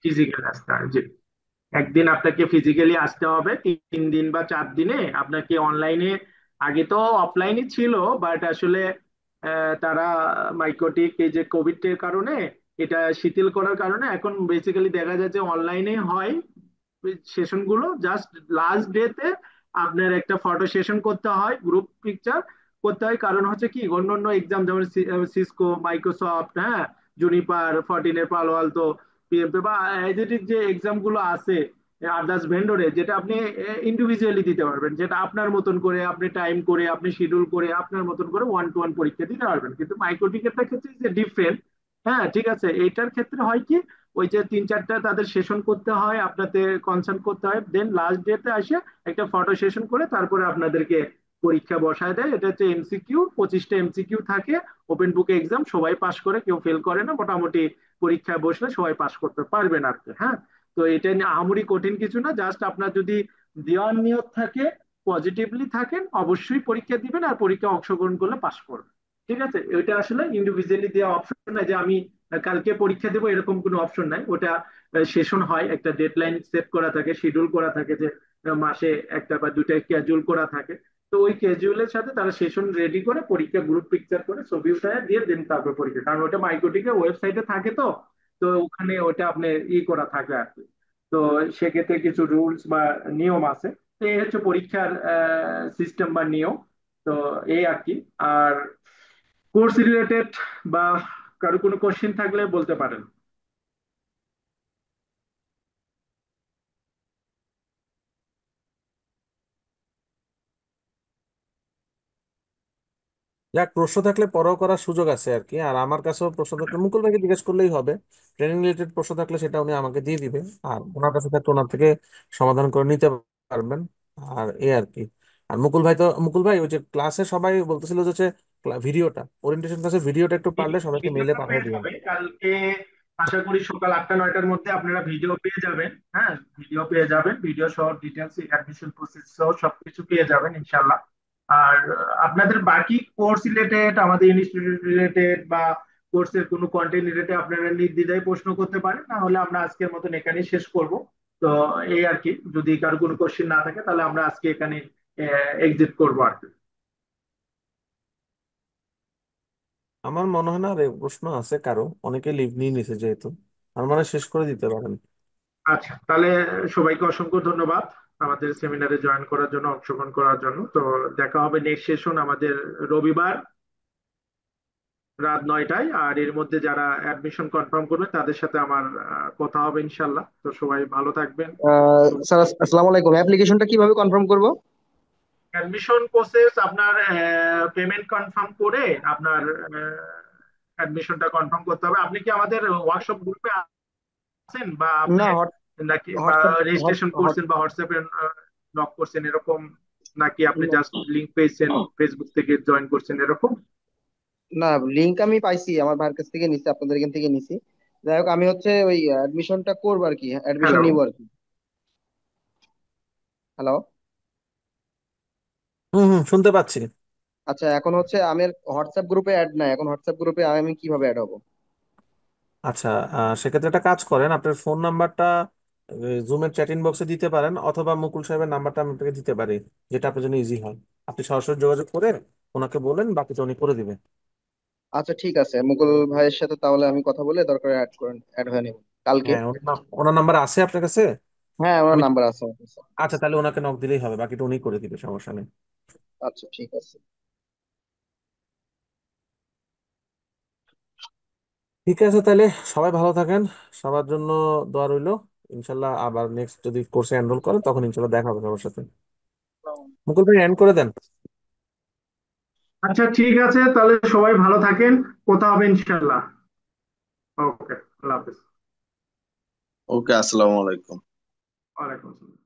ফিজিক্যাল আসতে হয়, জি। একদিন আপনাকে ফিজিক্যালি আসতে হবে, 3 দিন বা 4 দিনে আপনাকে অনলাইনে। আগে তো অফলাইনে ছিল, বাট আসলে তারা মাইক্রোটিক এই যে কোভিড এর কারণে এটা শিথিল করার কারণে এখন বেসিক্যালি দেখা যায় যে অনলাইনে হয় সেশন গুলো। জাস্ট লাস্ট ডেতে আপনার একটা ফটো সেশন করতে হয়, গ্রুপ পিকচার করতে হয়। কারণ হচ্ছে কি, অন্যান্য এক্সাম যেমন সিসকো, মাইক্রোসফট, হ্যাঁ, জুনিপার, ফর্টিনের, পালো আলতো, পিএমপি বা এজেটিক যে এক্সাম গুলো আছে আদার্স ভেন্ডরে, যেটা আপনি ইন্ডিভিজুয়ালি দিতে পারবেন, যেটা আপনার মতন করে আপনি টাইম করে আপনি শিডিউল করে আপনার মতন করে ওয়ান টু ওয়ান পরীক্ষা দিতে পারবেন। কিন্তু মাইক্রোটিকেটটার ক্ষেত্রে যে ডিফারেন্ট। হ্যাঁ, ঠিক আছে, এইটার ক্ষেত্রে হয় কি, ওই যে 3-4টা তাদের সেশন করতে হয়, আপনাদের কনসাল্ট করতে হয়, দেন লাস্ট ডেতে আসে একটা ফটো সেশন করে তারপরে আপনাদেরকে পরীক্ষা বসায় দেয়। এটা হচ্ছে এমসিকিউ, 25টা এমসিকিউ থাকে, ওপেন বুকে এক্সাম, সবাই পাস করে, কেউ ফেল করে না। মোটামুটি পরীক্ষায় বসলে সবাই পাস করতে পারবেন আর কি। হ্যাঁ, তো এটা নিয়ে আহামরি কঠিন কিছু না, জাস্ট আপনার যদি দেওয়ার নিয়ত থাকে, পজিটিভলি থাকেন, অবশ্যই পরীক্ষা দিবেন, আর পরীক্ষা অংশগ্রহণ করলে পাস করবেন। ঠিক আছে, এটা আসলে ইন্ডিভিজুয়ালি দেওয়া অপশন নাই যে আমি কালকে পরীক্ষা দেবো, এরকম কোনো অপশন নাই। ওটা সেশন হয়, একটা ডেডলাইন সেট করা থাকে, শিডিউল করা থাকে, যে মাসে একটা বা দুইটা ক্যাজুয়াল করা থাকে। তো ওই ক্যাজুয়ালের সাথে তারা সেশন রেডি করে পরীক্ষা গ্রুপ পিকচার করে ছবি উঠায় দিয়ে দেন তারপর পরীক্ষা। কারণ ওটা মাইক্রোটিকের ওয়েবসাইটে থাকে, তো তো ওখানে ওটা আপনি করা থাকে আর কি। তো সেক্ষেত্রে কিছু রুলস বা নিয়ম আছে। তো এই হচ্ছে পরীক্ষার সিস্টেম বা নিয়ম। তো এই আর কি। আর কোর্স রিলেটেড বা কারো কোনো কোশ্চেন থাকলে বলতে পারেন। যাক, প্রশ্ন থাকলে পরেও করার সুযোগ আছে আর কি। আর আমার কাছেও প্রশ্ন থাকলে মুকুল ভাইকে জিজ্ঞেস করলেই হবে, ট্রেনিং রিলেটেড প্রশ্ন থাকলে সেটা উনি আমাকে দিয়ে দিবে। আর ওনার কাছে থাকলে ওনার থেকে সমাধান করে নিতে পারবেন। আর এই আর কি। আর মুকুল ভাই ওই যে ক্লাসে সবাই বলতেছিল যে ভিডিওটা, ওরিয়েন্টেশন ক্লাসের ভিডিওটা একটু পারলে সবাইকে মেলে ভিডিওটা পাঠিয়ে হয়ে দিবেন। যাবে কালকে, আশা করি সকাল 8টা 9টার মধ্যে আপনারা ভিডিও পেয়ে যাবেন। হ্যাঁ, ভিডিও পেয়ে যাবেন, ভিডিও সহ ডিটেলস, অ্যাডমিশন প্রসেস সহ সবকিছু পেয়ে যাবেন ইনশাল্লাহ। আর আপনাদের বাকি কোর্স রিলেটেড, আমাদের ইনস্টিটিউট রিলেটেড বা কোর্সের কোনো কন্টেন্ট রিলেটেড আপনারা নির্দ্বিধায় প্রশ্ন করতে পারেন, না হলে আমরা আজকের মতন এখানেই শেষ করব। তো এই আর কি, যদি কারো কোনো কোশ্চেন না থাকে তাহলে আমরা আজকে এখানে এক্সিট করবো আর কি। আমার মনে হয় না আর প্রশ্ন আছে কারো, অনেকে লিভ নিয়ে নিছে যেহেতু। আমার মনে হয় শেষ করে দিতে পারেন। আচ্ছা, তাহলে সবাইকে অসংখ্য ধন্যবাদ আমাদের সেমিনারে জয়েন করার জন্য, অংশগ্রহণ করার জন্য। তো দেখা হবে নেক্সট সেশন আমাদের রবিবার রাত 9টায়। আর এর মধ্যে যারা অ্যাডমিশন কনফার্ম করবে তাদের সাথে আমার কথা হবে ইনশাল্লাহ। তো সবাই ভালো থাকবেন, সুস্থ স্যার, থাকবেন। আসসালামু আলাইকুম। অ্যাপ্লিকেশনটা কিভাবে কনফার্ম করব? অ্যাডমিশন প্রসেস আপনার পেমেন্ট কনফার্ম করে আপনার অ্যাডমিশনটা কনফার্ম করতে হবে। আপনি কি আমাদের হোয়াটসঅ্যাপ গ্রুপে আছেন, বা আপনি না, নাকি বা হোয়াটসঅ্যাপ রেজিস্ট্রেশন করছেন বা হোয়াটসঅ্যাপে নক করছেন এরকম, নাকি আপনি জাস্ট লিংক পেয়েছেন ফেসবুক থেকে জয়েন করছেন এরকম? না, লিংক আমি পাইছি, আমার ভাইয়ের কাছ থেকে নিছি, আপনাদের এখান থেকে নিছি। যাই হোক, আমি হচ্ছে ওই অ্যাডমিশনটা করবো আর কি, অ্যাডমিশন হ্যালো। নিবো আর কি। হ্যালো। হুম হুম, শুনতে পাচ্ছি। আচ্ছা, এখন হচ্ছে আমি হোয়াটসঅ্যাপ গ্রুপে অ্যাড নাই, এখন হোয়াটসঅ্যাপ গ্রুপে আমি কিভাবে অ্যাড হবো? আচ্ছা, সেক্ষেত্রে একটা কাজ করেন, আপনার ফোন নাম্বারটা জুমের চ্যাট ইনবক্সে দিতে পারেন, অথবা মুকুল সাহেবের নাম্বারটা আমি আপনাকে দিতে পারি, যেটা আপনার জন্য ইজি হয়। আপনি সরাসরি যোগাযোগ করে ওনাকে বলেন, বাকিটা উনি করে দিবেন। আচ্ছা ঠিক আছে, মুকুল ভাইয়ের সাথে তাহলে আমি কথা বলে দরকার অ্যাড হয়ে নেব কালকে। হ্যাঁ, ওনার নাম্বার আছে আপনার কাছে? হ্যাঁ, ওনার আমি, নাম্বার আছে আমার কাছে। আচ্ছা তাহলে ওনাকে নক দিলেই হবে, বাকিটা উনি করে দিবে, সমস্যা নেই। আচ্ছা ঠিক আছে। ঠিক আছে তাহলে, সবাই ভালো থাকেন, সবার জন্য দোয়া রইলো। ইনশাল্লাহ আবার নেক্সট যদি কোর্সে এনরোল করেন তখন ইনশাল্লাহ দেখা হবে সবার সাথে। মুকুল ভাই এন্ড করে দেন। আচ্ছা ঠিক আছে, তাহলে সবাই ভালো থাকেন, কথা হবে ইনশাল্লাহ। ওকে, আল্লাহ হাফেজ। ওকে, আসসালামু আলাইকুম। ওয়ালাইকুম আসসালাম।